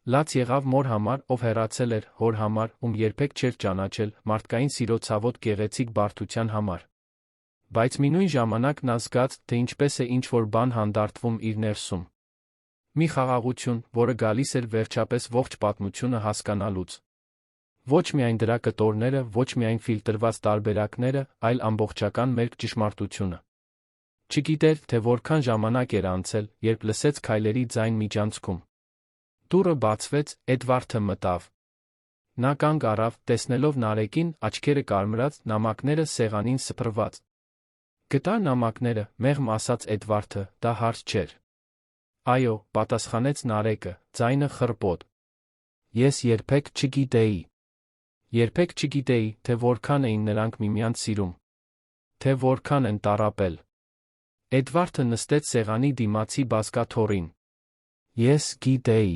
Լաց եղավ մոր համար, ով հեռացել էր, հոր համար, ում երբեք չէր ճանաչել, մարդկային սիրո ցավոտ գեղեցիկ բարդության համար։ Բայց մինույն ժամանակ նա զգաց, թե ինչպես է ինչ-որ բան հանդարտվում իր ներսում։ Մի խաղաղություն, որը գալիս էր վերջապես ողջ պատմությունը հասկանալուց։ Ոչ միայն դրա կտորները, ոչ միայն ֆիլտրված տարբերակները, այլ ամբողջական մերկ ճշմարտությունը։ Չգիտեր, թե որքան ժամանակ էր անցել, երբ լսեց քայլերի ձայն միջանցքում։ Դուռը բացվեց, Էդվարդը մտավ։ Նա կանգ առավ, տեսնելով Նարեկին, աչքերը կարմրած, նամակները սեղանին սփռված։ Գտա նամակները, մեղմ ասաց Էդվարդը, դա հարց չէր։ Այո, պատասխանեց Նարեկը, ձայնը խռպոտ։ Ես երբեք չգիտեի։ Երբեք չգիտեի, թե որքան էին նրանք միմյանց սիրում։ Թե որքան են տառապել։ Էդվարդը նստեց սեղանի դիմացի բազկաթոռին։ Ես գիտեի։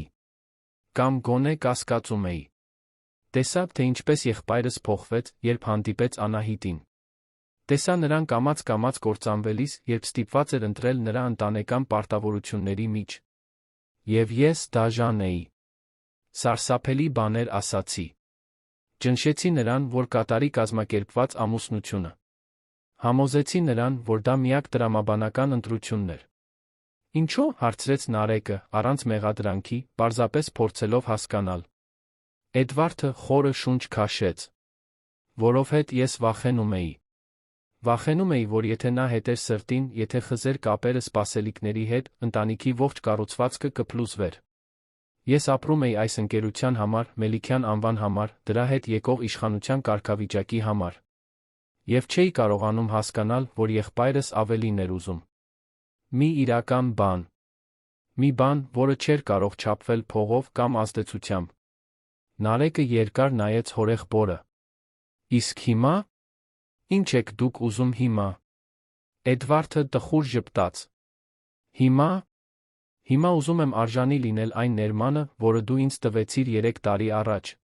Կամ գոնե կասկածում էի։ Տեսա, թե ինչպես եղբայրս փոխվեց, երբ հանդիպեց Անահիտին։ Տեսա նրան կամաց-կամաց կործանվելիս, երբ ստիպված էր ընտրել նրա ընտանեկան պարտավորությունների մեջ։ Եվ ես դաժան էի։ Սարսափելի բաներ ասացի։ Ճնշեցի նրան, որ կատարի կազմակերպված ամուսնությունը։ Համոզեցի նրան, որ դա միակ տրամաբանական ընտրությունն էր։ Ինչո՞ւ, հարցրեց Նարեկը, առանց մեղադրանքի, պարզապես փորձելով հասկանալ։ Էդվարդը խորը շունչ քաշեց։ Որովհետև ես վախենում էի։ Վախենում էի, որ եթե նա հետեր սրտին, եթե խզեր կապերը սպասելիքների հետ, ընտանիքի ողջ կառուցվածքը կփլուզվեր։ Ես ապրում էի այս ընկերության համար, Մելիքյան անվան համար, դրա հետ եկող իշխանության կարգավիճակի համար։ Եվ չէի կարողանում հասկանալ, որ եղբայրս ավելին էր ուզում։ Մի իրական բան։ Մի բան, որը չէր կարող չափվել փողով կամ ազդեցությամբ։ Նարեկը երկար նայեց հորեղբորը։ Իսկ հիմա։ Ինչ եք դուք ուզում հիմա։ Էդվարդը տխուր ժպտաց։ Հիմա։ Հիմա ուզում եմ արժանի լինել այն ներմանը, որը դու ինձ տվեցիր 3 տարի առաջ։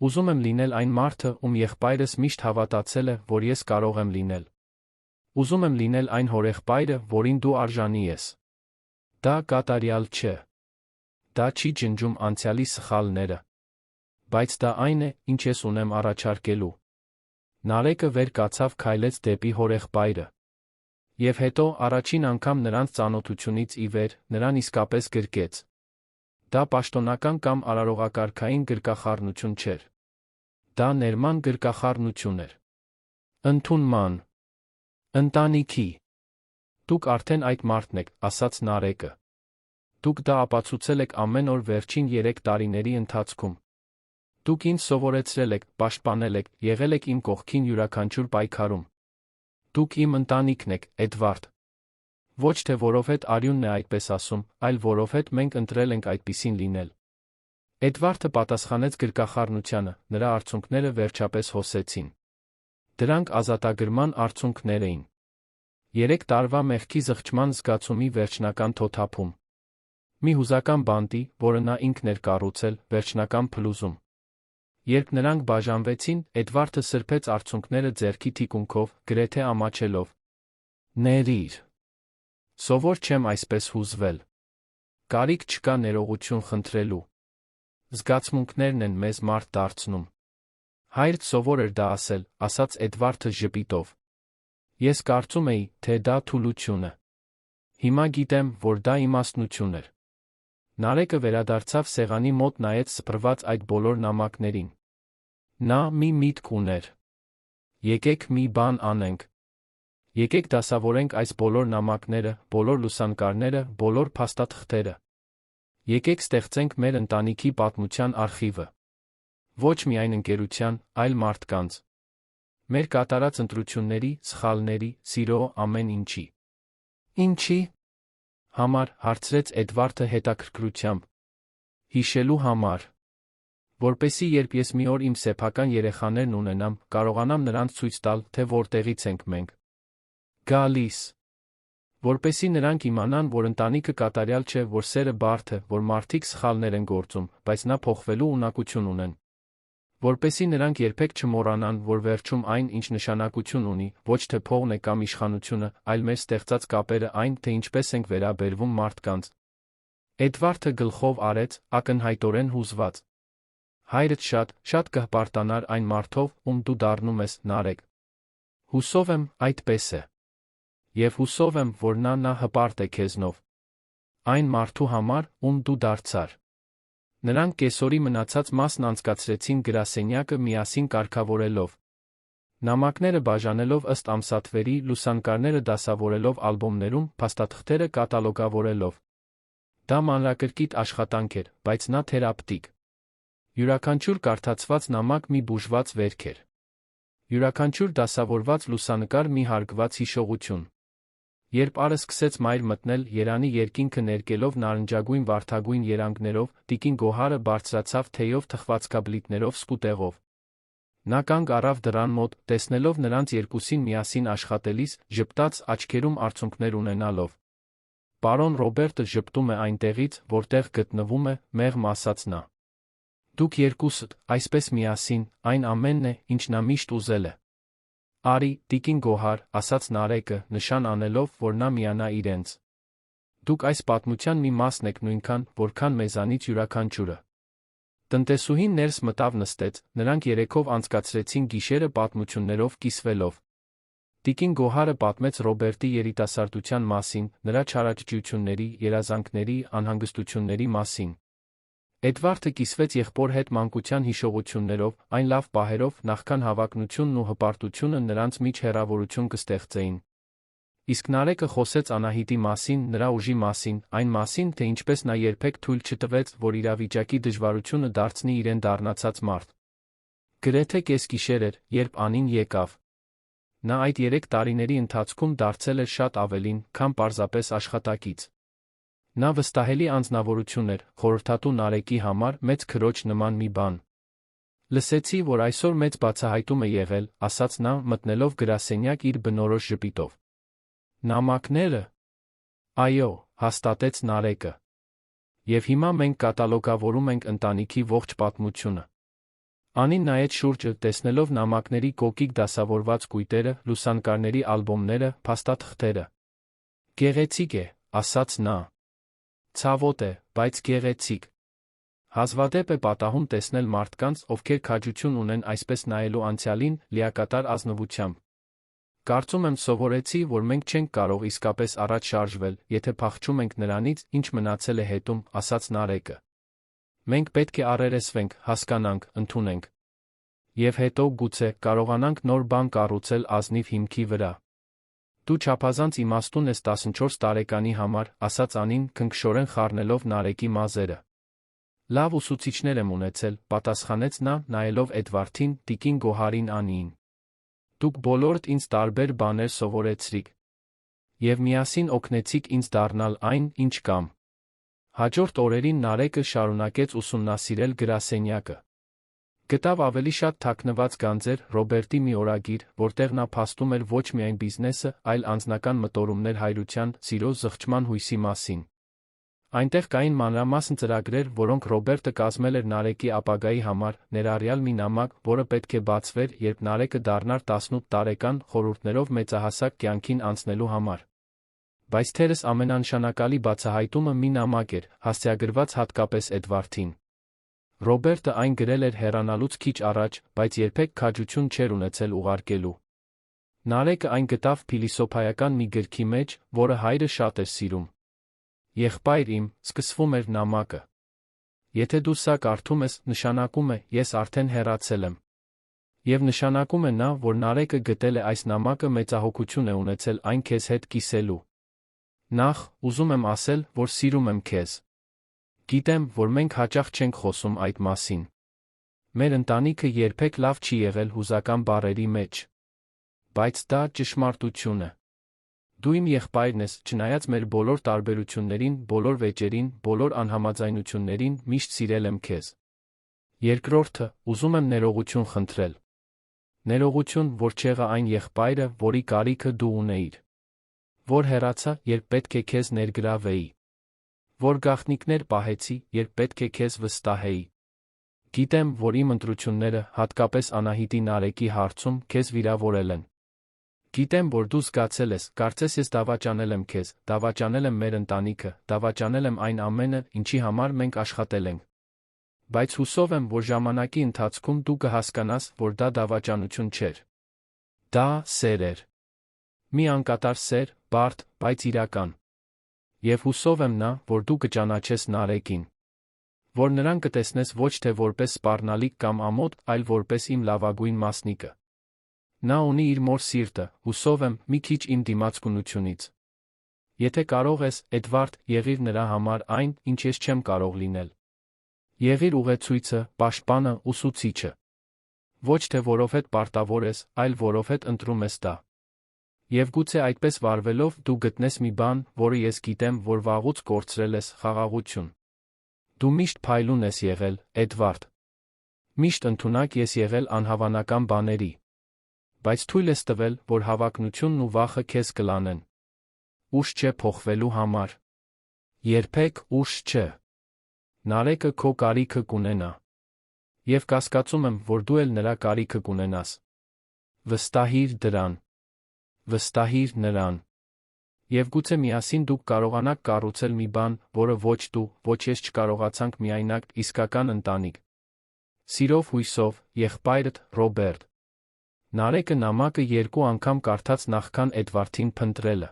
Ուզում եմ լինել այն մարդը, ում եղբայրս միշտ հավատացել է, որ ես կարող եմ լինել։ Ուզում եմ լինել այն հորեղբայրը, որին դու արժանի ես։ Դա կատարյալ չէ։ Դա չի ջնջում անցյալի սխալները։ Բայց դա այն է, ինչ ես ունեմ առաջարկելու։ Նարեկը վեր կացավ, քայլեց դեպի հորեղբայրը։ Եվ հետո, առաջին անգամ նրանց ծանոթությունից ի վեր, նրան իսկապես գրկեց։ Դա պաշտոնական կամ արարողակարգային գրկախառնություն չէր։ Դա ներման գրկախառնություն էր։ Ընդունման։ Ընտանիքի։ Դուք արդեն այդ մարդն եք, ասաց Նարեկը։ Դուք դա ապացուցել եք ամեն օր վերջին 3 տարիների ընթացքում։ Դուք ինձ սովորեցրել եք, պաշտպանել եք, եղել եք իմ կողքին յուրաքանչյուր պայքարում։ Դուք իմ ընտանիքն եք, Էդվարդ։ Ոչ թե որովհետև արյունն է այդպես ասում, այլ որովհետև մենք ընտրել ենք այդպիսին լինել։ Էդվարդը պատասխանեց գրկախառնությանը, նրա արցունքները վերջապես հոսեցին։ Դրանք ազատագրման արցունքներ էին։ 3 տարվա մեղքի զղջման զգացումի վերջնական թոթափում։ Մի հուզական բանտի, որը նա ինքն էր կառուցել, վերջնական փլուզում։ Երբ նրանք բաժանվեցին, Էդվարդը սրբեց արցունքները ձեռքի թիկունքով, գրեթե ամաչելով։ Ներիր։ Սովոր չեմ այսպես հուզվել։ Կարիք չկա ներողություն խնդրելու։ Զգացմունքներն են մեզ մարդ դարձնում։ Հայրդ սովոր էր դա ասել, ասաց Էդվարդը ժպիտով։ Ես կարծում էի, թե դա թուլություն է։ Հիմա գիտեմ, որ դա իմաստնություն էր։ Նարեկը վերադարձավ սեղանի մոտ, նայեց սփռված այդ բոլոր նամակներին։ Նա մի միտք ուներ։ Եկեք մի բան անենք։ Եկեք դասավորենք այս բոլոր նամակները, բոլոր լուսանկարները, բոլոր փաստաթղթերը։ Եկեք ստեղծենք մեր ընտանիքի պատմության արխիվը։ Ոչ միայն ընկերության, այլ մարդկանց։ Մեր կատարած ընտրությունների, սխալների, սիրո, ամեն ինչի։ Ինչի։ Համար, հարցրեց Էդվարդը հետաքրքրությամբ։ Հիշելու համար։ Որպեսզի երբ ես մի օր իմ սեփական երեխաներն ունենամ, կարողանամ նրանց ցույց տալ, թե որտեղից ենք մենք գալիս։ Որպեսզի նրանք իմանան, որ ընտանիքը կատարյալ չէ, որ սերը բարդ է, որ մարդիկ սխալներ են գործում, բայց նա փոխվելու ունակություն ունեն։ Որպեսզի նրանք երբեք չմոռանան, որ վերջում այն, ինչ նշանակություն ունի, ոչ թե փողն է կամ իշխանությունը, այլ մեր ստեղծած կապերը, այն, թե ինչպես ենք վերաբերվում մարդկանց։ Էդվարդը գլխով արեց, ակնհայտորեն հուզված։ Հայրդ շատ կհպարտանար այն մարդով, ում դու դառնում ես, Նարեկ։ Հուսով եմ, այդպես է։ Եվ հուսով եմ, որ նա հպարտ է քեզնով։ Այն մարդու համար, ում դու դարձար։ Նրանք կեսօրի մնացած մասն անցկացրեցին գրասենյակը միասին կարգավորելով։ Նամակները բաժանելով ըստ ամսաթվերի, լուսանկարները դասավորելով ալբոմներում, փաստաթղթերը կատալոգավորելով։ Դա մանրակրկիտ աշխատանք էր, բայց նա թերապևտիկ։ Յուրաքանչյուր կարդացված նամակ մի բուժված վերք էր։ Յուրաքանչյուր դասավորված լուսանկար մի հարգված հիշողություն։ Երբ Արը սկսեց մայր մտնել, Երանի երկինքը ներկելով նարնջագույն վարդագույն երանգներով, տիկին Գոհարը բարձրացավ թեյով թխվածքաբլիթներով սկուտեղով։ Նա կանգ առավ դռան մոտ, տեսնելով նրանց երկուսին միասին աշխատելիս, ժպտաց, աչքերում արցունքներ ունենալով։ Պարոն Ռոբերտը ժպտում է այնտեղից, որտեղ գտնվում է, մեղմ ասաց նա։ Դուք երկուսդ, այսպես միասին, այն ամենն է, ինչ նա միշտ ուզել է։ Արի, տիկին Գոհար, ասաց Նարեկը, նշան անելով, որ նա միանա իրենց։ Դուք այս պատմության մի մասն եք նույնքան, որքան մեզանից յուրաքանչյուրը։ Տնտեսուհին ներս մտավ նստեց, նրանք երեքով անցկացրեցին գիշերը պատմություններով կիսվելով։ Տիկին Գոհարը պատմեց Ռոբերտի երիտասարդության մասին, նրա չարաճճիությունների, երազանքների, անհանգստությունների մասին։ Էդվարդը կիսվեց եղբոր հետ մանկության հիշողություններով, այն լավ պահերով, նախքան հավակնությունն ու հպարտությունը նրանց միջ հեռավորություն կստեղծեին։ Իսկ Նարեկը խոսեց Անահիտի մասին, նրա ուժի մասին, այն մասին, թե ինչպես նա երբեք թույլ չտվեց, որ իրավիճակի դժվարությունը դարձնի իրեն դառնացած մարդ։ Գրեթե կեսգիշեր էր, երբ Անին եկավ։ Նա այդ 3 տարիների ընթացքում դարձել էր շատ ավելին, քան պարզապես աշխատակից։ Նա վստահելի անձնավորություն էր, խորհրդատու Նարեկի համար մեծ քրոջ նման մի բան։ Լսեցի, որ այսօր մեծ բացահայտում է եղել, ասաց նա, մտնելով գրասենյակ իր բնորոշ ժպիտով։ Նամակները։ Այո, հաստատեց Նարեկը։ Եվ հիմա մենք կատալոգավորում ենք ընտանիքի ողջ պատմությունը։ Անին նայեց շուրջը, տեսնելով նամակների կոկիկ դասավորված կույտերը, լուսանկարների ալբոմները, փաստաթղթերը։ Գեղեցիկ է, ասաց նա։ Ցավոտ է, բայց գեղեցիկ։ Հազվադեպ է պատահում տեսնել մարդկանց, ովքեր քաջություն ունեն այսպես նայելու անցյալին, լիակատար ազնվությամբ։ Կարծում եմ սովորեցի, որ մենք չենք կարող իսկապես առաջ շարժվել, եթե փախչում ենք նրանից, ինչ մնացել է հետում, ասաց Նարեկը։ Մենք պետք է առերեսվենք, հասկանանք, ընդունենք։ Եվ հետո, գուցե, կարողանանք նոր բան կառուցել ազնիվ հիմքի վրա։ Դու չափազանց իմաստուն ես 14 տարեկանի համար, ասաց Անին, քնքշորեն խառնելով Նարեկի մազերը։ Լավ ուսուցիչներ եմ ունեցել, պատասխանեց նա, նայելով Էդվարդին, տիկին Գոհարին, Անիին։ Դուք բոլորդ ինձ տարբեր բաներ սովորեցրիք։ Եվ միասին օգնեցիք ինձ դառնալ այն, ինչ կամ։ Հաջորդ օրերին Նարեկը շարունակեց ուսումնասիրել գրասենյակը։ Գտավ ավելի շատ թաքնված գանձեր, Ռոբերտի մի օրագիր, որտեղ նա փաստում էր ոչ միայն բիզնեսը, այլ անձնական մտորումներ հայրության, սիրո զղջման հույսի մասին։ Այնտեղ կային մանրամասն ծրագրեր, որոնք Ռոբերտը կազմել էր Նարեկի ապագայի համար, ներառյալ մի նամակ, որը պետք է բացվեր, երբ Նարեկը դառնար 18 տարեկան, խորհուրդներով մեծահասակ կյանքին անցնելու համար։ Բայց թերս ամենանշանակալի բացահայտումը մի նամակ էր, հասցեագրված հատկապես Էդվարդին։ Ռոբերտը այն գրել էր հեռանալուց քիչ առաջ, բայց երբեք քաջություն չէր ունեցել ուղարկելու։ Նարեկը այն գտավ փիլիսոփայական մի գրքի մեջ, որը հայրը շատ էր սիրում։ Եղբայր իմ, սկսվում էր նամակը։ Եթե դու սա կարդում ես, նշանակում է, ես արդեն հեռացել եմ։ Եվ նշանակում է նա, որ Նարեկը գտել է այս նամակը մեծահոգություն է ունեցել այն քեզ հետ կիսելու։ Նախ, ուզում եմ ասել, որ սիրում եմ քեզ։ Գիտեմ, որ մենք հաճախ չենք խոսում այդ մասին։ Մեր ընտանիքը երբեք լավ չի եղել հուզական բառերի մեջ։ Բայց դա ճշմարտություն է։ Դու իմ եղբայրն ես, չնայած մեր բոլոր տարբերություններին, բոլոր վեճերին, բոլոր անհամաձայնություններին, միշտ սիրել եմ քեզ։ Երկրորդը, ուզում եմ ներողություն խնդրել։ Ներողություն, որ չեղա այն եղբայրը, որի կարիքը դու ունեիր։ Որ հեռացա, երբ պետք է քեզ ներգրավեի։ Որ գաղտնիքներ պահեցի, երբ պետք է քեզ վստահեի։ Գիտեմ, որ իմ ընտրությունները, հատկապես Անահիտի Նարեկի հարցում, քեզ վիրավորել են։ Գիտեմ, որ դու զգացել ես, կարծես ես դավաճանել եմ քեզ, դավաճանել եմ մեր ընտանիքը, դավաճանել եմ այն ամենը, ինչի համար մենք աշխատել ենք։ Բայց հուսով եմ, որ ժամանակի ընթացքում դու կհասկանաս, որ դա դավաճանություն չէր։ Դա սեր էր։ Մի անկատար սեր, բարդ, բայց իրական։ Եվ հուսով եմ նա, որ դու կճանաչես Նարեկին։ Որ նրան կտեսնես ոչ թե որպես սպառնալիք կամ ամոթ, այլ որպես իմ լավագույն մասնիկը։ Նա ունի իր մոր սիրտը, հուսով եմ, մի քիչ իմ դիմացկունությունից։ Եթե կարող ես, Էդվարդ, եղիր նրա համար այն, ինչ ես չեմ կարող լինել։ Եղիր ուղեցույցը, պաշտպանը, ուսուցիչը։ Ոչ թե որովհետ պարտավոր ես, այլ որովհետ ընտրում ես դա։ Եվ գուցե այդպես վարվելով դու գտնես մի բան, որը ես գիտեմ, որ վաղուց կորցրել ես՝ խաղաղություն։ Դու միշտ փայլուն ես եղել, Էդվարդ։ Միշտ ընդունակ ես եղել անհավանական բաների։ Բայց թույլ ես տվել, որ հավակնությունն ու վախը քեզ կլանեն։ Ուշ չէ փոխվելու համար։ Երբեք ուշ չէ։ Նարեկը քո կարիքը կունենա։ Եվ կասկածում եմ, որ դու էլ նրա կարիքը կունենաս։ Վստահիր դրան։ Վստահիր նրան։ Եվ գուցե միասին դուք կարողանաք կառուցել մի բան, որը ոչ դու, ոչ ես չկարողացանք միայնակ, իսկական ընտանիք։ Սիրով հույսով, եղբայրդ Ռոբերտ։ Նարեկը նամակը 2 անգամ կարդաց նախքան Էդվարդին փնտրելը։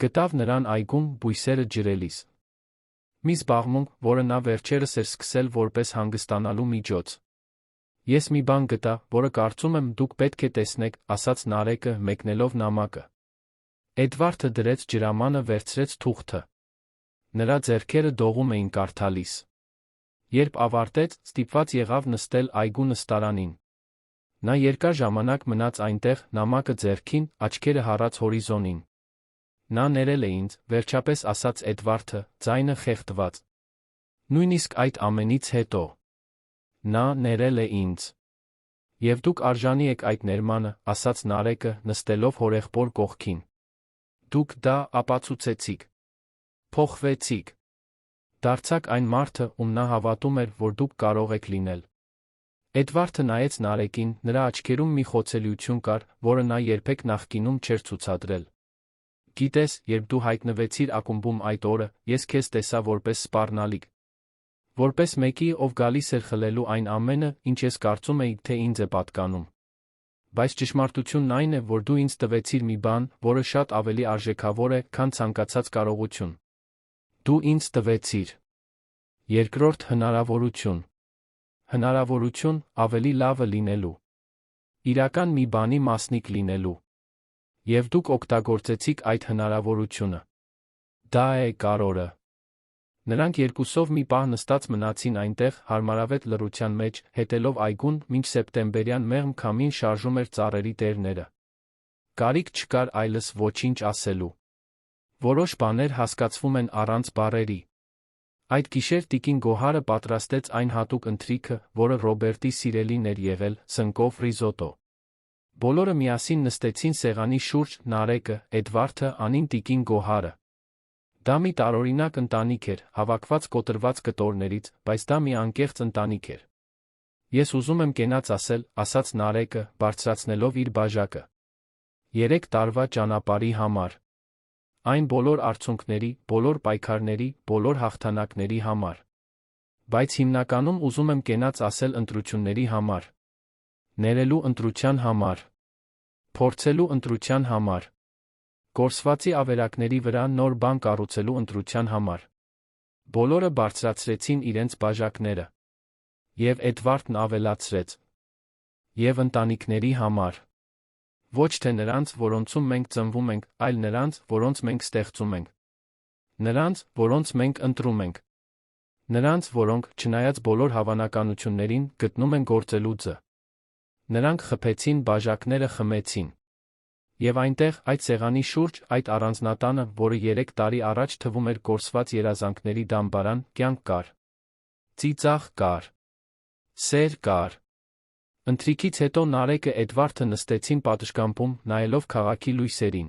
Գտավ նրան այգում բույսերը ջրելիս։ Մի զբաղմունք, որը նա վերջերս էր սկսել որպես հանգստանալու միջոց։ Ես մի բան գտա, որը կարծում եմ դուք պետք է տեսնեք, ասաց Նարեկը մեկնելով նամակը։ Էդվարդը դրեց ջրամանը վերցրեց թուղթը։ Նրա ձեռքերը դողում էին կարդալիս։ Երբ ավարտեց, ստիպված եղավ նստել այգու նստարանին։ Նա երկար ժամանակ մնաց այնտեղ, նամակը ձեռքին, աչքերը հառած հորիզոնին։ Նա ներել է ինձ, վերջապես ասաց Էդվարդը, ձայնը խեղդված։ Նույնիսկ այդ ամենից հետո։ Նա ներել է ինձ։ Եվ դուք արժանի եք այդ ներմանը, ասաց Նարեկը, նստելով հորեղբոր կողքին։ Դուք դա ապացուցեցիք։ Փոխվեցիք։ Դարձաք այն մարդը, ում նա հավատում էր, որ դուք կարող եք լինել։ Էդվարդը նայեց Նարեկին, նրա աչքերում մի խոցելիություն կար, որը նա երբեք նախկինում չէր ցուցադրել։ Գիտես, երբ դու հայտնվեցիր ակումբում այդ օրը, ես քեզ տեսա որպես սպառնալիք։ Որպես մեկի, ով գալիս էր խլելու այն ամենը, ինչ ես կարծում էի, թե ինձ է պատկանում։ Բայց ճշմարտությունն այն է, որ դու ինձ տվեցիր մի բան, որը շատ ավելի արժեքավոր է, քան ցանկացած կարողություն։ Դու ինձ տվեցիր երկրորդ հնարավորություն։ Հնարավորություն ավելի լավը լինելու։ Իրական մի բանի մասնիկ լինելու։ Եվ դուք օգտագործեցիք այդ հնարավորությունը։ Դա է կարորը։ Նրանք երկուսով մի պահ նստած մնացին այնտեղ, հարմարավետ լռության մեջ, հետելով այգուն, մինչ սեպտեմբերյան մեղմ քամին շարժում էր ծառերի տերները։ Կարիք չկար այլս ոչինչ ասելու։ Որոշ բաներ հասկացվում են առանց բառերի։ Այդ գիշեր տիկին Գոհարը պատրաստեց այն հատուկ ընթրիքը, որը Ռոբերտի սիրելին էր եղել, սնկով ռիզոտո։ Բոլորը միասին նստեցին սեղանի շուրջ, Նարեկը, Էդվարդը, Անին, տիկին Գոհարը։ Դա մի տարօրինակ ընտանիք էր, հավաքված կոտրված կտորներից, բայց դա մի անկեղծ ընտանիք էր։ Ես ուզում եմ կենաց ասել, ասաց Նարեկը, բարձրացնելով իր բաժակը։ 3 տարվա ճանապարհի համար։ Այն բոլոր արցունքների, բոլոր պայքարների, բոլոր հաղթանակների համար։ Բայց հիմնականում ուզում եմ կենաց ասել ընտրությունների համար։ Ներելու ընտրության համար։ Փորձելու ընտրության համար։ Կորսվածի ավերակների վրա նոր բան կառուցելու ընտրության համար։ Բոլորը բարձրացրեցին իրենց բաժակները։ Եվ Էդվարդն ավելացրեց. Եվ ընտանիքների համար։ Ոչ թե նրանց, որոնցում մենք ծնվում ենք, այլ նրանց, որոնց մենք ստեղծում ենք։ Նրանց, որոնց մենք ընտրում ենք։ Նրանց, որոնք, չնայած բոլոր հավանականություններին, գտնում են գործելու ձը։ Նրանք խփեցին բաժակները խմեցին։ Եվ այնտեղ, այդ սեղանի շուրջ, այդ առանձնատանը, որը 3 տարի առաջ թվում էր կորսված երազանքների դամբարան, կյանք կար։ Ծիծաղ կար։ Սեր կար։ Ընթրիքից հետո Նարեկը Էդվարդը նստեցին պատշգամբում, նայելով քաղաքի լույսերին։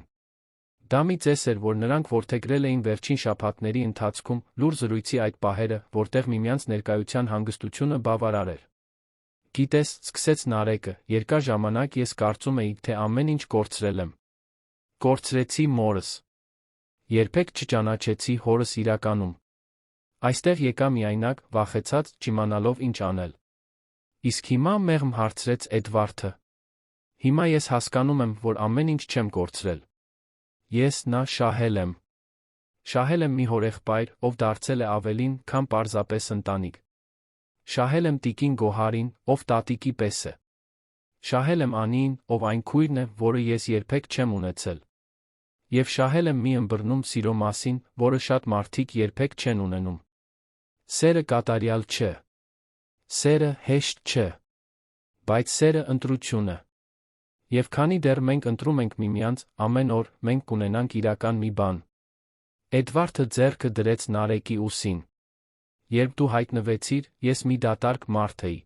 Դա մի ծես էր, որ նրանք որդեգրել էին վերջին շաբաթների ընթացքում, լուր զրույցի այդ պահերը, որտեղ միմյանց ներկայության հանգստությունը բավարար էր։ Գիտես, սկսեց Նարեկը, երկար ժամանակ ես կարծում էի, թե ամեն ինչ կորցրել եմ։ Կորցրեցի մորս։ Երբեք չճանաչեցի հորս իրականում։ Այստեղ եկա միայնակ, վախեցած, չիմանալով ինչ անել։ Իսկ հիմա մեղմ հարցրեց Էդվարդը։ Հիմա ես հասկանում եմ, որ ամեն ինչ չեմ կորցրել։ Ես նա շահել եմ։ Շահել եմ մի հորեղբայր, ով դարձել է ավելին, քան պարզապես ընտանիք։ Շահել եմ տիկին Գոհարին, ով տատիկի պես է։ Շահել եմ Անիին, ով այն քույրն է, որը ես երբեք չեմ ունեցել։ Եվ շահել եմ մի ըմբռնում սիրո մասին, որը շատ մարդիկ երբեք չեն ունենում։ Սերը կատարյալ չէ։ Սերը հեշտ չէ։ Բայց սերը ընտրություն է։ Եվ քանի դեռ մենք ընտրում ենք միմյանց, ամեն օր, մենք կունենանք իրական մի բան։ Էդվարդը ձեռքը դրեց Նարեկի ուսին։ Երբ դու հայտնվեցիր, ես մի դատարկ մարդ էի։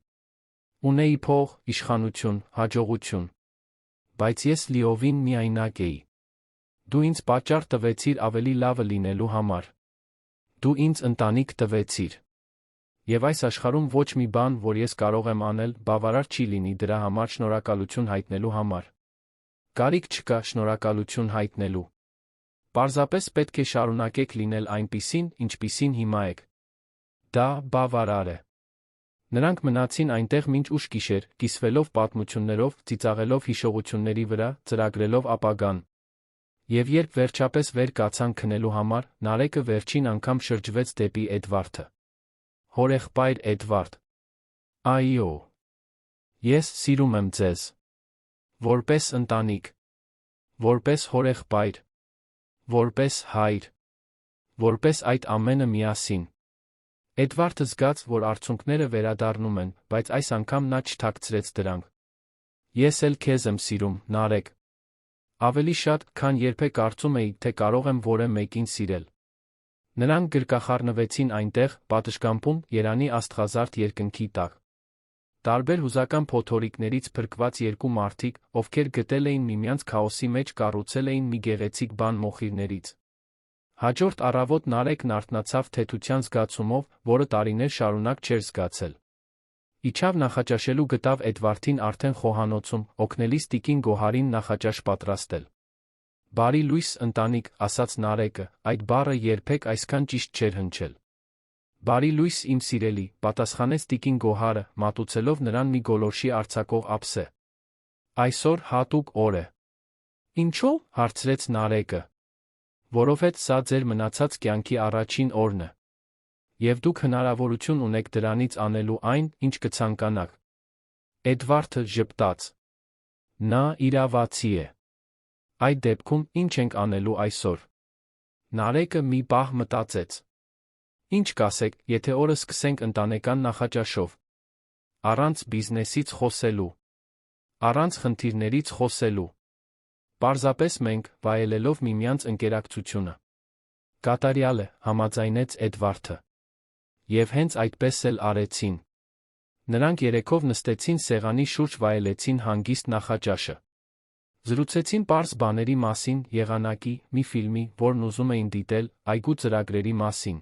Ունեի փող, իշխանություն, հաջողություն։ Բայց ես լիովին միայնակ էի։ Դու ինձ պատճառ տվեցիր ավելի լավը լինելու համար։ Դու ինձ ընտանիք տվեցիր։ Եվ այս աշխարհում ոչ մի բան, որ ես կարող եմ անել, բավարար չի լինի դրա համար շնորհակալություն հայտնելու համար։ Կարիք չկա շնորհակալություն հայտնելու։ Պարզապես պետք է շարունակեք լինել այնպիսին, ինչպիսին հիմա եք։ Դա բավարար է։ Նրանք մնացին այնտեղ մինչ ուշ գիշեր, կիսվելով պատմություններով, ծիծաղելով հիշողությունների վրա, ծրագրելով ապագան։ Եվ երբ վերջապես վեր կացան քնելու համար, Նարեկը վերջին անգամ շրջվեց դեպի Էդվարդը։ Հորեղբայր Էդվարդ։ Այո։ Ես սիրում եմ ձեզ։ Որպես ընտանիք։ Որպես հորեղբայր։ Որպես հայր։ Որպես այդ ամենը միասին։ Էդվարդը զգաց, որ արցունքները վերադառնում են, բայց այս անգամ նա չթաքցրեց դրանք։ Ես էլ քեզ եմ սիրում, Նարեկ։ Ավելի շատ, քան երբեք կարծում էի, թե կարող եմ որևէ մեկին սիրել։ Նրանք գրկախառնվեցին այնտեղ, պատշգամբում, Երանի աստղազարդ երկնքի տակ։ Տարբեր հուզական փոթորիկներից փրկված երկու մարդիկ, ովքեր գտել էին միմյանց քաոսի մեջ, կառուցել էին մի գեղեցիկ բան մոխիրներից։ Հաջորդ առավոտ Նարեկն արթնացավ թեթության զգացումով, որը տարիներ շարունակ չէր զգացել։ Իջավ նախաճաշելու գտավ Էդվարդին արդեն խոհանոցում, օգնելիս տիկին Գոհարին նախաճաշ պատրաստել։ Բարի լույս, ընտանիք, ասաց Նարեկը, այդ բառը երբեք այսքան ճիշտ չէր հնչել։ Բարի լույս, իմ սիրելի, պատասխանեց տիկին Գոհարը, մատուցելով նրան մի գոլորշի արձակող ափսե։ Այսօր հատուկ օր է։ Ինչո՞ւ, հարցրեց Նարեկը։ Որովհետև սա ձեր մնացած կյանքի առաջին օրն է։ Եվ դուք հնարավորություն ունեք դրանից անելու այն, ինչ կցանկանաք։ Էդվարդը ժպտաց։ Նա իրավացի է։ Այդ դեպքում, ինչ ենք անելու այսօր։ Նարեկը մի պահ մտածեց։ Ինչ կասեք, եթե օրը սկսենք ընտանեկան նախաճաշով։ Առանց բիզնեսից խոսելու։ Առանց խնդիրներից խոսելու։ Պարզապես մենք, վայելելով միմյանց ընկերակցությունը։ Կատարյալ է, համաձայնեց Էդվարդը։ Եվ հենց այդպես էլ արեցին։ Նրանք երեքով նստեցին սեղանի շուրջ, վայելեցին հանգիստ նախաճաշը։ Զրուցեցին պարզ բաների մասին, եղանակի, մի ֆիլմի, որն ուզում էին դիտել, այգու ծրագրերի մասին։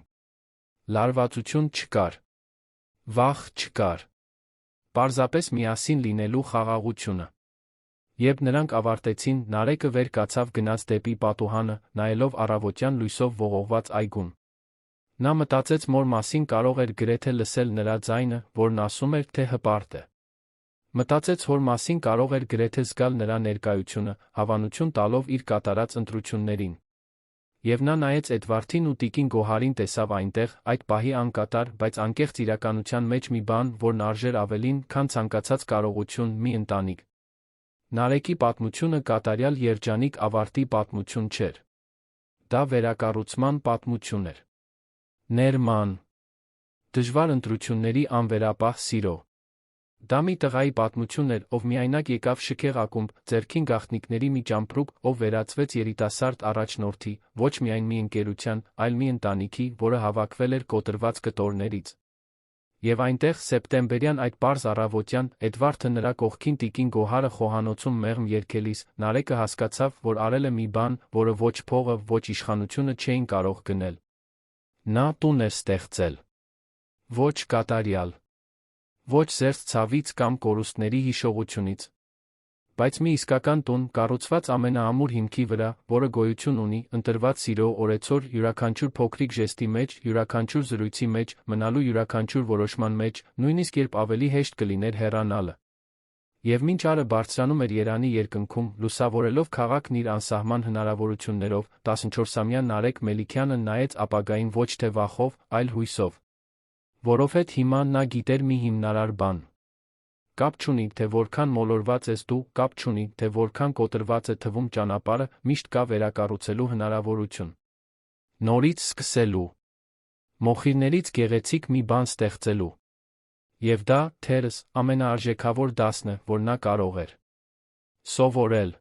Լարվածություն չկար։ Վախ չկար։ Պարզապես միասին լինելու խաղաղությունը։ Երբ նրանք ավարտեցին, Նարեկը վեր կացավ, գնաց դեպի պատուհանը, նայելով առավոտյան լույսով ողողված այգուն։ Նա մտածեց մոր մասին, կարող էր գրեթե լսել նրա ձայնը, որն ասում էր, թե հպարտ է։ Մտածեց հոր մասին, կարող էր գրեթե զգալ նրա ներկայությունը, հավանություն տալով իր կատարած ընտրություններին։ Եվ նա նայեց Էդվարդին ու տիկին Գոհարին, տեսավ այնտեղ, այդ պահի անկատար, բայց անկեղծ իրականության մեջ մի բան, որն արժեր ավելին, քան ցանկացած կարողություն, մի ընտանիք։ Նարեկի պատմությունը կատարյալ երջանիկ ավարտի պատմություն չէր։ Դա վերակառուցման պատմություն էր։ Ներման։ Դժվար ընտրությունների անվերապահ սիրո։ Դա մի տղայի պատմություն էր, ով միայնակ եկավ շքեղ ակումբ, ձեռքին գաղտնիքների մի ճամպրուկ, ով վերածվեց երիտասարդ առաջնորդի, ոչ միայն մի ընկերության, այլ մի ընտանիքի, որը հավաքվել էր կոտրված կտորներից։ Եվ այնտեղ, սեպտեմբերյան այդ պարզ առավոտյան, Էդվարդը նրա կողքին, տիկին Գոհարը խոհանոցում մեղմ երգելիս, Նարեկը հասկացավ, որ արել է մի բան, որը ոչ փողը, ոչ իշխանությունը չէին կարող գնել։ Նա տուն էր ստեղծել։ Ոչ կատարյալ։ Ոչ զերծ ցավից կամ կորուստների հիշողությունից։ Բայց մի իսկական տուն, կառուցված ամենաամուր հիմքի վրա, որը գոյություն ունի, ընտրված սիրո օրեցօր, յուրաքանչյուր փոքրիկ ժեստի մեջ, յուրաքանչյուր զրույցի մեջ, մնալու յուրաքանչյուր որոշման մեջ, նույնիսկ երբ ավելի հեշտ կլիներ հեռանալը։ Եվ մինչ արը բարձրանում էր Երանի երկնքում, լուսավորելով քաղաքն իր անսահման հնարավորություններով, 14-ամյա Նարեկ Մելիքյանը նայեց ապագային ոչ թե վախով, այլ հույսով։ Որովհետև հիմա նա գիտեր մի հիմնարար բան։ Կապ չունի, թե որքան մոլորված ես դու, կապ չունի, թե որքան կոտրված է թվում ճանապարհը, միշտ կա վերակառուցելու հնարավորություն։ Նորից սկսելու։ Մոխիրներից գեղեցիկ մի բան ստեղծելու։ Եվ դա, թերս, ամենաարժեքավոր դասն է, որ նա կարող էր սովորել։